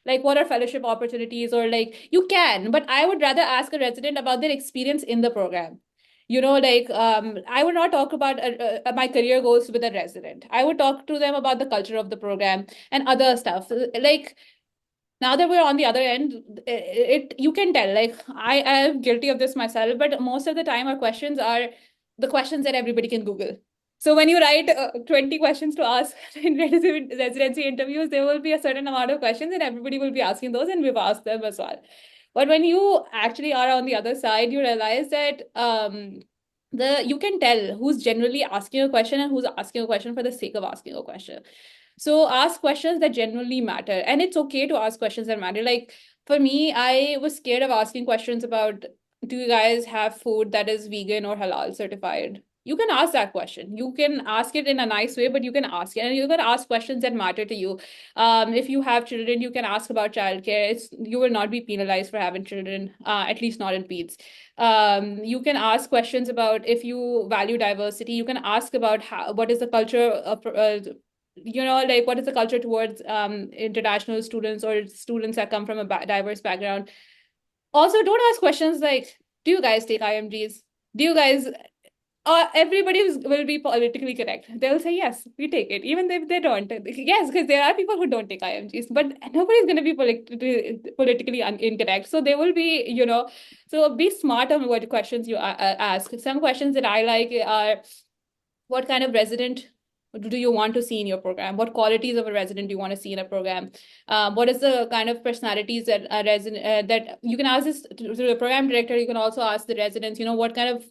what are fellowship opportunities, or like, you can, but I would rather ask a resident about their experience in the program. I would not talk about my career goals with a resident. I would talk to them about the culture of the program and other stuff. Like, now that we're on the other end, it you can tell, like, I am guilty of this myself, but most of the time our questions are the questions that everybody can Google. So when you write 20 questions to ask in residency interviews, there will be a certain amount of questions and everybody will be asking those, and we've asked them as well. But when you actually are on the other side, you realize that you can tell who's generally asking a question and who's asking a question for the sake of asking a question. So ask questions that genuinely matter. And it's okay to ask questions that matter. Like, for me, I was scared of asking questions about, do you guys have food that is vegan or halal certified? You can ask that question. You can ask it in a nice way, but you can ask it. And you can ask questions that matter to you. If you have children, you can ask about childcare. You will not be penalized for having children, at least not in peds. You can ask questions about, if you value diversity, you can ask about what is the culture of, like, what is the culture towards international students or students that come from a diverse background. Also, don't ask questions like, do you guys take IMGs? Do you guys everybody will be politically correct. They'll say, yes, we take it, even if they don't. Yes, because there are people who don't take IMGs, but nobody's going to be politically incorrect. So they will be, so be smart on what questions you ask. Some questions that I like are, what kind of resident do you want to see in your program? What qualities of a resident do you want to see in a program? What is the kind of personalities that a resident that you can ask this to the program director? You can also ask the residents, what kind of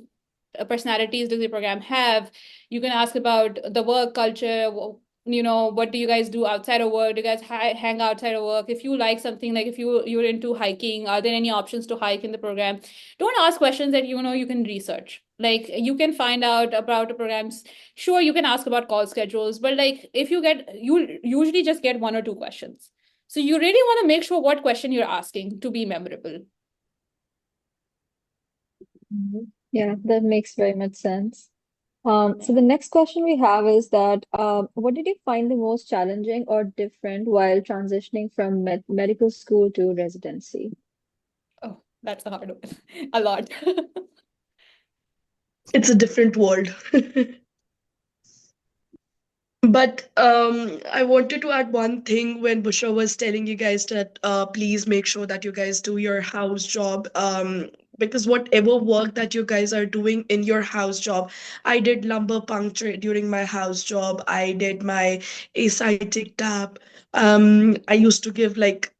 personalities does the program have? You can ask about the work culture. What do you guys do outside of work? Do you guys hang outside of work? If you like something, like if you're into hiking, are there any options to hike in the program? Don't ask questions that you can research. Like, you can find out about the programs. Sure, you can ask about call schedules, but like, you usually just get one or two questions. So you really want to make sure what question you're asking to be memorable. Yeah, that makes very much sense. So the next question we have is that what did you find the most challenging or different while transitioning from medical school to residency? Oh, that's a hard one. A lot. It's a different world. But I wanted to add one thing when Bushra was telling you guys that please make sure that you guys do your house job. Because whatever work that you guys are doing in your house job, I did lumbar puncture during my house job. I did my ascitic tap. I used to give like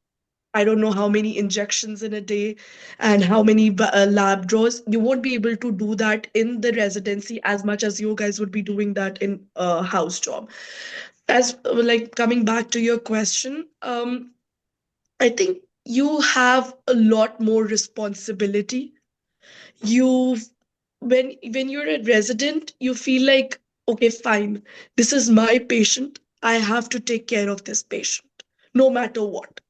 I don't know how many injections in a day and how many lab draws. You won't be able to do that in the residency as much as you guys would be doing that in a house job. As like coming back to your question, I think you have a lot more responsibility. You when you're a resident, you feel like, okay, fine, this is my patient. I have to take care of this patient, no matter what.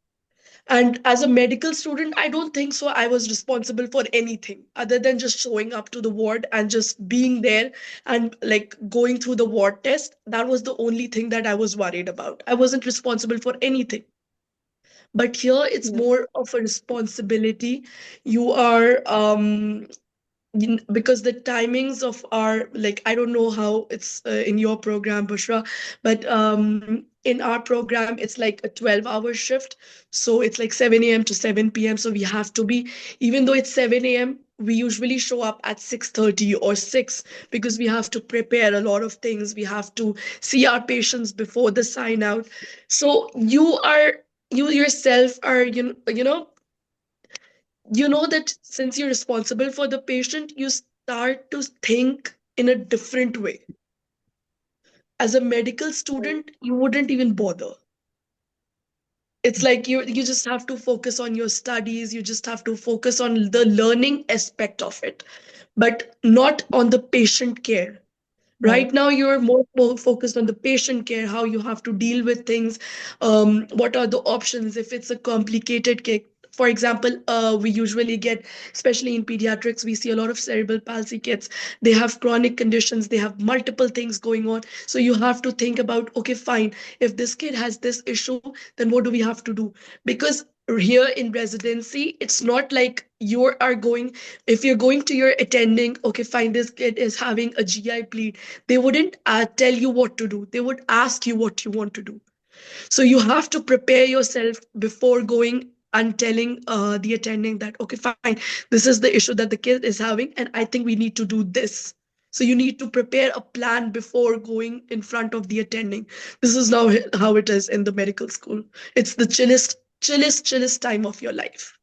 And as a medical student, I don't think so. I was responsible for anything other than just showing up to the ward and just being there and like going through the ward test. That was the only thing that I was worried about. I wasn't responsible for anything. But here it's Yeah. more of a responsibility. You are because the timings of our like I don't know how it's in your program, Bushra, but in our program it's like a 12-hour shift, so it's like 7 a.m. to 7 p.m. So we have to be, even though it's 7 a.m., we usually show up at 6:30 or 6 because we have to prepare a lot of things. We have to see our patients before the sign out. So you yourself are you know that since you're responsible for the patient, you start to think in a different way. As a medical student, you wouldn't even bother. It's like you just have to focus on your studies, you just have to focus on the learning aspect of it, but not on the patient care. Right. Right now you're more focused on the patient care, how you have to deal with things, what are the options if it's a complicated case. For example, we usually get, especially in pediatrics, we see a lot of cerebral palsy kids. They have chronic conditions, they have multiple things going on, so you have to think about, okay, fine, if this kid has this issue, then what do we have to do? Because here in residency, it's not like you are going, if you're going to your attending, okay, fine, this kid is having a GI bleed, they wouldn't tell you what to do. They would ask you what you want to do. So you have to prepare yourself before going and telling the attending that, okay, fine, this is the issue that the kid is having, and I think we need to do this. So you need to prepare a plan before going in front of the attending. This is now how it is in the medical school. It's the chillest time of your life.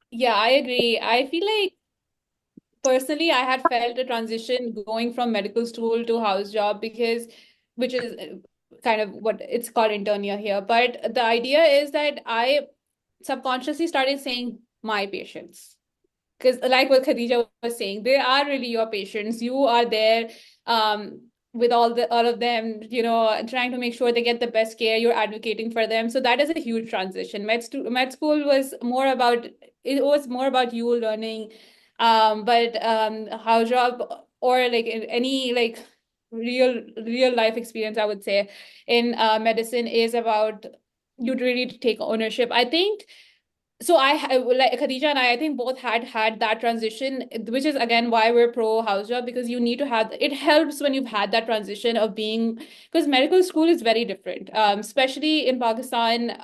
Yeah, I agree. I feel like personally, I had felt a transition going from medical school to house job because, which is kind of what it's called internia here. But the idea is that I subconsciously started saying my patients. Because like what Khadija was saying, they are really your patients. You are there with all of them, trying to make sure they get the best care. You're advocating for them. So that is a huge transition. Med school was more about, it was more about you learning. But house job, or like any like real life experience, I would say, in medicine is about you really take ownership. I think so. Like Khadija and I think both had that transition, which is again why we're pro house job, because you need to have it. Helps when you've had that transition of being, because medical school is very different, especially in Pakistan.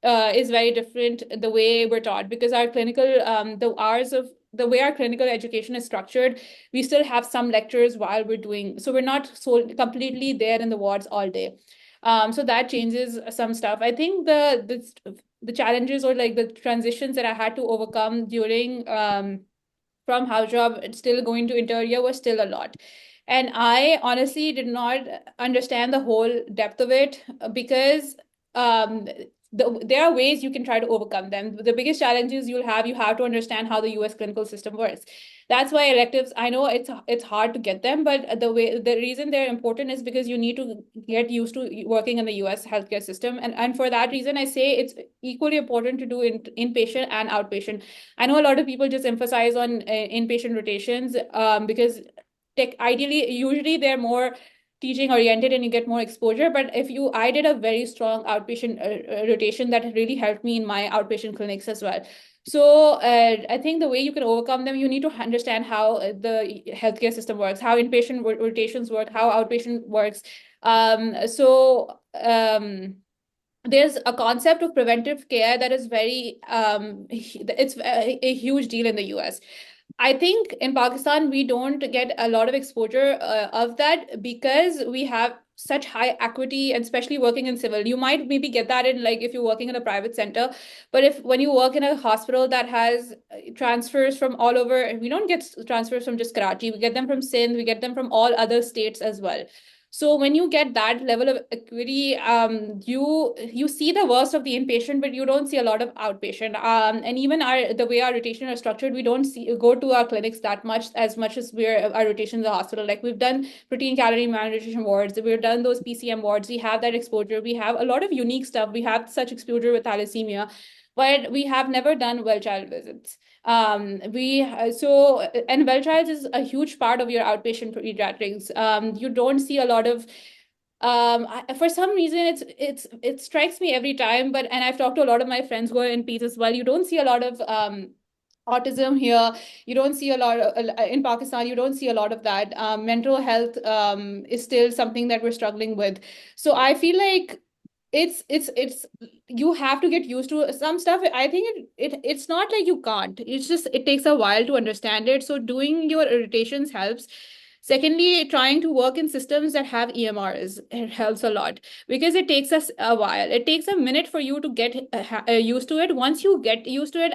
Is very different the way we're taught, because our clinical the hours of the way our clinical education is structured, we still have some lectures while we're doing, so we're not so completely there in the wards all day. So that changes some stuff. I think the challenges, or like the transitions that I had to overcome during from house job still going to interior was still a lot. And I honestly did not understand the whole depth of it, because um, there are ways you can try to overcome them. The biggest challenges you have to understand how the US clinical system works. That's why electives, I know it's hard to get them, but the reason they're important is because you need to get used to working in the US healthcare system. And for that reason, I say it's equally important to do inpatient and outpatient. I know a lot of people just emphasize on inpatient rotations, because ideally, usually they're more teaching oriented and you get more exposure. But I did a very strong outpatient rotation that really helped me in my outpatient clinics as well. So I think the way you can overcome them, you need to understand how the healthcare system works, how inpatient rotations work, how outpatient works. There's a concept of preventive care that is very it's a huge deal in the US. I think in Pakistan, we don't get a lot of exposure of that, because we have such high acuity, and especially working in civil. You might maybe get that in, like, if you're working in a private center, but when you work in a hospital that has transfers from all over, we don't get transfers from just Karachi. We get them from Sindh, we get them from all other states as well. So when you get that level of acuity, you see the worst of the inpatient, but you don't see a lot of outpatient. And even the way our rotation are structured, we don't go to our clinics that much as our rotation in the hospital. Like, we've done protein calorie malnutrition wards, we've done those PCM wards. We have that exposure. We have a lot of unique stuff. We have such exposure with thalassemia, but we have never done well child visits. We so And well child is a huge part of your outpatient pediatrics. You don't see a lot of for some reason it strikes me every time, and I've talked to a lot of my friends who are in peds as well. You don't see a lot of autism here. You don't see a lot of, in Pakistan, you don't see a lot of that. Mental health is still something that we're struggling with. So I feel like it's you have to get used to some stuff. I think it's not like you can't. It's just it takes a while to understand it. So doing your rotations helps. Secondly, trying to work in systems that have EMRs, it helps a lot, because it takes us a while. It takes a minute for you to get used to it. Once you get used to it,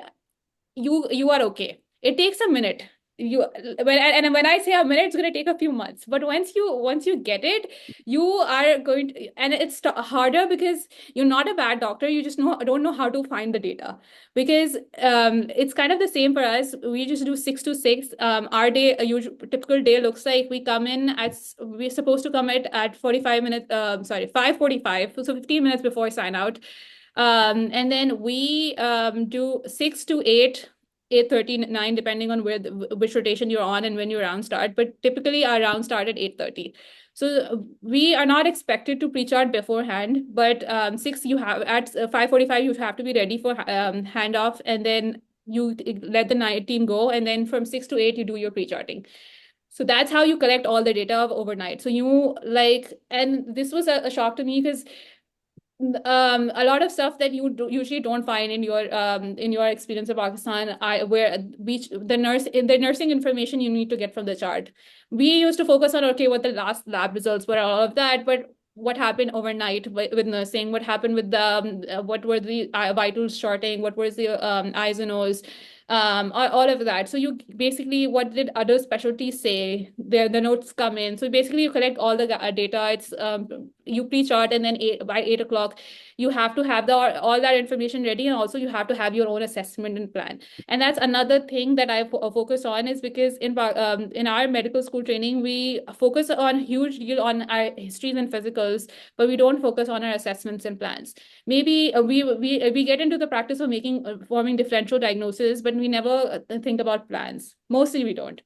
you are okay. It takes a minute. when I say a minute, it's going to take a few months. But once you get it, you are going to, and it's harder because you're not a bad doctor. You just don't know how to find the data, because it's kind of the same for us. We just do 6 to 6. Our day, a usual typical day looks like we're supposed to come at 45 minutes. Sorry, 5:45. So 15 minutes before sign out. And then we do 6 to 8, 8:30, 9, depending on which rotation you're on and when your rounds start. But typically our rounds start at 8:30. So we are not expected to pre-chart beforehand, but 5:45 you have to be ready for handoff, and then you let the night team go, and then from 6 to 8 you do your pre-charting. So that's how you collect all the data of overnight. So and this was a shock to me, because a lot of stuff that you usually don't find in your experience in Pakistan, the nursing information you need to get from the chart. We used to focus on, okay, what the last lab results were, all of that, but what happened overnight with nursing, what happened with what were the vitals charting, what was the eyes and O's, all of that. So you basically, what did other specialties say? The notes come in. So basically, you collect all the data. It's you pre-chart, and then by 8 o'clock, you have to have all that information ready, and also you have to have your own assessment and plan. And that's another thing that I focus on, is because in our medical school training, we focus on huge deal on our histories and physicals, but we don't focus on our assessments and plans. Maybe we get into the practice of forming differential diagnosis, but we never think about plans. Mostly we don't.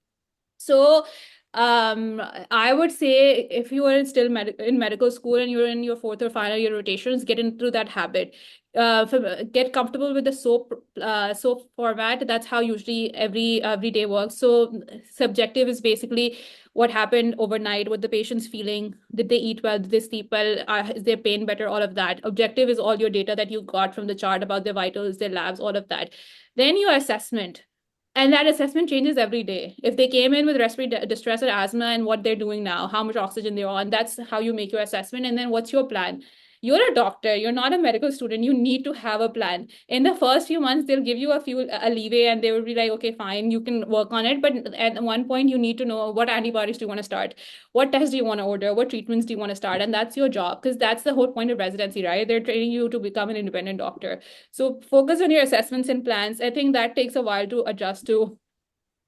So I would say, if you are still in medical school and you're in your fourth or final year rotations, get into that habit. Get comfortable with the SOAP format. That's how usually every day works. So subjective is basically what happened overnight, what the patient's feeling, did they eat well, did they sleep well, is their pain better, all of that. Objective is all your data that you got from the chart about their vitals, their labs, all of that. Then your assessment. And that assessment changes every day. If they came in with respiratory distress or asthma, and what they're doing now, how much oxygen they're on, that's how you make your assessment. And then what's your plan? You're a doctor, you're not a medical student. You need to have a plan. In the first few months, they'll give you a leeway, and they will be like, okay, fine, you can work on it. But at one point, you need to know, what antibodies do you want to start? What tests do you want to order? What treatments do you want to start? And that's your job, because that's the whole point of residency, right? They're training you to become an independent doctor. So focus on your assessments and plans. I think that takes a while to adjust to.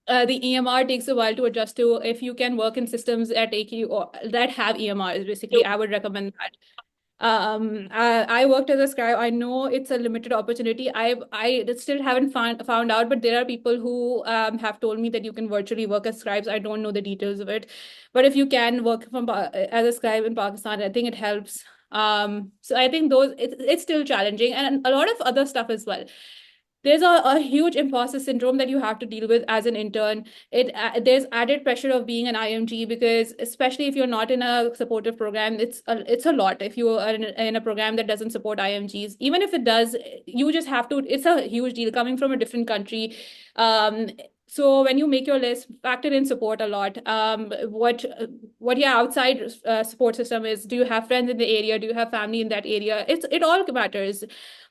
The EMR takes a while to adjust to. If you can work in systems that have EMRs, basically, I would recommend that. I worked as a scribe. I know it's a limited opportunity. I still haven't found out, but there are people who have told me that you can virtually work as scribes. I don't know the details of it, but if you can work as a scribe in Pakistan, I think it helps. So I think it's still challenging, and a lot of other stuff as well. There's a huge imposter syndrome that you have to deal with as an intern. There's added pressure of being an IMG, because especially if you're not in a supportive program, it's a lot. If you are in a program that doesn't support IMGs, even if it does, you just have to. It's a huge deal coming from a different country. So when you make your list, factor in support a lot. What your outside support system is. Do you have friends in the area? Do you have family in that area? It all matters.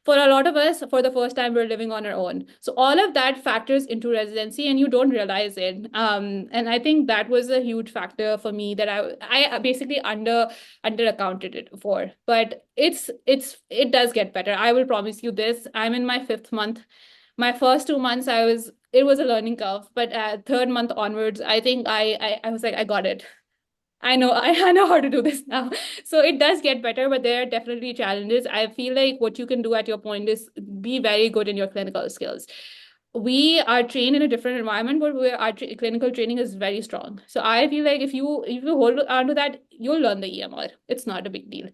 For a lot of us, for the first time, we're living on our own. So all of that factors into residency, and you don't realize it. And I think that was a huge factor for me, that I basically under accounted it for. But it does get better. I will promise you this. I'm in my 5th month. My first 2 months, it was a learning curve, but 3rd month onwards, I think I was like, I got it. I know how to do this now. So it does get better, but there are definitely challenges. I feel like what you can do at your point is be very good in your clinical skills. We are trained in a different environment, but our clinical training is very strong. So I feel like if you hold on to that, you'll learn the EMR. It's not a big deal.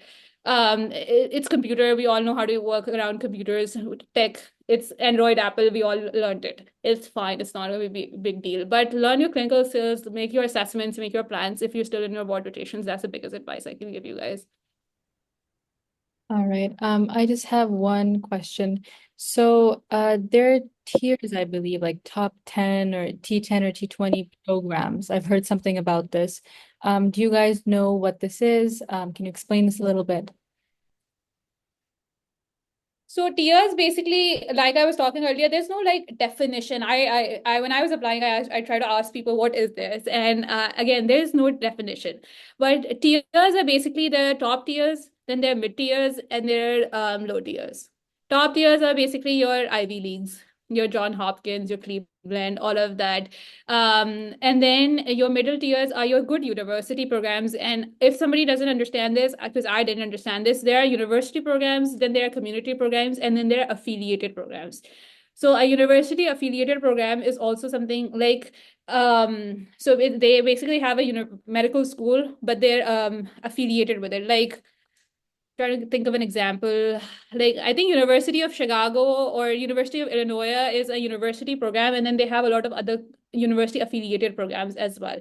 It's computer. We all know how to work around computers, tech. It's Android, Apple. We all learned it. It's fine. It's not a big deal. But learn your clinical skills, make your assessments, make your plans. If you're still in your board rotations, that's the biggest advice I can give you guys. All right. I just have one question. So, there are tiers, I believe, like top 10 or T10 or T20 programs. I've heard something about this. Do you guys know what this is? Can you explain this a little bit? So tiers basically, like I was talking earlier, there's no like definition. I when I was applying, I try to ask people what is this, and again, there is no definition. But tiers are basically the top tiers, then there are mid tiers, and there are low tiers. Top tiers are basically your Ivy Leagues, your John Hopkins, your Cleveland, all of that. And then your middle tiers are your good university programs. And if somebody doesn't understand this, because I didn't understand this, there are university programs, then there are community programs, and then there are affiliated programs. So a university affiliated program is also something like they basically have a medical school, but they're affiliated with it. Like trying to think of an example, like I think University of Chicago or University of Illinois is a university program, and then they have a lot of other university affiliated programs as well.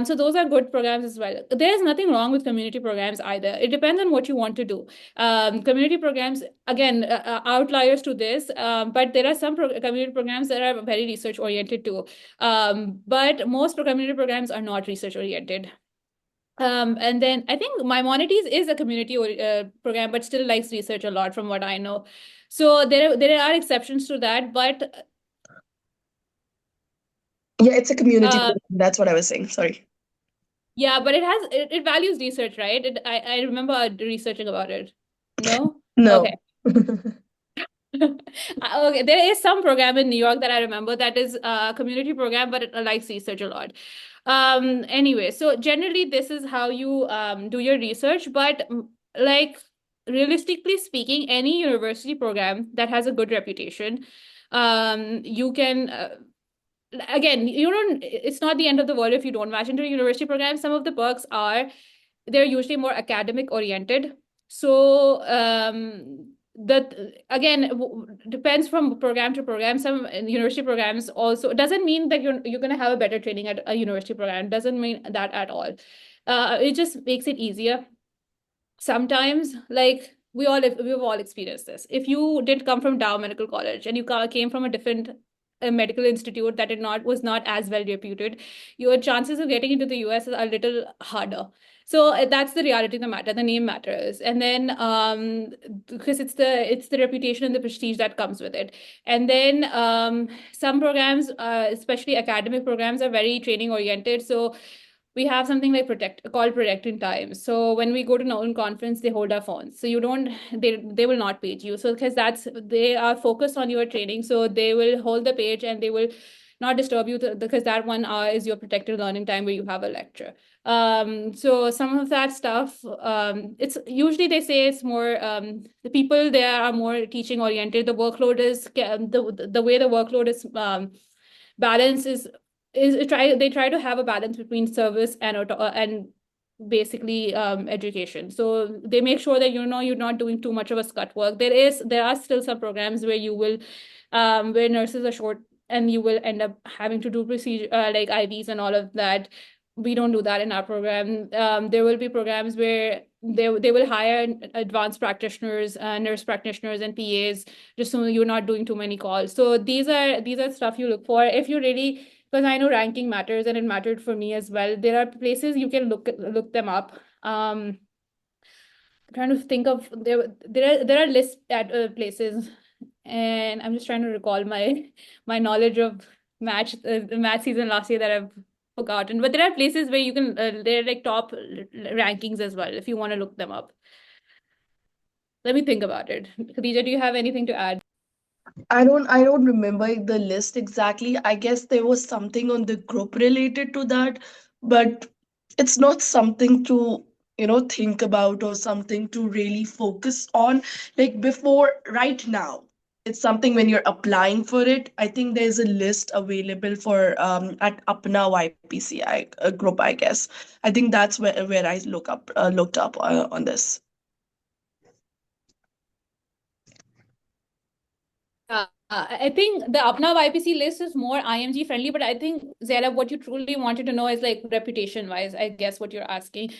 So those are good programs as well. There's nothing wrong with community programs either. It depends on what you want to do. Community programs, again, outliers to this, but there are some community programs that are very research oriented too. But most community programs are not research oriented. And then I think Maimonides is a community program, but still likes research a lot from what I know. So there are exceptions to that, but Yeah, it's a community uh, program. That's what I was saying. Sorry. yeah, but it values research, right? I remember researching about it. No? No. Okay. Okay, there is some program in New York that I remember that is a community program, but it likes research a lot. Anyway, so generally this is how you do your research, but like realistically speaking, any university program that has a good reputation, you can again, you don't, it's not the end of the world if you don't match into a university program. Some of the perks are they're usually more academic oriented. So that again depends from program to program. Some university programs also doesn't mean that you're going to have a better training at a university program. Doesn't mean that at all. It just makes it easier. Sometimes, like we've all experienced this. If you did come from Dow Medical College and you came from a different medical institute that was not as well reputed, your chances of getting into the US is a little harder. So that's the reality of the matter. The name matters, and then because it's the reputation and the prestige that comes with it. And then some programs, especially academic programs, are very training oriented. So we have something like called protecting time. So when we go to Nolan conference, they hold our phones. So you don't, they will not page you. So because they are focused on your training. So they will hold the page and they will not disturb you because that 1 hour is your protected learning time where you have a lecture. So some of that stuff, it's usually they say it's more, the people there are more teaching oriented. The workload is, the way the workload is balanced is they try to have a balance between service and basically education. So they make sure that you're not doing too much of a scut work. There are still some programs where you will where nurses are short and you will end up having to do procedure like IVs and all of that. We don't do that in our program. There will be programs where they will hire advanced practitioners, nurse practitioners, and PAs, just so you're not doing too many calls. So these are stuff you look for if you really, because I know ranking matters and it mattered for me as well. There are places you can look them up. Trying to think of there are lists at places, and I'm just trying to recall my knowledge of the match season last year that I've forgotten. But there are places where you can they're like top rankings as well if you want to look them up. Let me think about it. Khadija, do you have anything to add? I don't remember the list exactly. I guess there was something on the group related to that, but it's not something to, think about or something to really focus on. Like before, right now, it's something when you're applying for it. I think there's a list available for at Apna YPCI group, I guess. I think that's where I looked up on this. I think the Apna YPC list is more IMG friendly, but I think Zainab, what you truly wanted to know is like reputation wise, I guess what you're asking.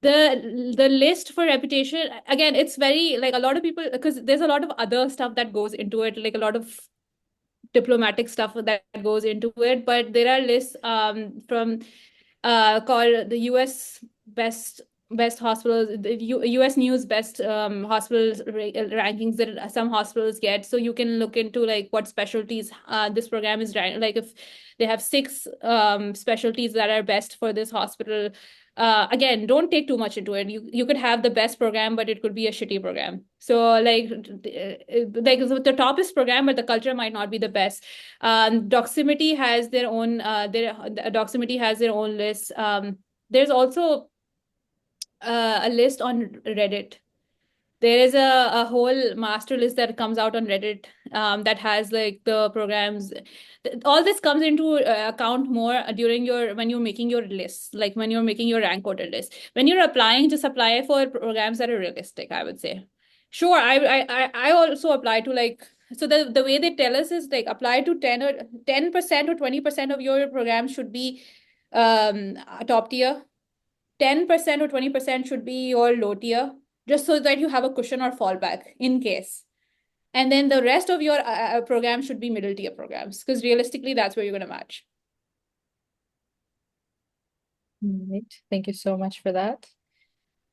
The list for reputation, again, it's very like a lot of people, because there's a lot of other stuff that goes into it, like a lot of diplomatic stuff that goes into it, but there are lists from called the US best best hospitals, the US News best hospitals rankings that some hospitals get. So you can look into like what specialties this program is like if they have 6 specialties that are best for this hospital. Again, don't take too much into it. You could have the best program, but it could be a shitty program. So like the topest program, but the culture might not be the best. Doximity has their own Doximity has their own list. There's also a list on Reddit. There is a whole master list that comes out on Reddit that has like the programs. All this comes into account more during when you're making your lists, like when you're making your rank order list. When you're applying, just apply for programs that are realistic, I would say. Sure, I also apply to like, so the way they tell us is like apply to 10% or 20% of your program should be top tier. 10% or 20% should be your low tier, just so that you have a cushion or fallback in case. And then the rest of your program should be middle tier programs, because realistically, that's where you're going to match. Right. Thank you so much for that.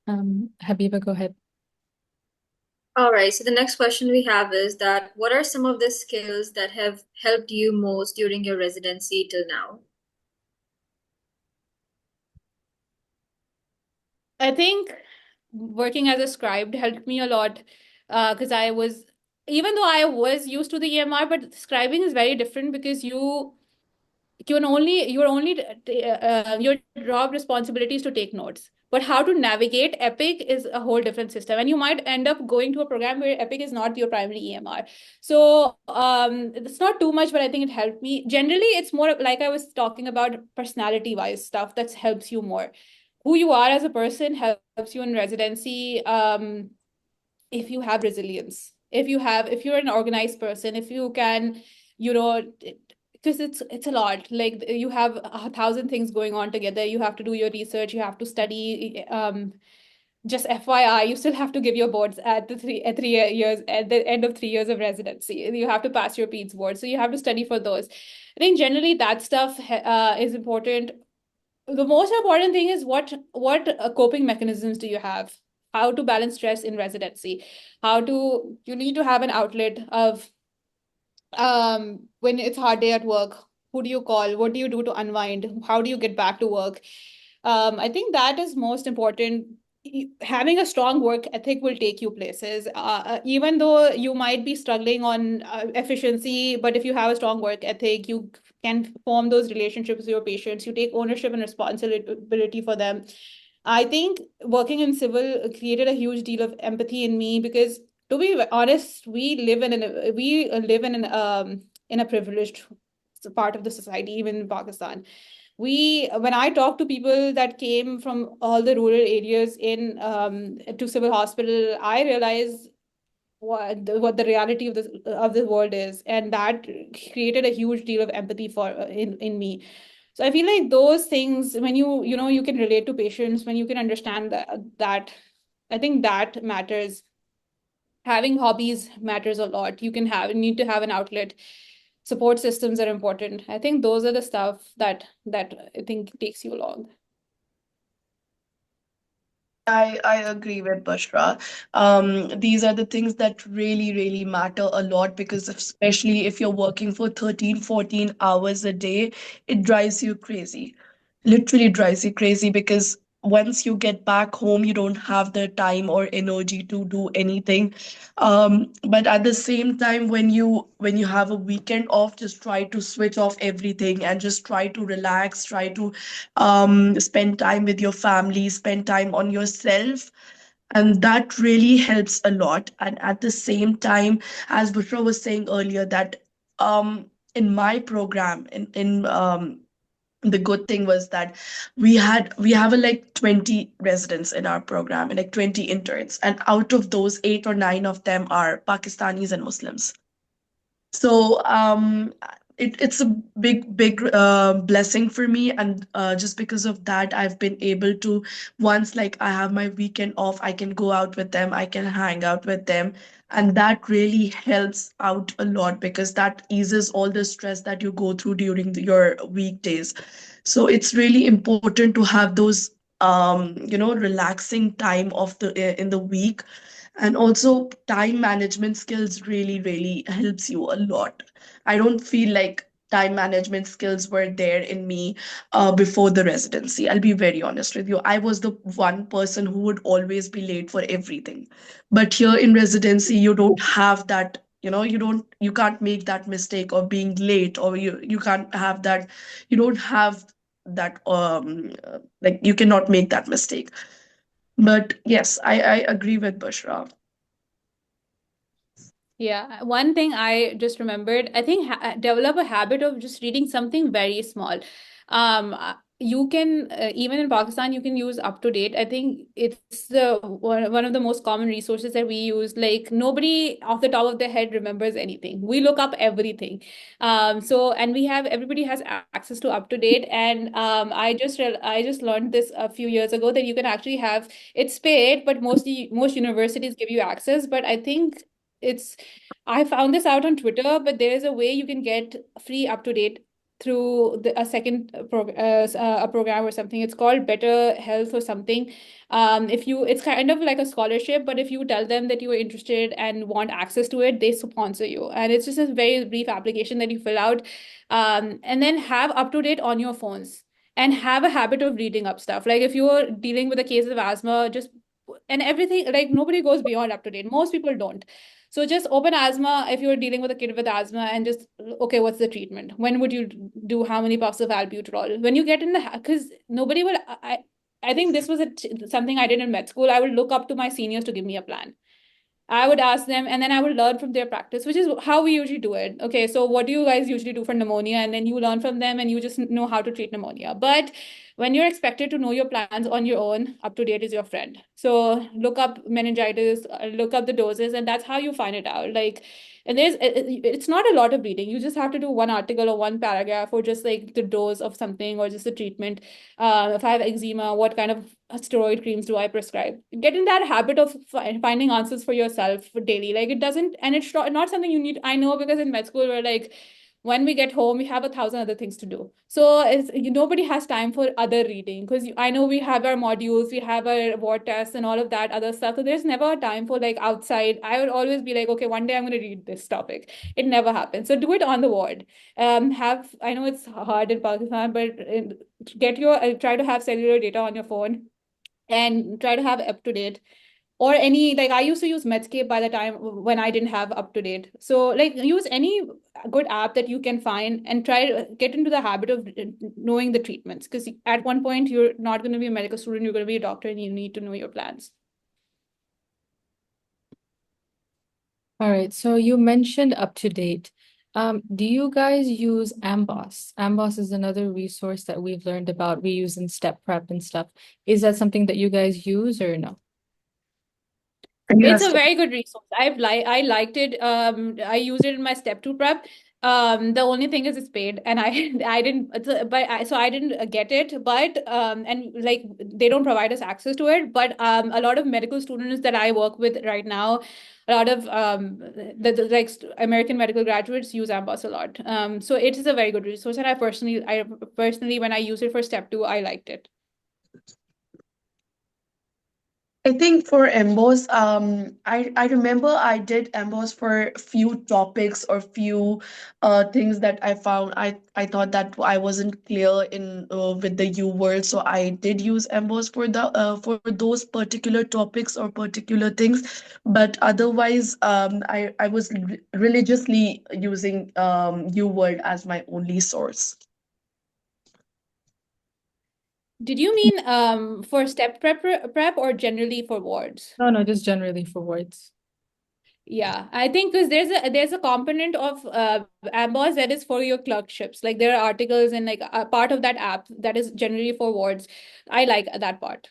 Habiba, go ahead. All right, so the next question we have is that what are some of the skills that have helped you most during your residency till now? I think working as a scribe helped me a lot because even though I was used to the EMR, but scribing is very different because your job responsibility is to take notes. But how to navigate Epic is a whole different system. And you might end up going to a program where Epic is not your primary EMR. So it's not too much, but I think it helped me. Generally, it's more like I was talking about personality-wise stuff that helps you more. Who you are as a person helps you in residency. If you have resilience, if you're an organized person, if you can, because it's a lot. Like you have 1,000 things going on together. You have to do your research. You have to study. Just FYI, you still have to give your boards at the 3 years at the end of 3 years of residency. You have to pass your PEDS board, so you have to study for those. I think generally that stuff is important. The most important thing is what coping mechanisms do you have? How to balance stress in residency? You need to have an outlet of when it's hard day at work. Who do you call? What do you do to unwind? How do you get back to work? I think that is most important. Having a strong work ethic will take you places. Even though you might be struggling on efficiency, but if you have a strong work ethic, you can form those relationships with your patients. You take ownership and responsibility for them. I think working in civil created a huge deal of empathy in me because, to be honest, we live in a privileged part of the society, even in Pakistan. When I talk to people that came from all the rural areas to civil hospital, I realize what the reality of the world is, and that created a huge deal of empathy in me. So I feel like those things, when you can relate to patients, when you can understand that I think that matters. Having hobbies matters a lot. You need to have an outlet. Support systems are important. I think those are the stuff that I think takes you along. I agree with Bushra. These are the things that really, really matter a lot because especially if you're working for 13, 14 hours a day, it drives you crazy. Literally drives you crazy because once you get back home, you don't have the time or energy to do anything. But at the same time, when you have a weekend off, just try to switch off everything and just try to relax, try to spend time with your family, spend time on yourself. And that really helps a lot. And at the same time, as Bushra was saying earlier, that in my program, in the good thing was that we have like 20 residents in our program and like 20 interns, and out of those 8 or 9 of them are Pakistanis and Muslims. So it's a big blessing for me, and just because of that, I've been able to, once like I have my weekend off, I can go out with them, I can hang out with them, and that really helps out a lot because that eases all the stress that you go through during your weekdays. So it's really important to have those relaxing time of the in the week. And also time management skills really, really helps you a lot. I don't feel like time management skills were there in me before the residency. I'll be very honest with you. I was the one person who would always be late for everything. But here in residency, you don't have that, you can't make that mistake of being late, or you can't have that, you don't have that, like you cannot make that mistake. But yes, I agree with Bushra. Yeah, one thing I just remembered, I think develop a habit of just reading something very small. You can even in Pakistan you can use up to date. I think it's the one of the most common resources that we use. Like nobody off the top of their head remembers anything. We look up everything. And we have everybody has access to up to date. And I just learned this a few years ago that you can actually have it's paid, but most universities give you access. But I think it's I found this out on Twitter, but there is a way you can get free up to date through a second a program or something. It's called Better Health or something. If you, it's kind of like a scholarship, but if you tell them that you are interested and want access to it, they sponsor you. And it's just a very brief application that you fill out, and then have up to date on your phones. And have a habit of reading up stuff. Like if you're dealing with a case of asthma, just and everything, like nobody goes beyond up to date. Most people don't. So just open asthma if you're dealing with a kid with asthma and just, okay, what's the treatment? When would you do how many puffs of albuterol? When you get in the, because nobody would, I think this was something I did in med school. I would look up to my seniors to give me a plan. I would ask them and then I would learn from their practice, which is how we usually do it. Okay, so what do you guys usually do for pneumonia? And then you learn from them and you just know how to treat pneumonia. But when you're expected to know your plans on your own, up to date is your friend. So look up meningitis, look up the doses, and that's how you find it out. Like, and it's not a lot of reading. You just have to do one article or one paragraph or just like the dose of something or just the treatment. If I have eczema, what kind of steroid creams do I prescribe? Get in that habit of finding answers for yourself daily. Like it doesn't, and it's not something you need. I know because in med school we're like, when we get home, we have 1,000 other things to do. So nobody has time for other reading because I know we have our modules, we have our ward tests and all of that other stuff. So there's never a time for like outside. I would always be like, okay, one day I'm going to read this topic. It never happens. So do it on the ward. I know it's hard in Pakistan, but try to have cellular data on your phone and try to have up to date or any like I used to use Medscape by the time when I didn't have up to date. So like use any good app that you can find and try to get into the habit of knowing the treatments because at one point you're not going to be a medical student, you're going to be a doctor and you need to know your plans. All right, so you mentioned up to date. Do you guys use Amboss? Amboss is another resource that we've learned about. We use in step prep and stuff. Is that something that you guys use or no? It's Yes. a very good resource. I liked it. I used it in my step two prep. The only thing is it's paid, and I didn't. So I didn't get it. But and like they don't provide us access to it. But a lot of medical students that I work with right now, a lot of like American medical graduates use Amboss a lot. So it is a very good resource, and I personally when I use it for step two, I liked it. I think for emboss, I remember I did emboss for few topics or few things that I found. I thought that I wasn't clear in with the U word, so I did use emboss for those particular topics or particular things. But otherwise, I was religiously using U word as my only source. Did you mean for step prep or generally for wards? No, just generally for words. Yeah, I think because there's a component of Amboss that is for your clerkships. Like there are articles and like a part of that app that is generally for wards. I like that part.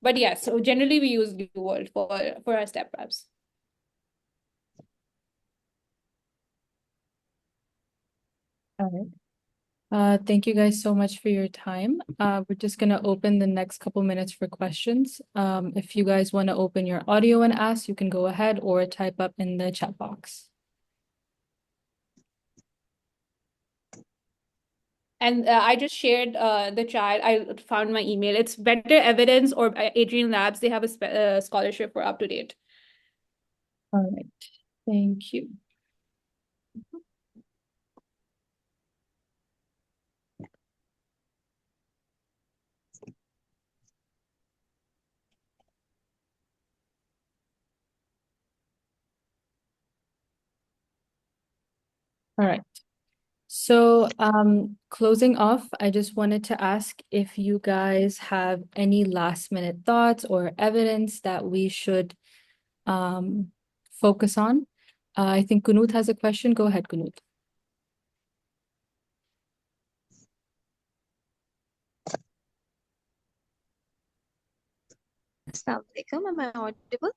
But yes, so generally we use UWorld for our step preps. All right. Thank you guys so much for your time. We're just gonna open the next couple minutes for questions. If you guys want to open your audio and ask, you can go ahead or type up in the chat box. And I just shared the chat. I found my email. It's Better Evidence or Adrian Labs. They have a scholarship for up to date. All right. Thank you. All right. So, closing off, I just wanted to ask if you guys have any last minute thoughts or evidence that we should focus on. I think Kunut has a question. Go ahead, Kunut. Assalamu alaikum. Am I audible?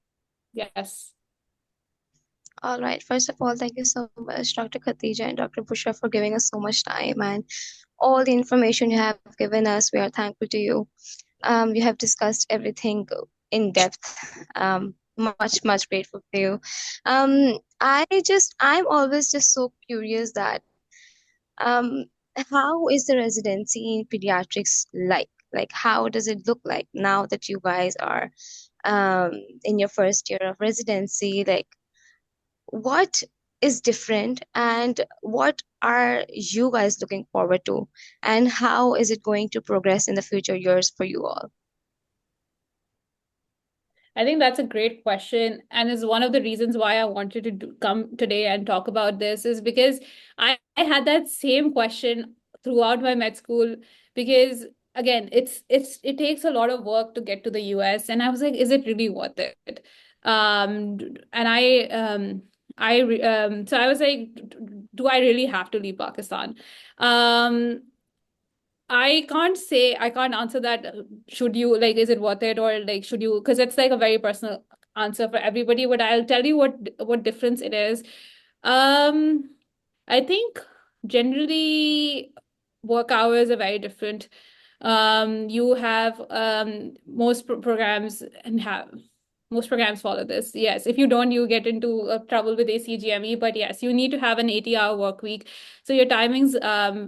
Yes. All right. First of all, thank you so much, Dr. Khadija and Dr. Bushra, for giving us so much time and all the information you have given us. We are thankful to you. You have discussed everything in depth. Much grateful to you. I'm always just so curious that um, how is the residency in pediatrics like? Like, how does it look like now that you guys are in your first year of residency? Like, what is different and what are you guys looking forward to, and how is it going to progress in the future years for you all? I think that's a great question, and is one of the reasons why I wanted to come today and talk about this is because I had that same question throughout my med school, because again, it takes a lot of work to get to the US, and I was like, is it really worth it? And so I was like, do I really have to leave Pakistan? I can't answer that. Should you, like, is it worth it, or like, should you, because it's like a very personal answer for everybody, but I'll tell you what difference it is. I think generally work hours are very different. You have most programs follow this. Yes, if you don't, you get into trouble with ACGME, but yes, you need to have an 80-hour work week. So your timings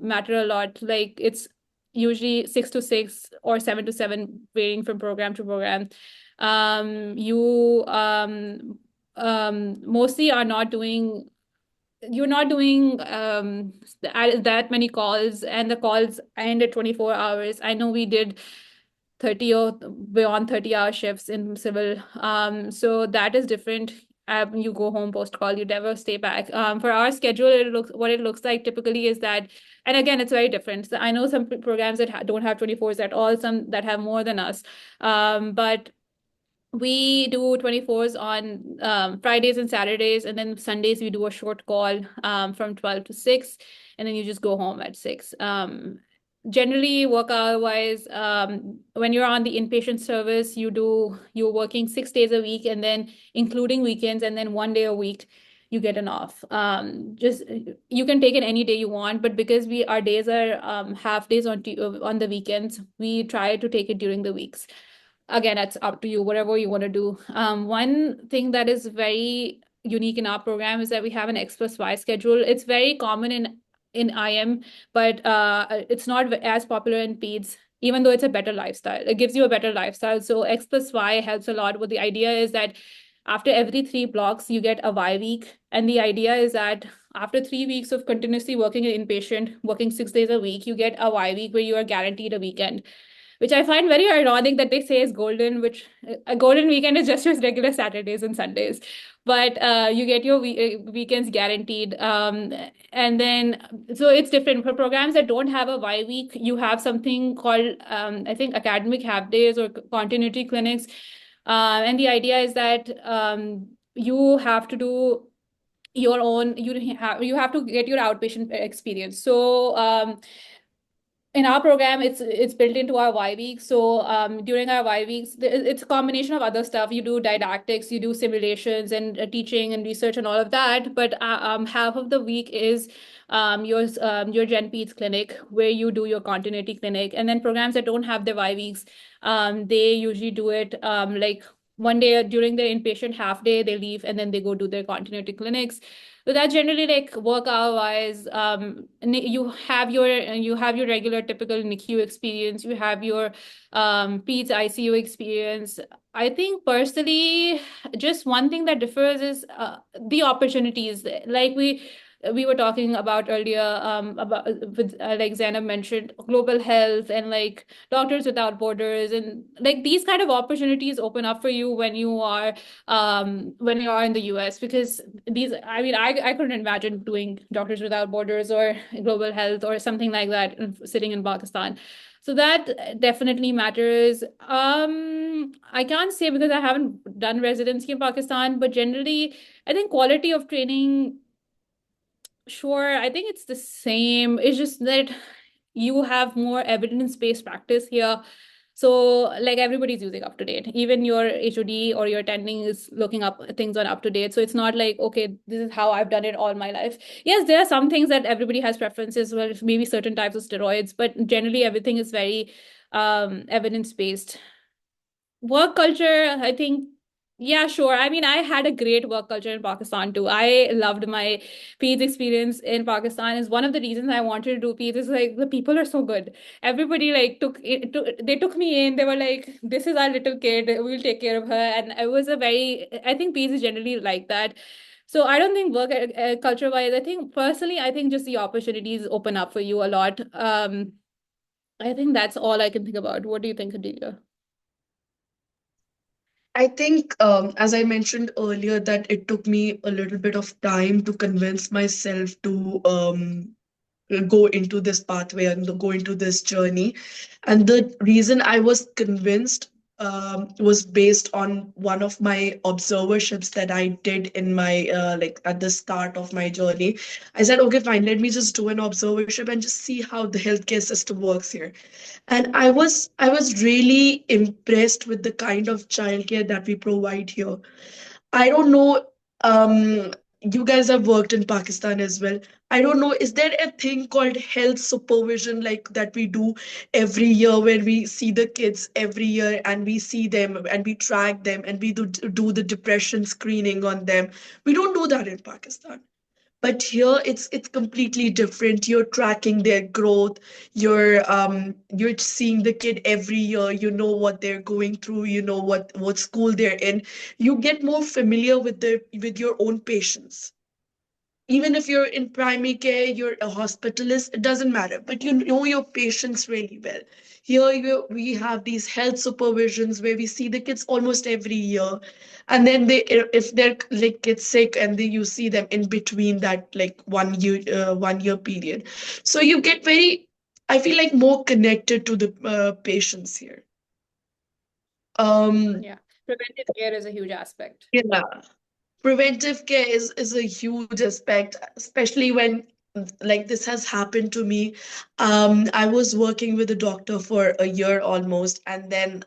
matter a lot. Like, it's usually 6 to 6 or 7 to 7, varying from program to program. You mostly are not doing you're not doing that many calls, and the calls end at 24 hours. I know we did 30 or beyond 30-hour shifts in civil. So that is different. You go home post call, you never stay back. For our schedule, what it looks like typically is that, and again, it's very different. So I know some programs that don't have 24s at all, some that have more than us. But we do 24s on Fridays and Saturdays, and then Sundays we do a short call from 12 to 6, and then you just go home at 6. Generally, work hour wise, when you're on the inpatient service, you're working 6 days a week, and then including weekends, and then 1 day a week you get an off. Just you can take it any day you want, but because our days are half days on the weekends, we try to take it during the weeks. Again, it's up to you, whatever you want to do. One thing that is very unique in our program is that we have an X plus Y schedule. It's very common in IM, but it's not as popular in peds, even though it's a better lifestyle. It gives you a better lifestyle. So X plus Y helps a lot. But the idea is that after every 3 blocks, you get a Y week. And the idea is that after 3 weeks of continuously working in inpatient, working 6 days a week, you get a Y week where you are guaranteed a weekend, which I find very ironic that they say is golden, which a golden weekend is just your regular Saturdays and Sundays. But you get your weekends guaranteed. And then, so it's different. For programs that don't have a Y week, you have something called, I think, academic half days or continuity clinics. And the idea is that you have to do your own, you have to get your outpatient experience. So in our program, it's built into our Y week. So during our Y weeks, it's a combination of other stuff. You do didactics, you do simulations and teaching and research and all of that. But half of the week is your Gen Peds clinic, where you do your continuity clinic. And then programs that don't have their Y weeks, they usually do it like 1 day during their inpatient half day, they leave and then they go do their continuity clinics. So that generally like workout wise, you have your regular typical NICU experience, you have your PEDS ICU experience. I think personally, just one thing that differs is the opportunities. Like we were talking about earlier, about with like Zainab mentioned global health and like Doctors Without Borders, and like these kind of opportunities open up for you when you are in the US, because these, I mean, I couldn't imagine doing Doctors Without Borders or global health or something like that sitting in Pakistan. So that definitely matters. I can't say because I haven't done residency in Pakistan, but generally I think quality of training, sure, I think it's the same. It's just that you have more evidence-based practice here. So like everybody's using UpToDate. Even your HOD or your attending is looking up things on UpToDate. So it's not like, okay, this is how I've done it all my life. Yes, there are some things that everybody has preferences, well, maybe certain types of steroids, but generally everything is very evidence-based. Work culture, I think, yeah, sure. I mean, I had a great work culture in Pakistan too. I loved my PEDS experience in Pakistan. Is one of the reasons I wanted to do PEDS. Is like the people are so good. Everybody like they took me in. They were like, "This is our little kid. We'll take care of her." And it was a very, I think PEDS is generally like that. So I don't think work culture wise. I think personally, I think just the opportunities open up for you a lot. I think that's all I can think about. What do you think, Khadija? I think, as I mentioned earlier, that it took me a little bit of time to convince myself to go into this pathway and go into this journey. And the reason I was convinced was based on one of my observerships that I did in my like at the start of my journey. I said, okay, fine, let me just do an observership and just see how the healthcare system works here. And I was really impressed with the kind of childcare that we provide here. I don't know. You guys have worked in Pakistan as well. I don't know. Is there a thing called health supervision like that we do every year, where we see the kids every year and we see them and we track them and we do the depression screening on them? We don't do that in Pakistan. But here it's completely different. You're tracking their growth. You're seeing the kid every year. You know what they're going through. You know what school they're in. You get more familiar with the with your own patients. Even if you're in primary care, you're a hospitalist, it doesn't matter, but you know your patients really well. Here we have these health supervisions where we see the kids almost every year. And then they, if they're like kids sick, and then you see them in between that like 1 year period. So you get very, I feel like, more connected to the patients here. um Yeah, preventive care is a huge aspect. yeah, preventive care is a huge aspect, especially when like this has happened to me. I was working with a doctor for a year almost, and then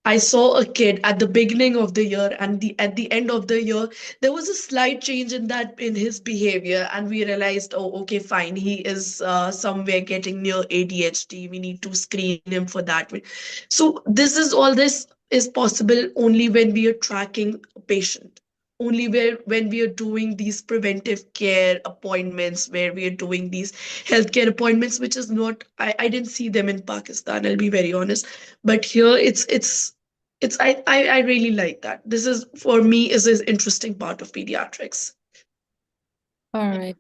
I saw a kid at the beginning of the year, and the at the end of the year there was a slight change in his behavior, and we realized, oh, okay, fine, he is somewhere getting near ADHD. We need to screen him for that. So this is possible only when we are tracking a patient. Only where when we are doing these preventive care appointments, where we are doing these healthcare appointments, which is not, I didn't see them in Pakistan, I'll be very honest. But here it's I really like that. This is for me is an interesting part of pediatrics. All right.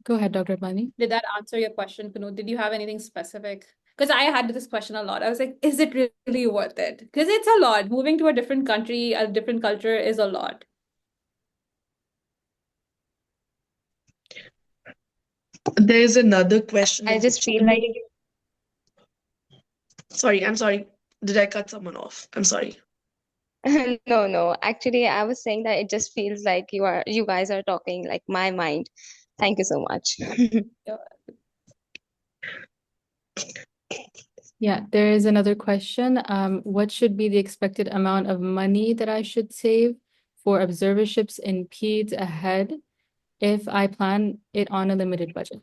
Go ahead, Dr. Admani. Did that answer your question, Kanu? Did you have anything specific? Because I had this question a lot. I was like, is it really worth it? Because it's a lot. Moving to a different country, a different culture is a lot. There's another question I in the just chat. feel like Sorry, I'm sorry. Did I cut someone off? I'm sorry. no, no. Actually, I was saying that it just feels like you guys are talking like my mind. Thank you so much. Yeah. Yeah, there is another question. What should be the expected amount of money that I should save for observerships in PEDS ahead if I plan it on a limited budget?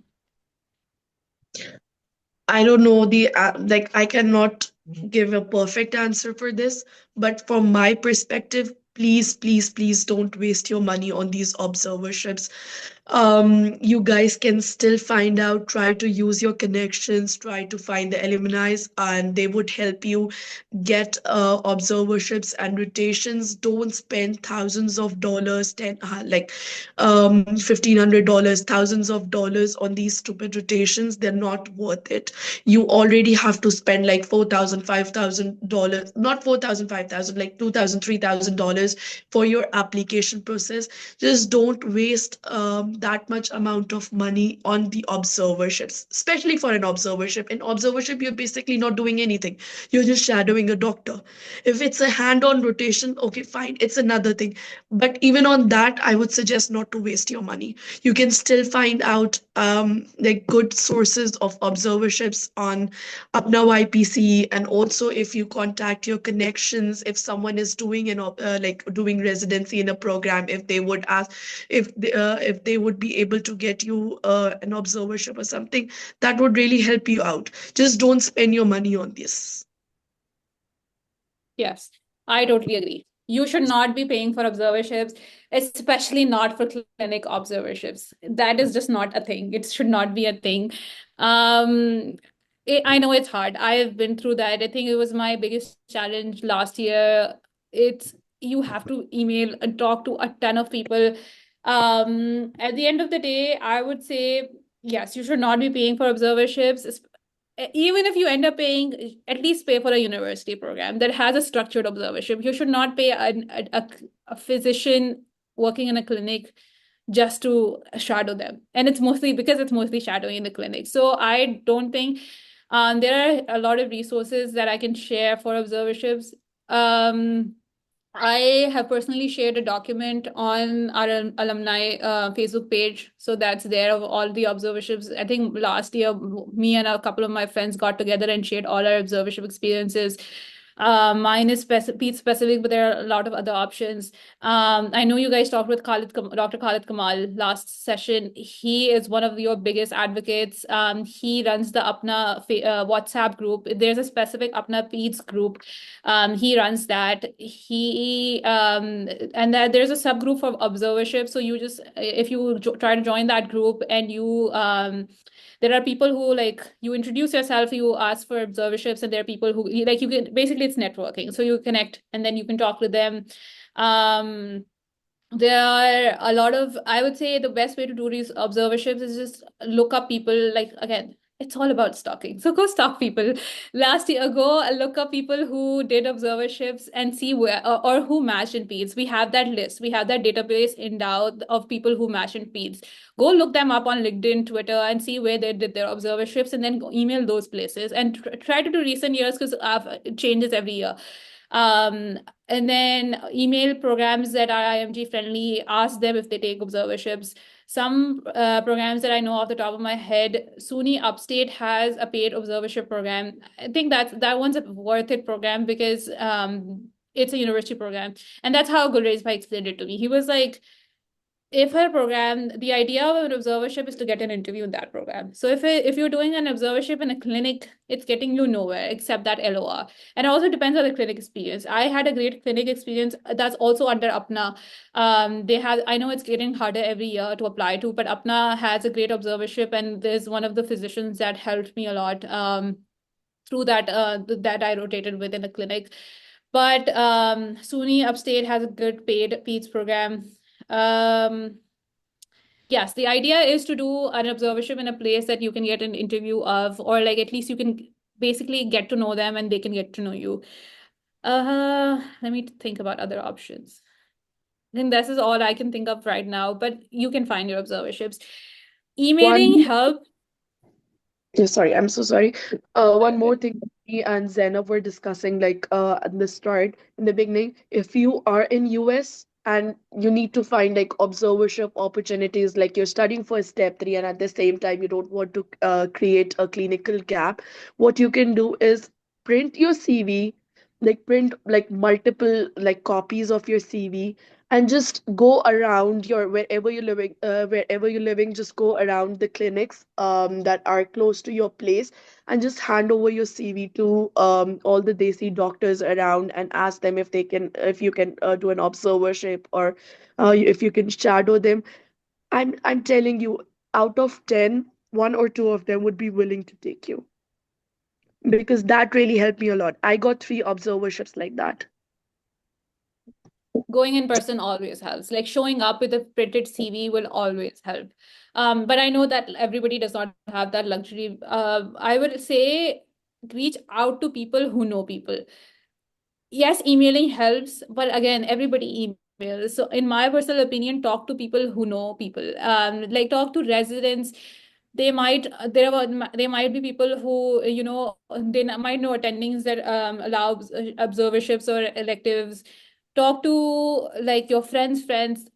I don't know the like I cannot give a perfect answer for this, but from my perspective, please, please, please don't waste your money on these observerships. You guys can still find out, try to use your connections, try to find the alumni, and they would help you get observerships and rotations. Don't spend thousands of dollars, like $1,500, thousands of dollars on these stupid rotations. They're not worth it. You already have to spend like 4,000, $5,000, not 4,000, 5,000, like 2,000, $3,000 for your application process. Just don't waste that much amount of money on the observerships, especially for an observership. In observership, you're basically not doing anything. You're just shadowing a doctor. If it's a hand-on rotation, okay, fine, it's another thing. But even on that, I would suggest not to waste your money. You can still find out like good sources of observerships on Apna YPC, and also if you contact your connections, if someone is doing like doing residency in a program, if they would ask, if they would be able to get you an observership or something, that would really help you out. Just don't spend your money on this. Yes, I totally agree. You should not be paying for observerships, especially not for clinic observerships. That is just not a thing. It should not be a thing. Um, I know it's hard. I've been through that. I think it was my biggest challenge last year. It's you have to email and talk to a ton of people. At the end of the day, I would say yes, you should not be paying for observerships, even if you end up paying, at least pay for a university program that has a structured observership. You should not pay a physician working in a clinic just to shadow them. And it's mostly because it's mostly shadowing in the clinic. So I don't think there are a lot of resources that I can share for observerships. I have personally shared a document on our alumni Facebook page. So that's there of all the observerships. I think last year, me and a couple of my friends got together and shared all our observership experiences. Mine is specific, but there are a lot of other options. I know you guys talked with Dr. Khalid Kamal last session. He is one of your biggest advocates. He runs the APNA WhatsApp group. There's a specific APNA PEDS group. He runs that. And that there's a subgroup for observership. So you just, if you try to join that group and you there are people who, like, you introduce yourself, you ask for observerships, and there are people who, like, you can basically, it's networking. So you connect and then you can talk to them. There are a lot of, I would say the best way to do these observerships is just look up people. Like, again, it's all about stalking. So go stalk people. Last year, go look up people who did observerships and see where or who matched in PEDS. We have that list. We have that database in Dow of people who match in PEDS. Go look them up on LinkedIn, Twitter, and see where they did their observerships, and then go email those places and try to do recent years, because it changes every year. And then email programs that are IMG friendly, ask them if they take observerships. Some programs that I know off the top of my head, SUNY Upstate has a paid observership program. I think that one's a worth it program because it's a university program. And that's how Gulrezbhai explained it to me. He was like, if a program, the idea of an observership is to get an interview in that program. So if you're doing an observership in a clinic, it's getting you nowhere except that LOR. And it also depends on the clinic experience. I had a great clinic experience that's also under APNA. I know it's getting harder every year to apply to, but APNA has a great observership, and there's one of the physicians that helped me a lot through that I rotated with in the clinic. But SUNY Upstate has a good paid PEDS program. Yes, the idea is to do an observership in a place that you can get an interview of, or like at least you can basically get to know them and they can get to know you. Let me think about other options. I think this is all I can think of right now, but you can find your observerships. Emailing help. Yeah, sorry, I'm so sorry. One more thing me and Zainab were discussing, like at the start, in the beginning, if you are in US and you need to find like observership opportunities, like you're studying for step 3 and at the same time you don't want to create a clinical gap, what you can do is print your CV, like print like multiple like copies of your CV, and just go around your wherever you're living, just go around the clinics that are close to your place, and just hand over your CV to all the desi doctors around, and ask them if you can do an observership, or if you can shadow them. I'm telling you, out of 10, one or two of them would be willing to take you, because that really helped me a lot. I got 3 observerships like that. Going in person always helps. Like showing up with a printed CV will always help. But I know that everybody does not have that luxury. I would say reach out to people who know people. Yes, emailing helps, but again, everybody emails. So, in my personal opinion, talk to people who know people. Like talk to residents. There might be people who might know attendings that allow observerships or electives. Talk to like your friends.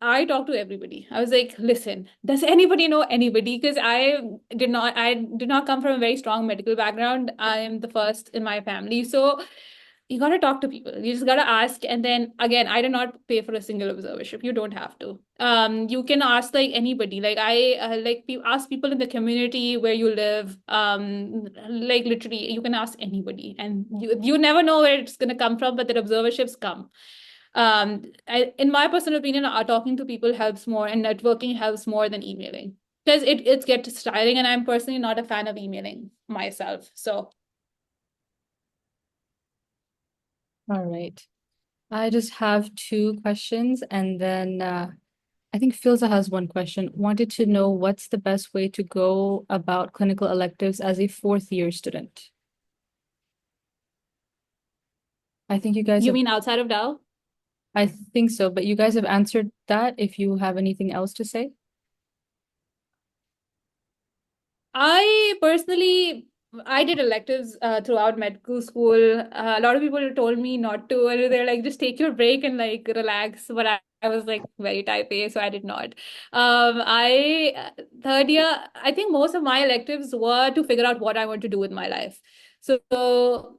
I talk to everybody. I was like, listen, does anybody know anybody? Because I did not come from a very strong medical background. I am the first in my family, so you got to talk to people. You just got to ask. And then again, I did not pay for a single observership. You don't have to. You can ask like anybody. Like ask people in the community where you live. Like literally, you can ask anybody, and you never know where it's gonna come from, but the observerships come. In my personal opinion, talking to people helps more, and networking helps more than emailing, because it gets tiring, and I'm personally not a fan of emailing myself. So. All right. I just have 2 questions, and then I think Filza has one question. Wanted to know what's the best way to go about clinical electives as a 4th-year student? I think you guys You have, mean outside of Dow? I think so, but you guys have answered that. If you have anything else to say. I personally, I did electives throughout medical school. A lot of people told me not to, and they're like, just take your break and like relax. But I was like very type A, so I did not. Third year, I think most of my electives were to figure out what I want to do with my life. So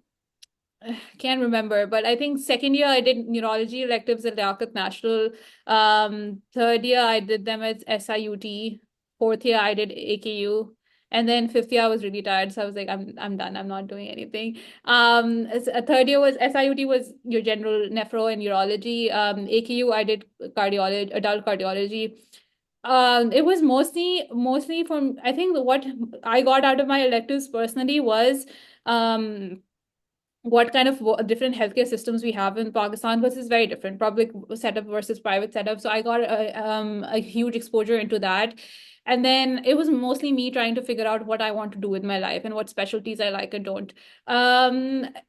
can't remember, but I think second year I did neurology electives at Liaquat National. Third year I did them at SIUT. Fourth year I did AKU. And then fifth year I was really tired, so I was like, I'm done. I'm not doing anything. Third year was SIUT was your general nephro and urology. AKU I did cardiology, adult cardiology. It was mostly from, I think what I got out of my electives personally was what kind of different healthcare systems we have in Pakistan versus very different public setup versus private setup. So I got a huge exposure into that. And then it was mostly me trying to figure out what I want to do with my life and what specialties I like and don't.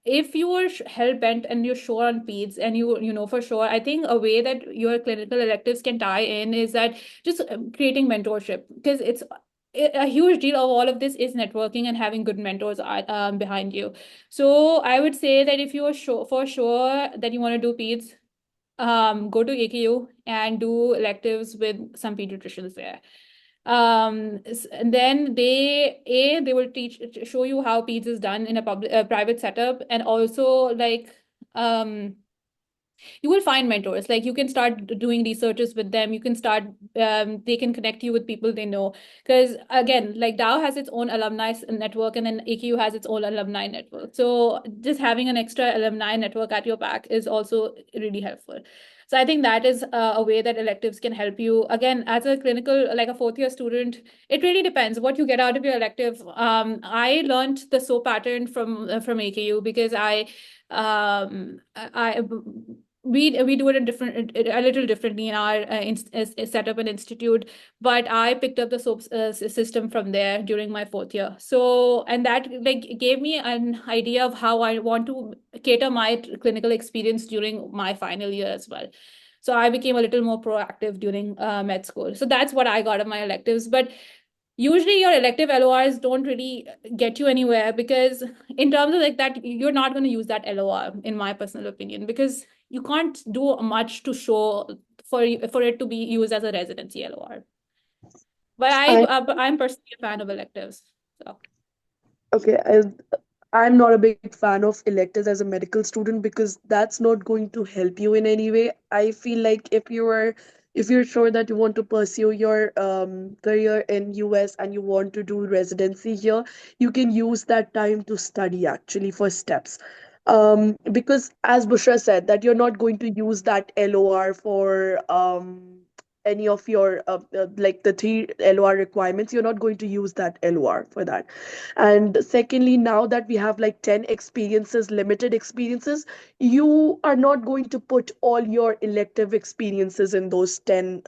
If you are hell bent and you're sure on peds and you know for sure, I think a way that your clinical electives can tie in is that just creating mentorship, because it's a huge deal of all of this is networking and having good mentors behind you. So I would say that if you are for sure that you want to do peds, go to AKU and do electives with some pediatricians there. And then they will show you how peds is done in a private setup, and also like you will find mentors. Like you can start doing researches with them. You can start, they can connect you with people they know. Because again, like Dow has its own alumni network, and then AKU has its own alumni network. So just having an extra alumni network at your back is also really helpful. So I think that is a way that electives can help you. Again, as a clinical, like a 4th-year student, it really depends what you get out of your elective. I learned the SO pattern from AKU, because I we do it a little differently in our set up an institute, but I picked up the SOAP system from there during my 4th year. So, and that like gave me an idea of how I want to cater my clinical experience during my final year as well. So I became a little more proactive during med school. So that's what I got of my electives. But usually your elective LORs don't really get you anywhere, because in terms of like that, you're not going to use that LOR, in my personal opinion, because you can't do much to show for it to be used as a residency LOR. But I I'm personally a fan of electives. So Okay, I'm not a big fan of electives as a medical student because that's not going to help you in any way. I feel like if you're sure that you want to pursue your career in US and you want to do residency here, you can use that time to study actually for steps. Because as Bushra said, that you're not going to use that LOR for any of your like the three LOR requirements. You're not going to use that LOR for that. And secondly, now that we have like 10 experiences, limited experiences, you are not going to put all your elective experiences in those 10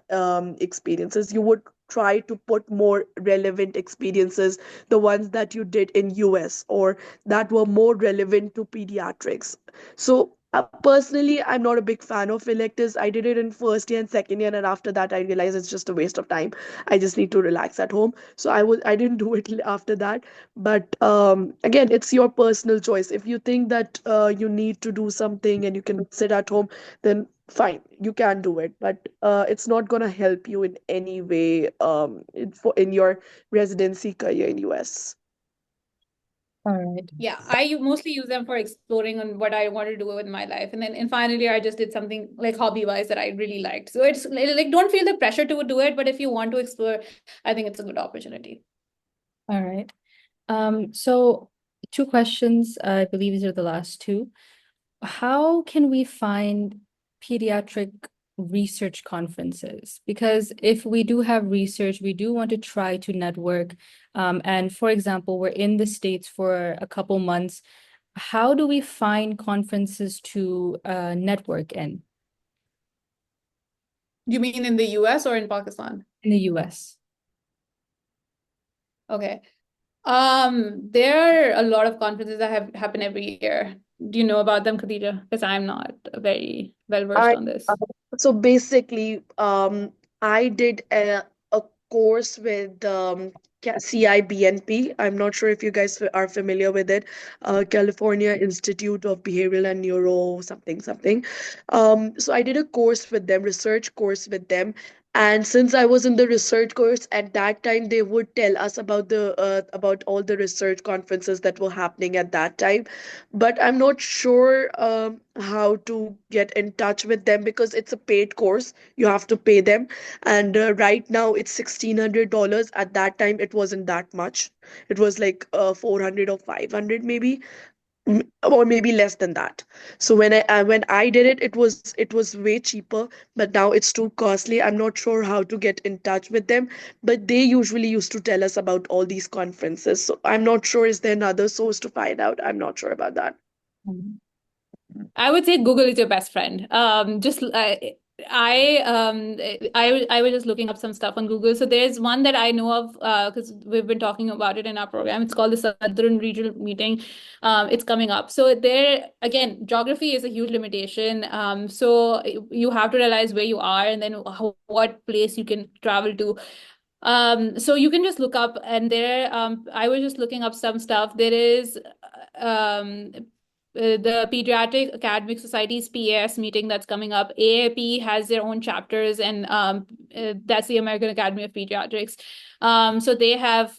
experiences. You would try to put more relevant experiences, the ones that you did in US or that were more relevant to pediatrics. So personally, I'm not a big fan of electives. I did it in first year and second year, and after that I realized it's just a waste of time. I just need to relax at home. So I didn't do it after that. But again, it's your personal choice. If you think that you need to do something and you can sit at home, then fine, you can do it. But it's not going to help you in any way in your residency career in US. All right. Yeah, mostly use them for exploring on what I want to do with my life. And then in final year, I just did something like hobby-wise that I really liked. So it's like, don't feel the pressure to do it, but if you want to explore, I think it's a good opportunity. All right. So two questions. I believe these are the last two. How can we find pediatric research conferences? Because if we do have research, we do want to try to network. And for example, we're in the States for a couple months. How do we find conferences to network in You mean in the US or in Pakistan? the US? Okay. There are a lot of conferences that happen every year. Do you know about them, Khadija? Because I'm not very well versed I on this. so basically, I did a course with CIBNP. I'm not sure if you guys are familiar with it. California Institute of Behavioral and Neuro something something. So I did a course with them, research course with them. And since I was in the research course at that time, they would tell us about all the research conferences that were happening at that time. But I'm not sure how to get in touch with them because it's a paid course. You have to pay them, and right now it's $1,600. At that time, it wasn't that much. It was like 400 or 500 maybe, or maybe less than that. So when I did it, it was way cheaper, but now it's too costly. I'm not sure how to get in touch with them, but they usually used to tell us about all these conferences. So I'm not sure, is there another source to find out? I'm not sure about that. I would say Google is your best friend. Just I was just looking up some stuff on Google. So there's one that I know of because we've been talking about it in our program. It's called the Southern Regional Meeting. It's coming up. So there again, geography is a huge limitation. So you have to realize where you are and then what place you can travel to. So you can just look up and there I was just looking up some stuff. There is the Pediatric Academic Society's PAS meeting that's coming up. AAP has their own chapters, and that's the American Academy of Pediatrics. So they have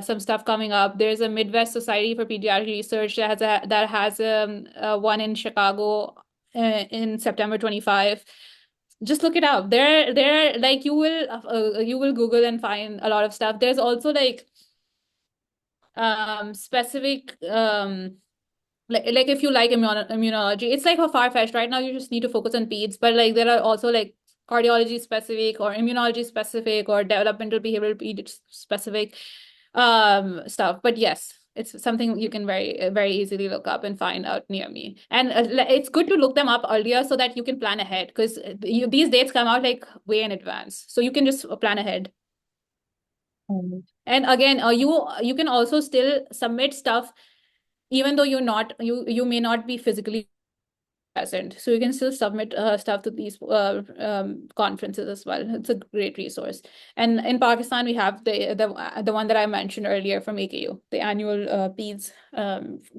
some stuff coming up. There's a Midwest Society for Pediatric Research that has one in Chicago in September 25. Just look it up. There like you will Google and find a lot of stuff. There's also like specific like if you like immunology, it's like a far-fetched right now. You just need to focus on peds, but like there are also like cardiology specific or immunology specific or developmental behavioral ped specific stuff. But yes, it's something you can very easily look up and find out near me. And it's good to look them up earlier so that you can plan ahead because these dates come out like way in advance, so you can just plan ahead. And again, you can also still submit stuff even though you may not be physically present, so you can still submit stuff to these conferences as well. It's a great resource. And in Pakistan, we have the one that I mentioned earlier from AKU, the annual PEDS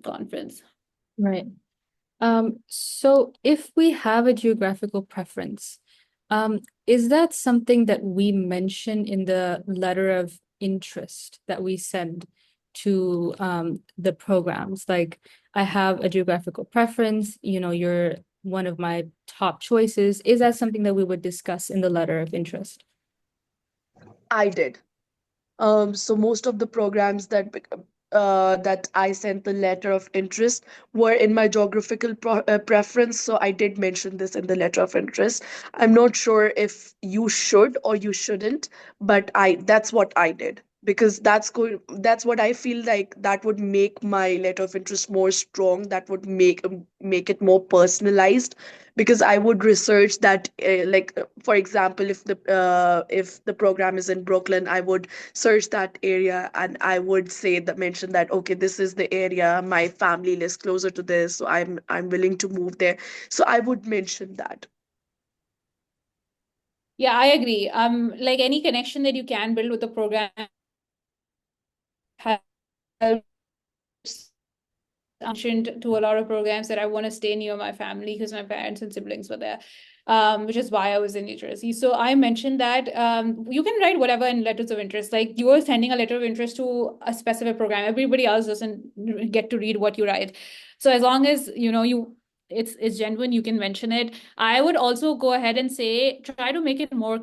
conference. Right. So if we have a geographical preference, is that something that we mention in the letter of interest that we send to the programs? Like, I have a geographical preference, you're one of my top choices. Is that something that we would discuss in the letter of interest? I did. So most of the programs that I sent the letter of interest were in my geographical preference. So I did mention this in the letter of interest. I'm not sure if you should or you shouldn't, but I that's what I did, because that's what I feel like that would make my letter of interest more strong. That would make it more personalized, because I would research that, for example, if the program is in Brooklyn, I would search that area and I would mention that, okay, this is the area, my family lives closer to this, so I'm willing to move there. So I would mention that. Yeah, I agree. Like any connection that you can build with the program helps. Mentioned to a lot of programs that I want to stay near my family because my parents and siblings were there, which is why I was in New Jersey. So I mentioned that you can write whatever in letters of interest. Like you are sending a letter of interest to a specific program. Everybody else doesn't get to read what you write. So as long as it's genuine, you can mention it. I would also go ahead and say try to make it more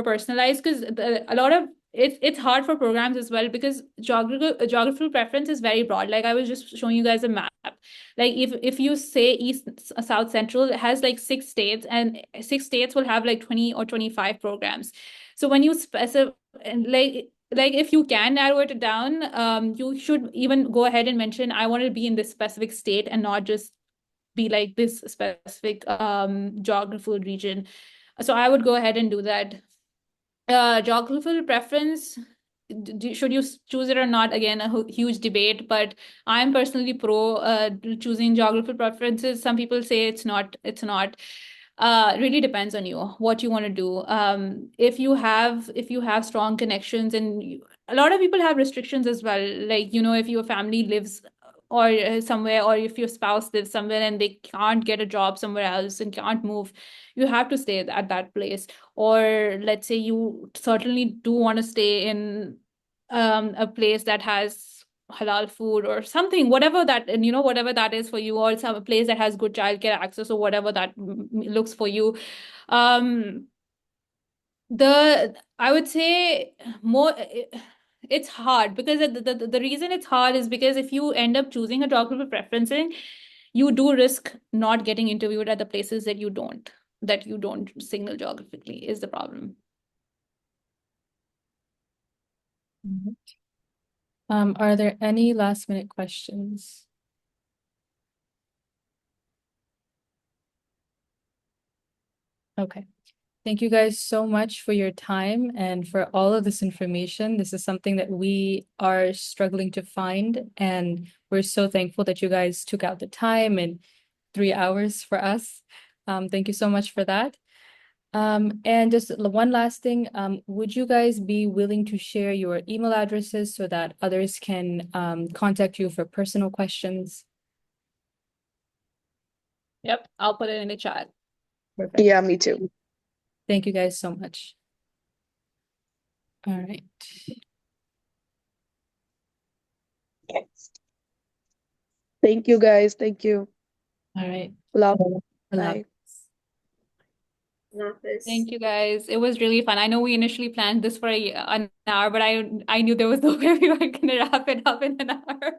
personalized, because a lot of it's hard for programs as well, because geographical preference is very broad. Like I was just showing you guys a map. Like if you say east, south, central, it has like 6 states, and 6 states will have like 20 or 25 programs. So when you specify, like if you can narrow it down, you should even go ahead and mention I want to be in this specific state and not just be like this specific geographical region. So I would go ahead and do that. Geographical preference, should you choose it or not? Again, a huge debate, but I'm personally pro choosing geographical preferences. Some people say it's not. Really depends on you, what you want to do. If you have strong connections, and a lot of people have restrictions as well. Like, if your family lives or somewhere, or if your spouse lives somewhere and they can't get a job somewhere else and can't move, you have to stay at that place. Or let's say you certainly do want to stay in a place that has halal food or something, whatever that, and whatever that is for you, or some place that has good childcare access, or whatever that looks for you. um I would say more, it's hard because the reason it's hard is because if you end up choosing a geographical preferencing, you do risk not getting interviewed at the places that you don't signal geographically, is the problem. Mhm. Are there any last minute questions? Okay. Thank you guys so much for your time and for all of this information. This is something that we are struggling to find, and we're so thankful that you guys took out the time and 3 hours for us. Thank you so much for that. And just one last thing, would you guys be willing to share your email addresses so that others can contact you for personal questions? Yep, I'll put it in the chat. Perfect. Yeah, me too. Thank you guys so much. All right. Thank you, guys. Thank you. All right. Love. Bye. Thank you, guys. It was really fun. I know we initially planned this for an hour, but I knew there was no way we were gonna wrap it up in an hour.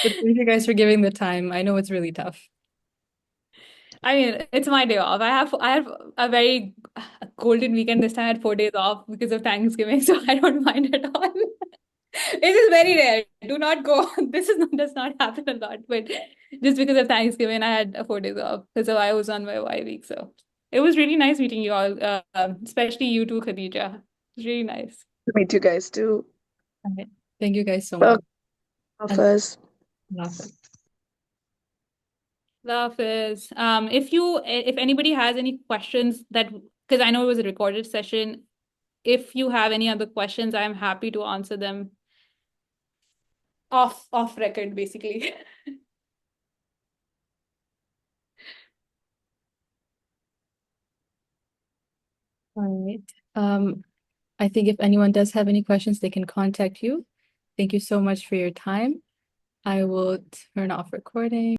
But thank you guys for giving the time. I know it's really tough. I mean, it's my day off. I have a very golden weekend this time. I had 4 days off because of Thanksgiving, so I don't mind at all. It is very rare. Do not go. Does not happen a lot, but just because of Thanksgiving, I had 4 days off. So I was on my Y week. So it was really nice meeting you all, especially you too, Khadija. It was really nice. Meet you guys too. All right. Thank you guys so Well, much. offers. Love is. If anybody has any questions because I know it was a recorded session, if you have any other questions, I'm happy to answer them off record, basically. All right. I think if anyone does have any questions, they can contact you. Thank you so much for your time. I will turn off recording.